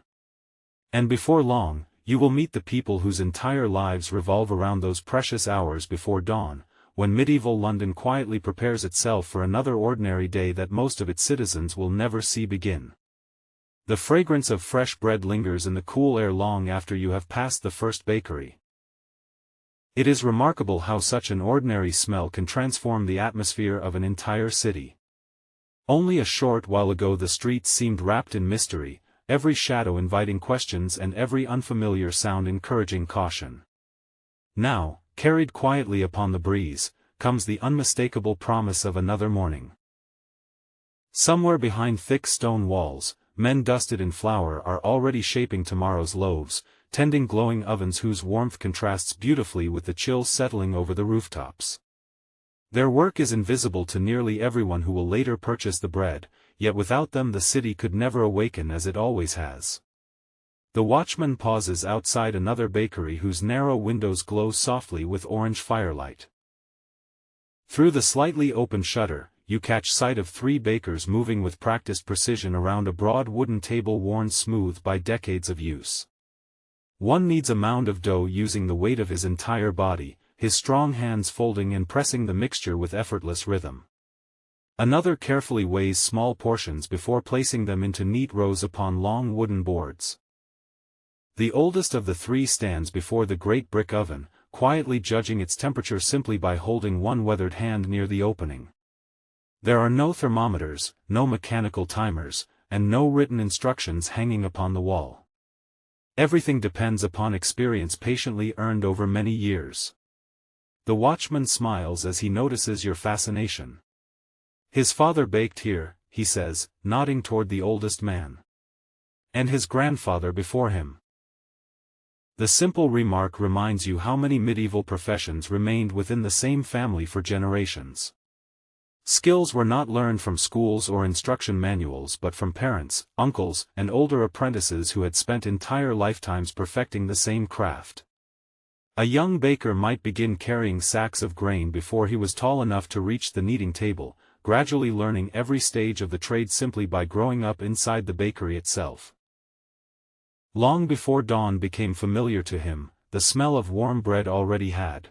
And before long, you will meet the people whose entire lives revolve around those precious hours before dawn, when medieval London quietly prepares itself for another ordinary day that most of its citizens will never see begin. The fragrance of fresh bread lingers in the cool air long after you have passed the first bakery. It is remarkable how such an ordinary smell can transform the atmosphere of an entire city. Only a short while ago the streets seemed wrapped in mystery, every shadow inviting questions and every unfamiliar sound encouraging caution. Now, carried quietly upon the breeze, comes the unmistakable promise of another morning. Somewhere behind thick stone walls, men dusted in flour are already shaping tomorrow's loaves, tending glowing ovens whose warmth contrasts beautifully with the chill settling over the rooftops. Their work is invisible to nearly everyone who will later purchase the bread, yet without them the city could never awaken as it always has. The watchman pauses outside another bakery whose narrow windows glow softly with orange firelight. Through the slightly open shutter, you catch sight of three bakers moving with practiced precision around a broad wooden table worn smooth by decades of use. One kneads a mound of dough using the weight of his entire body, his strong hands folding and pressing the mixture with effortless rhythm. Another carefully weighs small portions before placing them into neat rows upon long wooden boards. The oldest of the three stands before the great brick oven, quietly judging its temperature simply by holding one weathered hand near the opening. There are no thermometers, no mechanical timers, and no written instructions hanging upon the wall. Everything depends upon experience patiently earned over many years. The watchman smiles as he notices your fascination. His father baked here, he says, nodding toward the oldest man. And his grandfather before him. The simple remark reminds you how many medieval professions remained within the same family for generations. Skills were not learned from schools or instruction manuals but from parents, uncles, and older apprentices who had spent entire lifetimes perfecting the same craft. A young baker might begin carrying sacks of grain before he was tall enough to reach the kneading table, gradually learning every stage of the trade simply by growing up inside the bakery itself. Long before dawn became familiar to him, the smell of warm bread already had.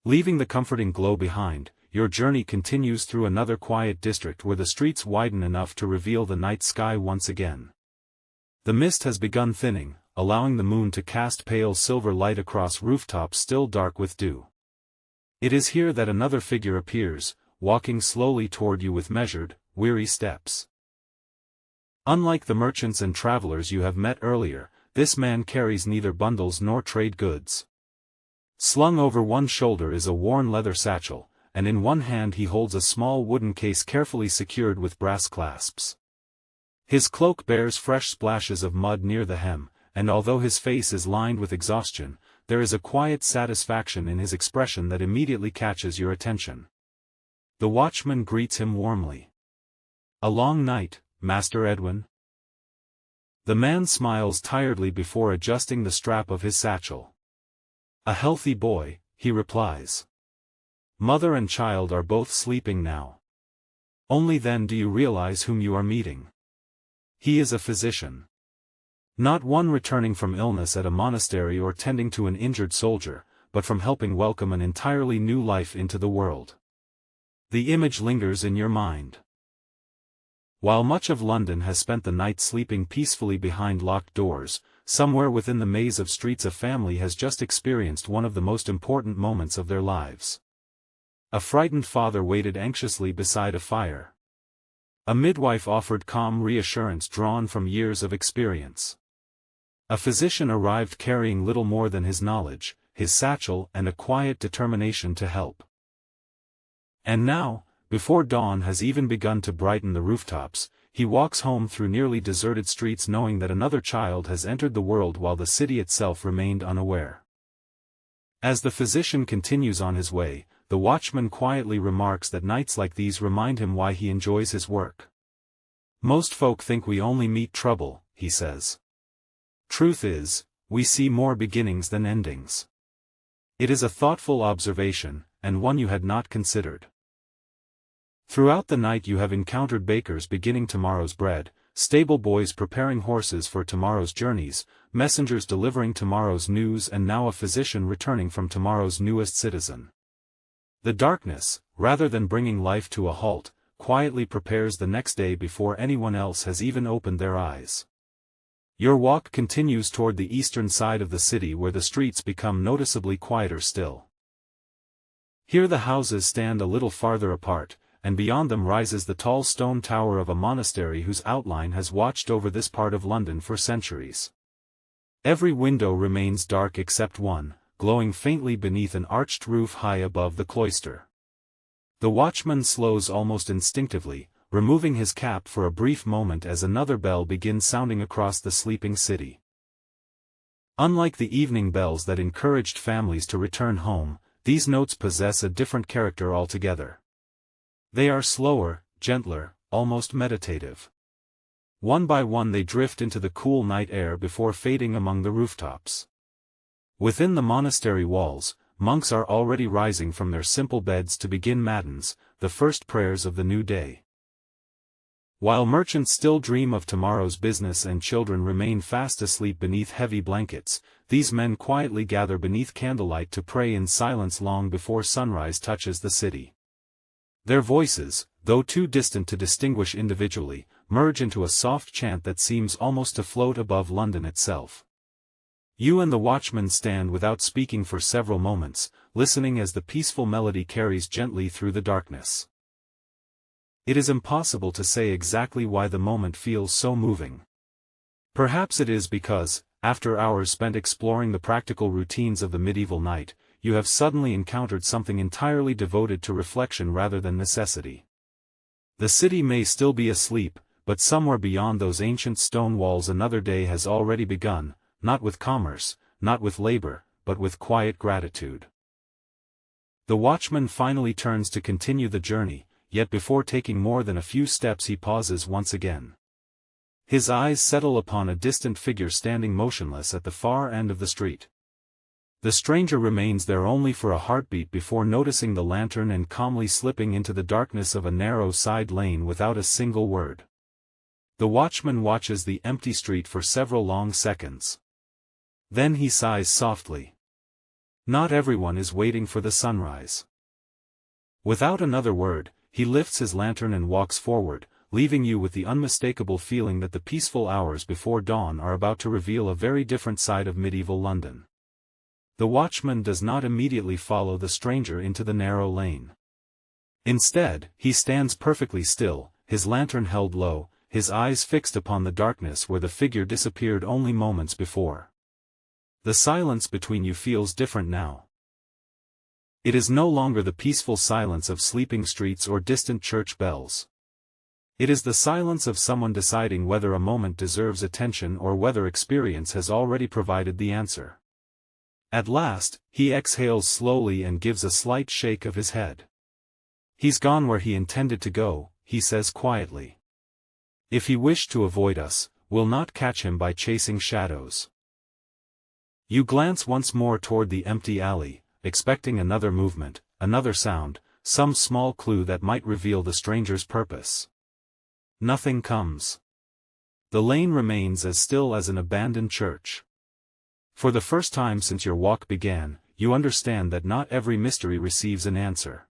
Leaving the comforting glow behind, your journey continues through another quiet district where the streets widen enough to reveal the night sky once again. The mist has begun thinning, allowing the moon to cast pale silver light across rooftops still dark with dew. It is here that another figure appears, walking slowly toward you with measured, weary steps. Unlike the merchants and travelers you have met earlier, this man carries neither bundles nor trade goods. Slung over one shoulder is a worn leather satchel, and in one hand he holds a small wooden case carefully secured with brass clasps. His cloak bears fresh splashes of mud near the hem, and although his face is lined with exhaustion, there is a quiet satisfaction in his expression that immediately catches your attention. The watchman greets him warmly. "A long night, Master Edwin?" The man smiles tiredly before adjusting the strap of his satchel. "A healthy boy," he replies. "Mother and child are both sleeping now. Only then do you realize whom you are meeting. He is a physician. Not one returning from illness at a monastery or tending to an injured soldier, but from helping welcome an entirely new life into the world. The image lingers in your mind. While much of London has spent the night sleeping peacefully behind locked doors, somewhere within the maze of streets a family has just experienced one of the most important moments of their lives. A frightened father waited anxiously beside a fire. A midwife offered calm reassurance drawn from years of experience. A physician arrived carrying little more than his knowledge, his satchel and a quiet determination to help. And now, before dawn has even begun to brighten the rooftops, he walks home through nearly deserted streets knowing that another child has entered the world while the city itself remained unaware. As the physician continues on his way, the watchman quietly remarks that nights like these remind him why he enjoys his work. Most folk think we only meet trouble, he says. Truth is, we see more beginnings than endings. It is a thoughtful observation, and one you had not considered. Throughout the night you have encountered bakers beginning tomorrow's bread, stable boys preparing horses for tomorrow's journeys, messengers delivering tomorrow's news and now a physician returning from tomorrow's newest citizen. The darkness, rather than bringing life to a halt, quietly prepares the next day before anyone else has even opened their eyes. Your walk continues toward the eastern side of the city where the streets become noticeably quieter still. Here the houses stand a little farther apart, and beyond them rises the tall stone tower of a monastery whose outline has watched over this part of London for centuries. Every window remains dark except one, glowing faintly beneath an arched roof high above the cloister. The watchman slows almost instinctively, removing his cap for a brief moment as another bell begins sounding across the sleeping city. Unlike the evening bells that encouraged families to return home, these notes possess a different character altogether. They are slower, gentler, almost meditative. One by one they drift into the cool night air before fading among the rooftops. Within the monastery walls, monks are already rising from their simple beds to begin matins, the first prayers of the new day. While merchants still dream of tomorrow's business and children remain fast asleep beneath heavy blankets, these men quietly gather beneath candlelight to pray in silence long before sunrise touches the city. Their voices, though too distant to distinguish individually, merge into a soft chant that seems almost to float above London itself. You and the watchman stand without speaking for several moments, listening as the peaceful melody carries gently through the darkness. It is impossible to say exactly why the moment feels so moving. Perhaps it is because, after hours spent exploring the practical routines of the medieval night, you have suddenly encountered something entirely devoted to reflection rather than necessity. The city may still be asleep, but somewhere beyond those ancient stone walls another day has already begun, not with commerce, not with labor, but with quiet gratitude. The watchman finally turns to continue the journey, yet before taking more than a few steps he pauses once again. His eyes settle upon a distant figure standing motionless at the far end of the street. The stranger remains there only for a heartbeat before noticing the lantern and calmly slipping into the darkness of a narrow side lane without a single word. The watchman watches the empty street for several long seconds. Then he sighs softly. Not everyone is waiting for the sunrise. Without another word, he lifts his lantern and walks forward, leaving you with the unmistakable feeling that the peaceful hours before dawn are about to reveal a very different side of medieval London. The watchman does not immediately follow the stranger into the narrow lane. Instead, he stands perfectly still, his lantern held low, his eyes fixed upon the darkness where the figure disappeared only moments before. The silence between you feels different now. It is no longer the peaceful silence of sleeping streets or distant church bells. It is the silence of someone deciding whether a moment deserves attention or whether experience has already provided the answer. At last, he exhales slowly and gives a slight shake of his head. He's gone where he intended to go, he says quietly. If he wished to avoid us, we'll not catch him by chasing shadows. You glance once more toward the empty alley, expecting another movement, another sound, some small clue that might reveal the stranger's purpose. Nothing comes. The lane remains as still as an abandoned church. For the first time since your walk began, you understand that not every mystery receives an answer.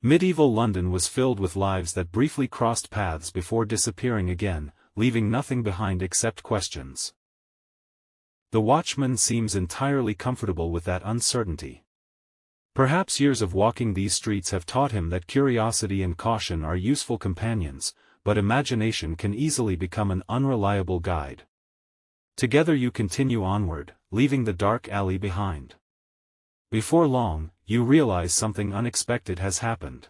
Medieval London was filled with lives that briefly crossed paths before disappearing again, leaving nothing behind except questions. The watchman seems entirely comfortable with that uncertainty. Perhaps years of walking these streets have taught him that curiosity and caution are useful companions, but imagination can easily become an unreliable guide. Together you continue onward, leaving the dark alley behind. Before long, you realize something unexpected has happened.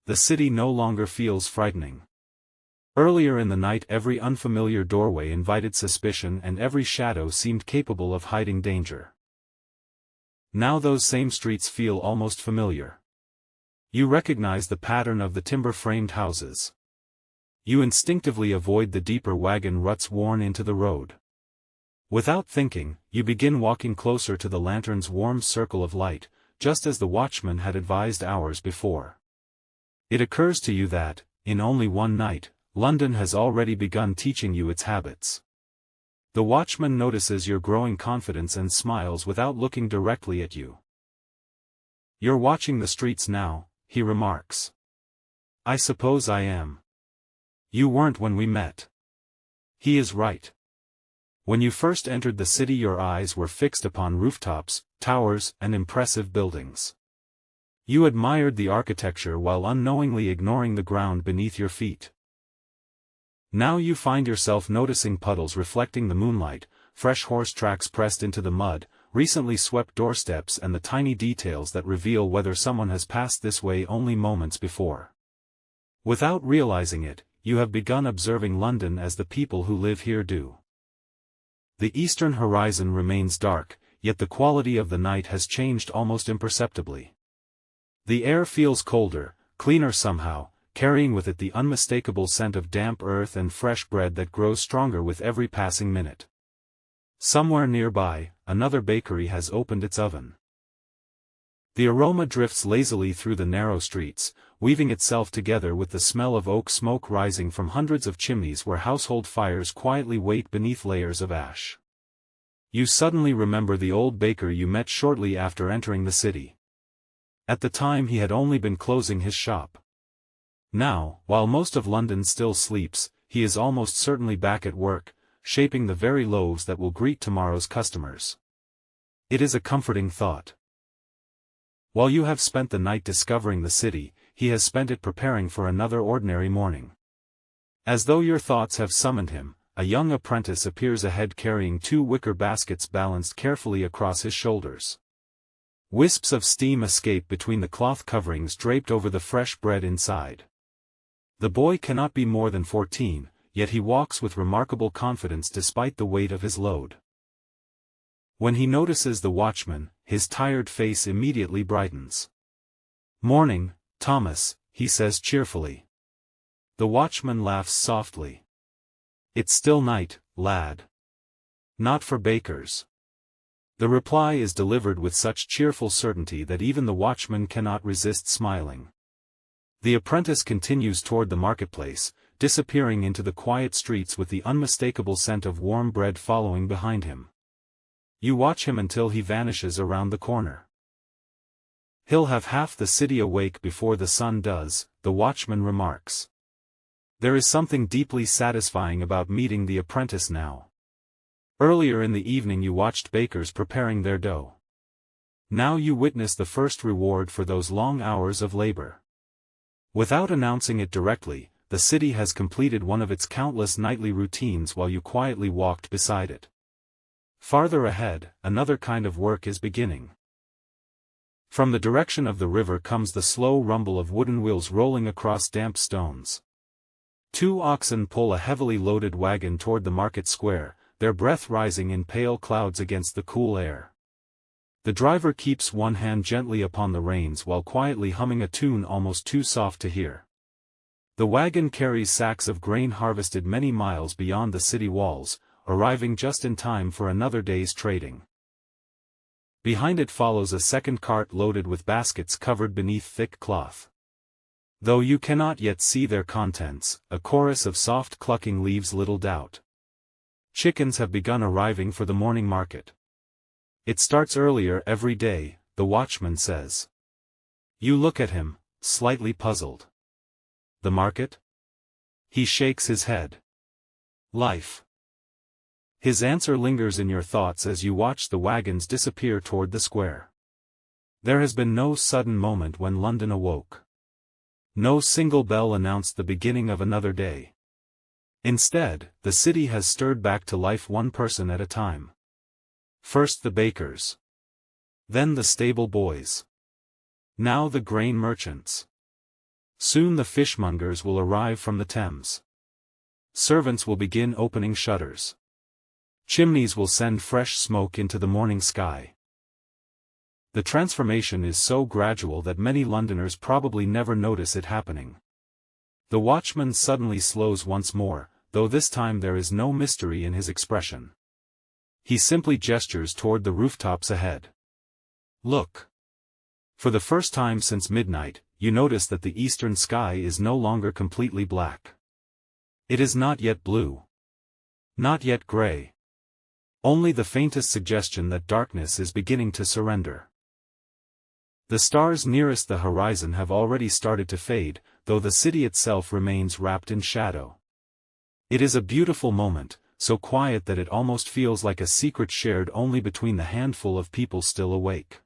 The city no longer feels frightening. Earlier in the night every unfamiliar doorway invited suspicion and every shadow seemed capable of hiding danger. Now those same streets feel almost familiar. You recognize the pattern of the timber-framed houses. You instinctively avoid the deeper wagon ruts worn into the road. Without thinking, you begin walking closer to the lantern's warm circle of light, just as the watchman had advised hours before. It occurs to you that, in only one night, London has already begun teaching you its habits. The watchman notices your growing confidence and smiles without looking directly at you. "You're watching the streets now," he remarks. "I suppose I am. You weren't when we met." He is right. When you first entered the city your eyes were fixed upon rooftops, towers, and impressive buildings. You admired the architecture while unknowingly ignoring the ground beneath your feet. Now you find yourself noticing puddles reflecting the moonlight, fresh horse tracks pressed into the mud, recently swept doorsteps and the tiny details that reveal whether someone has passed this way only moments before. Without realizing it, you have begun observing London as the people who live here do. The eastern horizon remains dark, yet the quality of the night has changed almost imperceptibly. The air feels colder, cleaner somehow, carrying with it the unmistakable scent of damp earth and fresh bread that grows stronger with every passing minute. Somewhere nearby, another bakery has opened its oven. The aroma drifts lazily through the narrow streets, weaving itself together with the smell of oak smoke rising from hundreds of chimneys where household fires quietly wait beneath layers of ash. You suddenly remember the old baker you met shortly after entering the city. At the time he had only been closing his shop. Now, while most of London still sleeps, he is almost certainly back at work, shaping the very loaves that will greet tomorrow's customers. It is a comforting thought. While you have spent the night discovering the city, he has spent it preparing for another ordinary morning. As though your thoughts have summoned him, a young apprentice appears ahead carrying 2 wicker baskets balanced carefully across his shoulders. Wisps of steam escape between the cloth coverings draped over the fresh bread inside. The boy cannot be more than 14, yet he walks with remarkable confidence despite the weight of his load. When he notices the watchman, his tired face immediately brightens. "Morning, Thomas," he says cheerfully. The watchman laughs softly. "It's still night, lad. Not for bakers." The reply is delivered with such cheerful certainty that even the watchman cannot resist smiling. The apprentice continues toward the marketplace, disappearing into the quiet streets with the unmistakable scent of warm bread following behind him. You watch him until he vanishes around the corner. "He'll have half the city awake before the sun does," the watchman remarks. There is something deeply satisfying about meeting the apprentice now. Earlier in the evening you watched bakers preparing their dough. Now you witness the first reward for those long hours of labor. Without announcing it directly, the city has completed one of its countless nightly routines while you quietly walked beside it. Farther ahead, another kind of work is beginning. From the direction of the river comes the slow rumble of wooden wheels rolling across damp stones. 2 oxen pull a heavily loaded wagon toward the market square, their breath rising in pale clouds against the cool air. The driver keeps one hand gently upon the reins while quietly humming a tune almost too soft to hear. The wagon carries sacks of grain harvested many miles beyond the city walls, arriving just in time for another day's trading. Behind it follows a second cart loaded with baskets covered beneath thick cloth. Though you cannot yet see their contents, a chorus of soft clucking leaves little doubt. Chickens have begun arriving for the morning market. It starts earlier every day, the watchman says. You look at him, slightly puzzled. The market? He shakes his head. Life. His answer lingers in your thoughts as you watch the wagons disappear toward the square. There has been no sudden moment when London awoke. No single bell announced the beginning of another day. Instead, the city has stirred back to life one person at a time. First the bakers. Then the stable boys. Now the grain merchants. Soon the fishmongers will arrive from the Thames. Servants will begin opening shutters. Chimneys will send fresh smoke into the morning sky. The transformation is so gradual that many Londoners probably never notice it happening. The watchman suddenly slows once more, though this time there is no mystery in his expression. He simply gestures toward the rooftops ahead. Look. For the first time since midnight, you notice that the eastern sky is no longer completely black. It is not yet blue. Not yet gray. Only the faintest suggestion that darkness is beginning to surrender. The stars nearest the horizon have already started to fade, though the city itself remains wrapped in shadow. It is a beautiful moment, so quiet that it almost feels like a secret shared only between the handful of people still awake.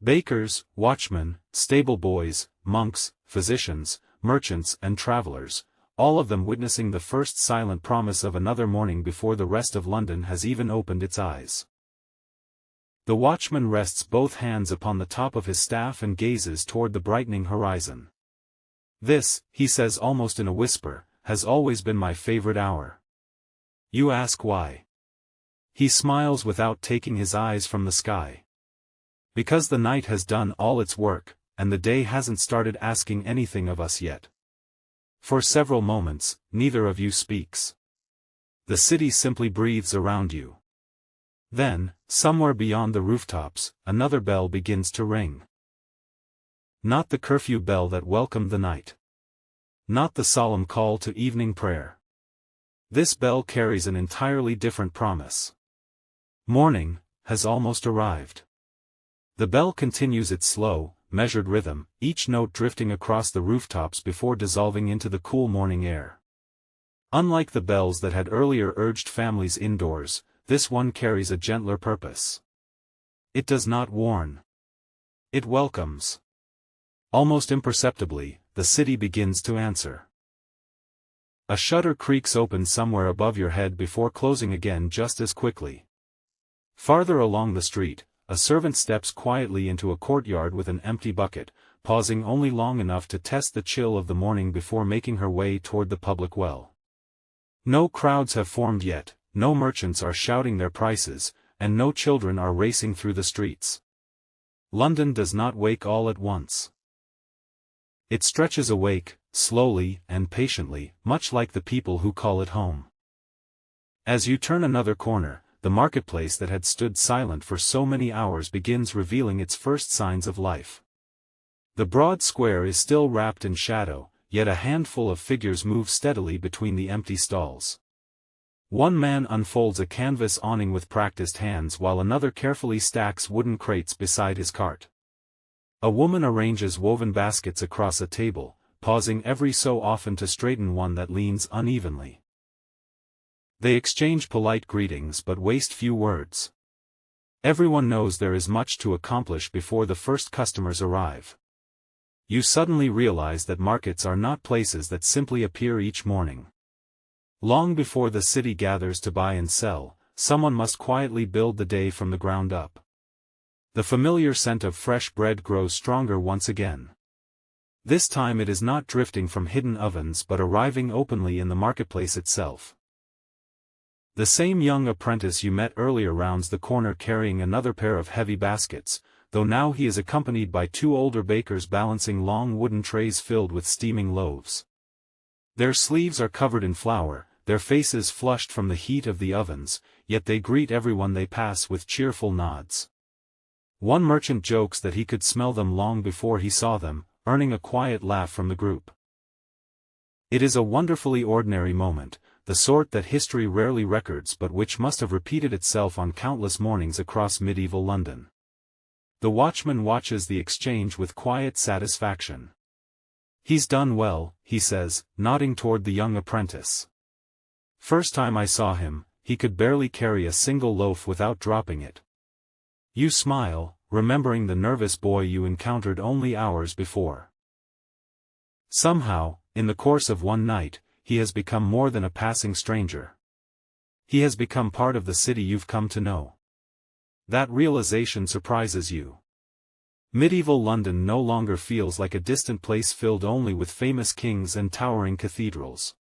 Bakers, watchmen, stable boys, monks, physicians, merchants and travelers, all of them witnessing the first silent promise of another morning before the rest of London has even opened its eyes. The watchman rests both hands upon the top of his staff and gazes toward the brightening horizon. This, he says almost in a whisper, has always been my favorite hour. You ask why? He smiles without taking his eyes from the sky. Because the night has done all its work, and the day hasn't started asking anything of us yet. For several moments, neither of you speaks. The city simply breathes around you. Then, somewhere beyond the rooftops, another bell begins to ring. Not the curfew bell that welcomed the night. Not the solemn call to evening prayer. This bell carries an entirely different promise. Morning has almost arrived. The bell continues its slow, measured rhythm, each note drifting across the rooftops before dissolving into the cool morning air. Unlike the bells that had earlier urged families indoors, this one carries a gentler purpose. It does not warn. It welcomes. Almost imperceptibly, the city begins to answer. A shutter creaks open somewhere above your head before closing again just as quickly. Farther along the street, a servant steps quietly into a courtyard with an empty bucket, pausing only long enough to test the chill of the morning before making her way toward the public well. No crowds have formed yet, no merchants are shouting their prices, and no children are racing through the streets. London does not wake all at once. It stretches awake, slowly and patiently, much like the people who call it home. As you turn another corner, the marketplace that had stood silent for so many hours begins revealing its first signs of life. The broad square is still wrapped in shadow, yet a handful of figures move steadily between the empty stalls. One man unfolds a canvas awning with practiced hands while another carefully stacks wooden crates beside his cart. A woman arranges woven baskets across a table, pausing every so often to straighten one that leans unevenly. They exchange polite greetings but waste few words. Everyone knows there is much to accomplish before the first customers arrive. You suddenly realize that markets are not places that simply appear each morning. Long before the city gathers to buy and sell, someone must quietly build the day from the ground up. The familiar scent of fresh bread grows stronger once again. This time it is not drifting from hidden ovens but arriving openly in the marketplace itself. The same young apprentice you met earlier rounds the corner carrying another pair of heavy baskets, though now he is accompanied by two older bakers balancing long wooden trays filled with steaming loaves. Their sleeves are covered in flour, their faces flushed from the heat of the ovens, yet they greet everyone they pass with cheerful nods. One merchant jokes that he could smell them long before he saw them, earning a quiet laugh from the group. It is a wonderfully ordinary moment, the sort that history rarely records but which must have repeated itself on countless mornings across medieval London. The watchman watches the exchange with quiet satisfaction. "He's done well," he says, nodding toward the young apprentice. "First time I saw him, he could barely carry a single loaf without dropping it." You smile, remembering the nervous boy you encountered only hours before. Somehow, in the course of one night, he has become more than a passing stranger. He has become part of the city you've come to know. That realization surprises you. Medieval London no longer feels like a distant place filled only with famous kings and towering cathedrals.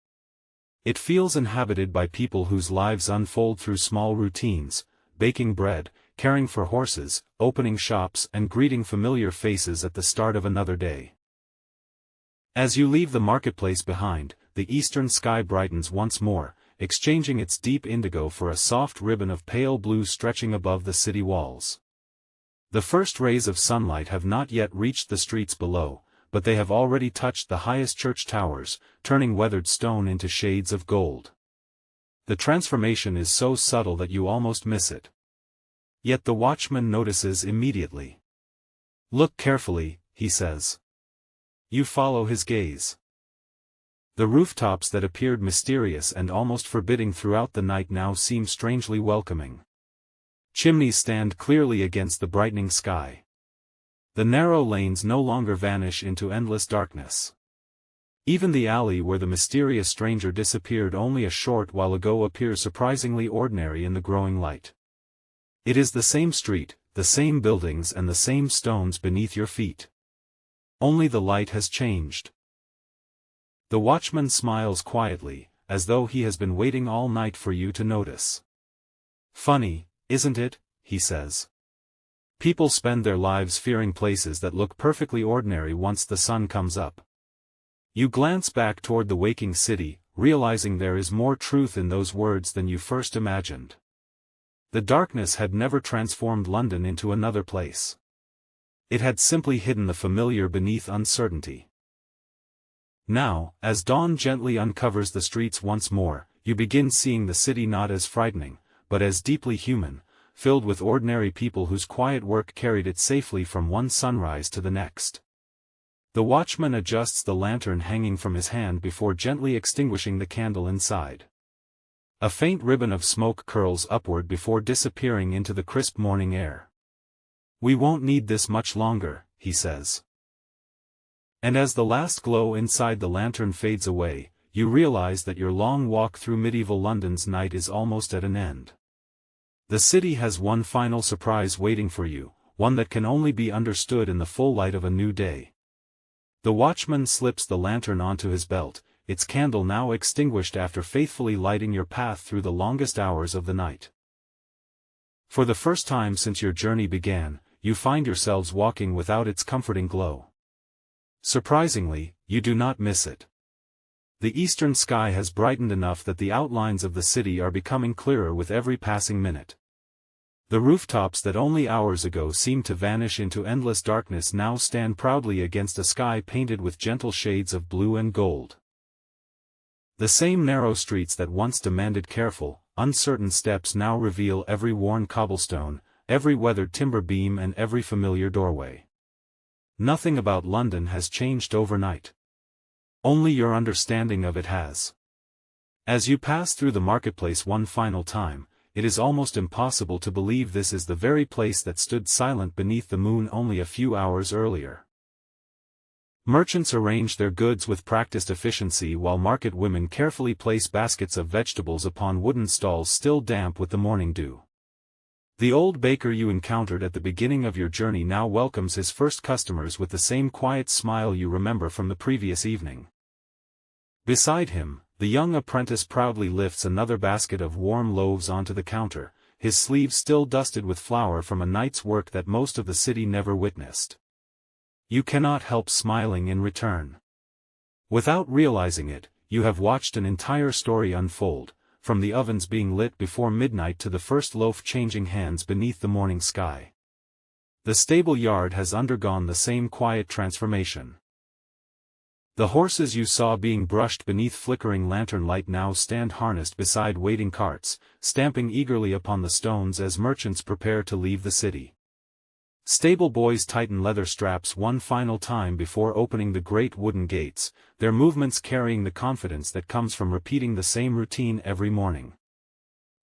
It feels inhabited by people whose lives unfold through small routines: baking bread, caring for horses, opening shops, and greeting familiar faces at the start of another day. As you leave the marketplace behind, the eastern sky brightens once more, exchanging its deep indigo for a soft ribbon of pale blue stretching above the city walls. The first rays of sunlight have not yet reached the streets below, but they have already touched the highest church towers, turning weathered stone into shades of gold. The transformation is so subtle that you almost miss it. Yet the watchman notices immediately. "Look carefully," he says. You follow his gaze. The rooftops that appeared mysterious and almost forbidding throughout the night now seem strangely welcoming. Chimneys stand clearly against the brightening sky. The narrow lanes no longer vanish into endless darkness. Even the alley where the mysterious stranger disappeared only a short while ago appears surprisingly ordinary in the growing light. It is the same street, the same buildings and the same stones beneath your feet. Only the light has changed. The watchman smiles quietly, as though he has been waiting all night for you to notice. "Funny, isn't it?" he says. "People spend their lives fearing places that look perfectly ordinary once the sun comes up." You glance back toward the waking city, realizing there is more truth in those words than you first imagined. The darkness had never transformed London into another place. It had simply hidden the familiar beneath uncertainty. Now, as dawn gently uncovers the streets once more, you begin seeing the city not as frightening, but as deeply human, filled with ordinary people whose quiet work carried it safely from one sunrise to the next. The watchman adjusts the lantern hanging from his hand before gently extinguishing the candle inside. A faint ribbon of smoke curls upward before disappearing into the crisp morning air. "We won't need this much longer," he says. And as the last glow inside the lantern fades away, you realize that your long walk through medieval London's night is almost at an end. The city has one final surprise waiting for you, one that can only be understood in the full light of a new day. The watchman slips the lantern onto his belt, its candle now extinguished after faithfully lighting your path through the longest hours of the night. For the first time since your journey began, you find yourselves walking without its comforting glow. Surprisingly, you do not miss it. The eastern sky has brightened enough that the outlines of the city are becoming clearer with every passing minute. The rooftops that only hours ago seemed to vanish into endless darkness now stand proudly against a sky painted with gentle shades of blue and gold. The same narrow streets that once demanded careful, uncertain steps now reveal every worn cobblestone, every weathered timber beam and every familiar doorway. Nothing about London has changed overnight. Only your understanding of it has. As you pass through the marketplace one final time, it is almost impossible to believe this is the very place that stood silent beneath the moon only a few hours earlier. Merchants arrange their goods with practiced efficiency while market women carefully place baskets of vegetables upon wooden stalls still damp with the morning dew. The old baker you encountered at the beginning of your journey now welcomes his first customers with the same quiet smile you remember from the previous evening. Beside him, the young apprentice proudly lifts another basket of warm loaves onto the counter, his sleeves still dusted with flour from a night's work that most of the city never witnessed. You cannot help smiling in return. Without realizing it, you have watched an entire story unfold, from the ovens being lit before midnight to the first loaf changing hands beneath the morning sky. The stable yard has undergone the same quiet transformation. The horses you saw being brushed beneath flickering lantern light now stand harnessed beside waiting carts, stamping eagerly upon the stones as merchants prepare to leave the city. Stable boys tighten leather straps one final time before opening the great wooden gates, their movements carrying the confidence that comes from repeating the same routine every morning.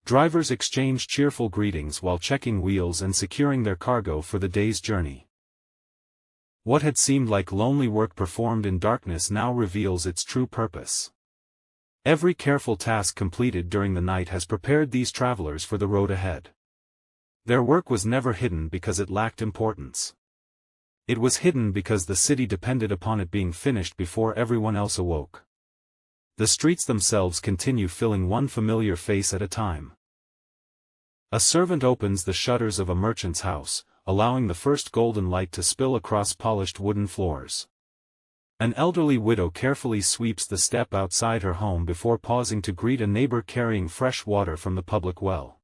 Drivers exchange cheerful greetings while checking wheels and securing their cargo for the day's journey. What had seemed like lonely work performed in darkness now reveals its true purpose. Every careful task completed during the night has prepared these travelers for the road ahead. Their work was never hidden because it lacked importance. It was hidden because the city depended upon it being finished before everyone else awoke. The streets themselves continue filling one familiar face at a time. A servant opens the shutters of a merchant's house, allowing the first golden light to spill across polished wooden floors. An elderly widow carefully sweeps the step outside her home before pausing to greet a neighbor carrying fresh water from the public well.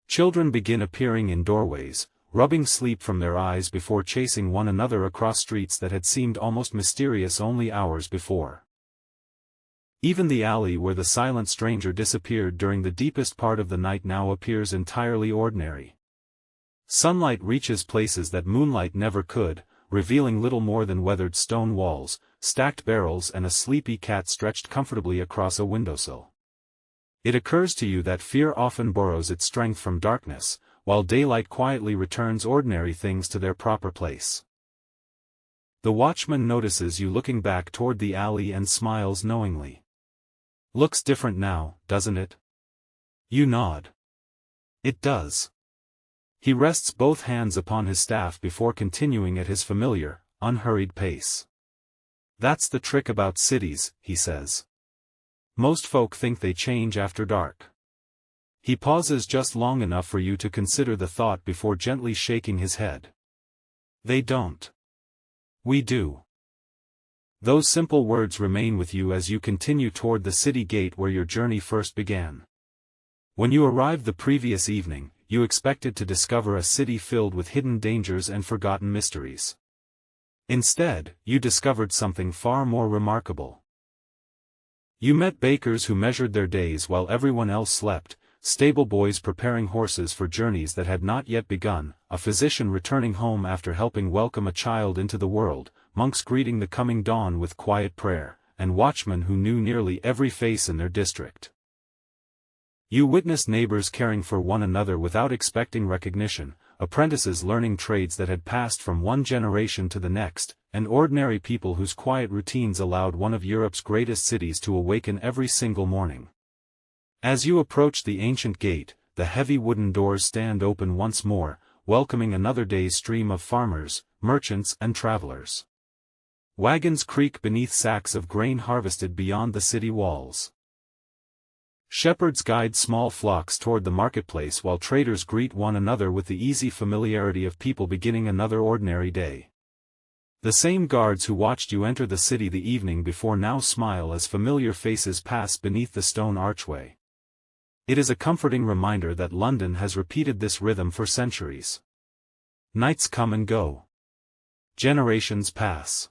Children begin appearing in doorways, rubbing sleep from their eyes before chasing one another across streets that had seemed almost mysterious only hours before. Even the alley where the silent stranger disappeared during the deepest part of the night now appears entirely ordinary. Sunlight reaches places that moonlight never could, revealing little more than weathered stone walls, stacked barrels and a sleepy cat stretched comfortably across a windowsill. It occurs to you that fear often borrows its strength from darkness, while daylight quietly returns ordinary things to their proper place. The watchman notices you looking back toward the alley and smiles knowingly. Looks different now, doesn't it? You nod. It does. He rests both hands upon his staff before continuing at his familiar, unhurried pace. That's the trick about cities, he says. Most folk think they change after dark. He pauses just long enough for you to consider the thought before gently shaking his head. They don't. We do. Those simple words remain with you as you continue toward the city gate where your journey first began. When you arrived the previous evening, you expected to discover a city filled with hidden dangers and forgotten mysteries. Instead, you discovered something far more remarkable. You met bakers who measured their days while everyone else slept, stable boys preparing horses for journeys that had not yet begun, a physician returning home after helping welcome a child into the world, monks greeting the coming dawn with quiet prayer, and watchmen who knew nearly every face in their district. You witnessed neighbors caring for one another without expecting recognition, apprentices learning trades that had passed from one generation to the next, and ordinary people whose quiet routines allowed one of Europe's greatest cities to awaken every single morning. As you approach the ancient gate, the heavy wooden doors stand open once more, welcoming another day's stream of farmers, merchants and travelers. Wagons creak beneath sacks of grain harvested beyond the city walls. Shepherds guide small flocks toward the marketplace while traders greet one another with the easy familiarity of people beginning another ordinary day. The same guards who watched you enter the city the evening before now smile as familiar faces pass beneath the stone archway. It is a comforting reminder that London has repeated this rhythm for centuries. Nights come and go. Generations pass.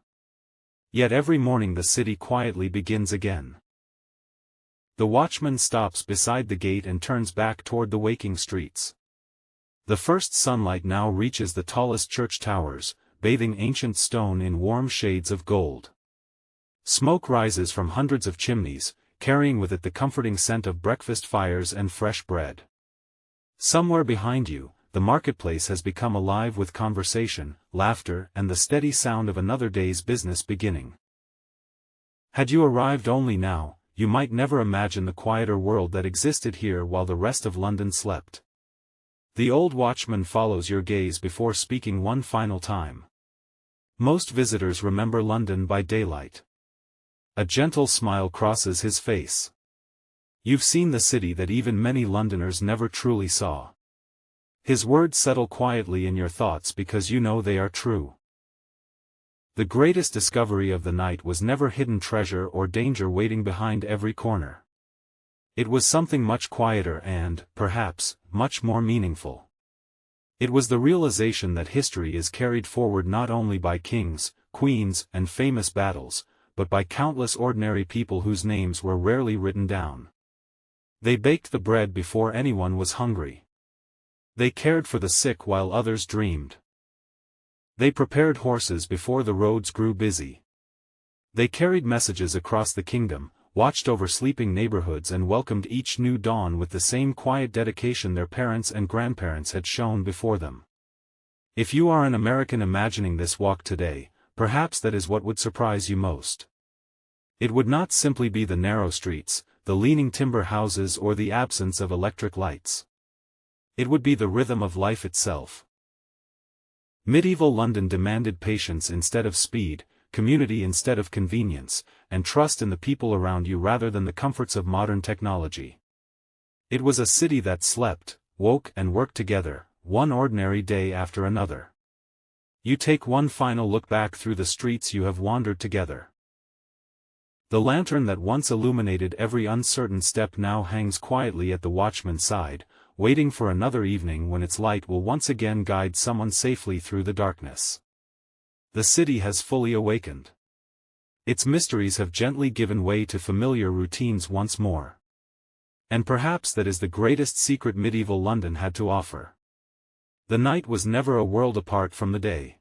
Yet every morning the city quietly begins again. The watchman stops beside the gate and turns back toward the waking streets. The first sunlight now reaches the tallest church towers, bathing ancient stone in warm shades of gold. Smoke rises from hundreds of chimneys, carrying with it the comforting scent of breakfast fires and fresh bread. Somewhere behind you, the marketplace has become alive with conversation, laughter and the steady sound of another day's business beginning. Had you arrived only now, you might never imagine the quieter world that existed here while the rest of London slept. The old watchman follows your gaze before speaking one final time. Most visitors remember London by daylight. A gentle smile crosses his face. You've seen the city that even many Londoners never truly saw. His words settle quietly in your thoughts because you know they are true. The greatest discovery of the night was never hidden treasure or danger waiting behind every corner. It was something much quieter and, perhaps, much more meaningful. It was the realization that history is carried forward not only by kings, queens, and famous battles, but by countless ordinary people whose names were rarely written down. They baked the bread before anyone was hungry. They cared for the sick while others dreamed. They prepared horses before the roads grew busy. They carried messages across the kingdom, watched over sleeping neighborhoods and welcomed each new dawn with the same quiet dedication their parents and grandparents had shown before them. If you are an American imagining this walk today, perhaps that is what would surprise you most. It would not simply be the narrow streets, the leaning timber houses or the absence of electric lights. It would be the rhythm of life itself. Medieval London demanded patience instead of speed, community instead of convenience, and trust in the people around you rather than the comforts of modern technology. It was a city that slept, woke and worked together, one ordinary day after another. You take one final look back through the streets you have wandered together. The lantern that once illuminated every uncertain step now hangs quietly at the watchman's side, waiting for another evening when its light will once again guide someone safely through the darkness. The city has fully awakened. Its mysteries have gently given way to familiar routines once more. And perhaps that is the greatest secret medieval London had to offer. The night was never a world apart from the day.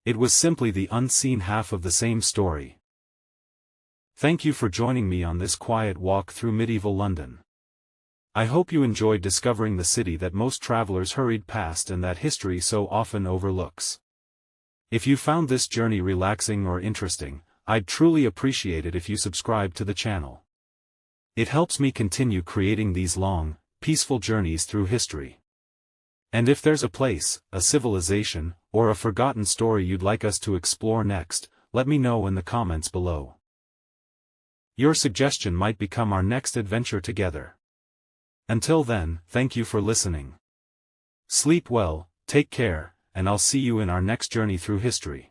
It was simply the unseen half of the same story. Thank you for joining me on this quiet walk through medieval London. I hope you enjoyed discovering the city that most travelers hurried past and that history so often overlooks. If you found this journey relaxing or interesting, I'd truly appreciate it if you subscribe to the channel. It helps me continue creating these long, peaceful journeys through history. And if there's a place, a civilization, or a forgotten story you'd like us to explore next, let me know in the comments below. Your suggestion might become our next adventure together. Until then, thank you for listening. Sleep well, take care, and I'll see you in our next journey through history.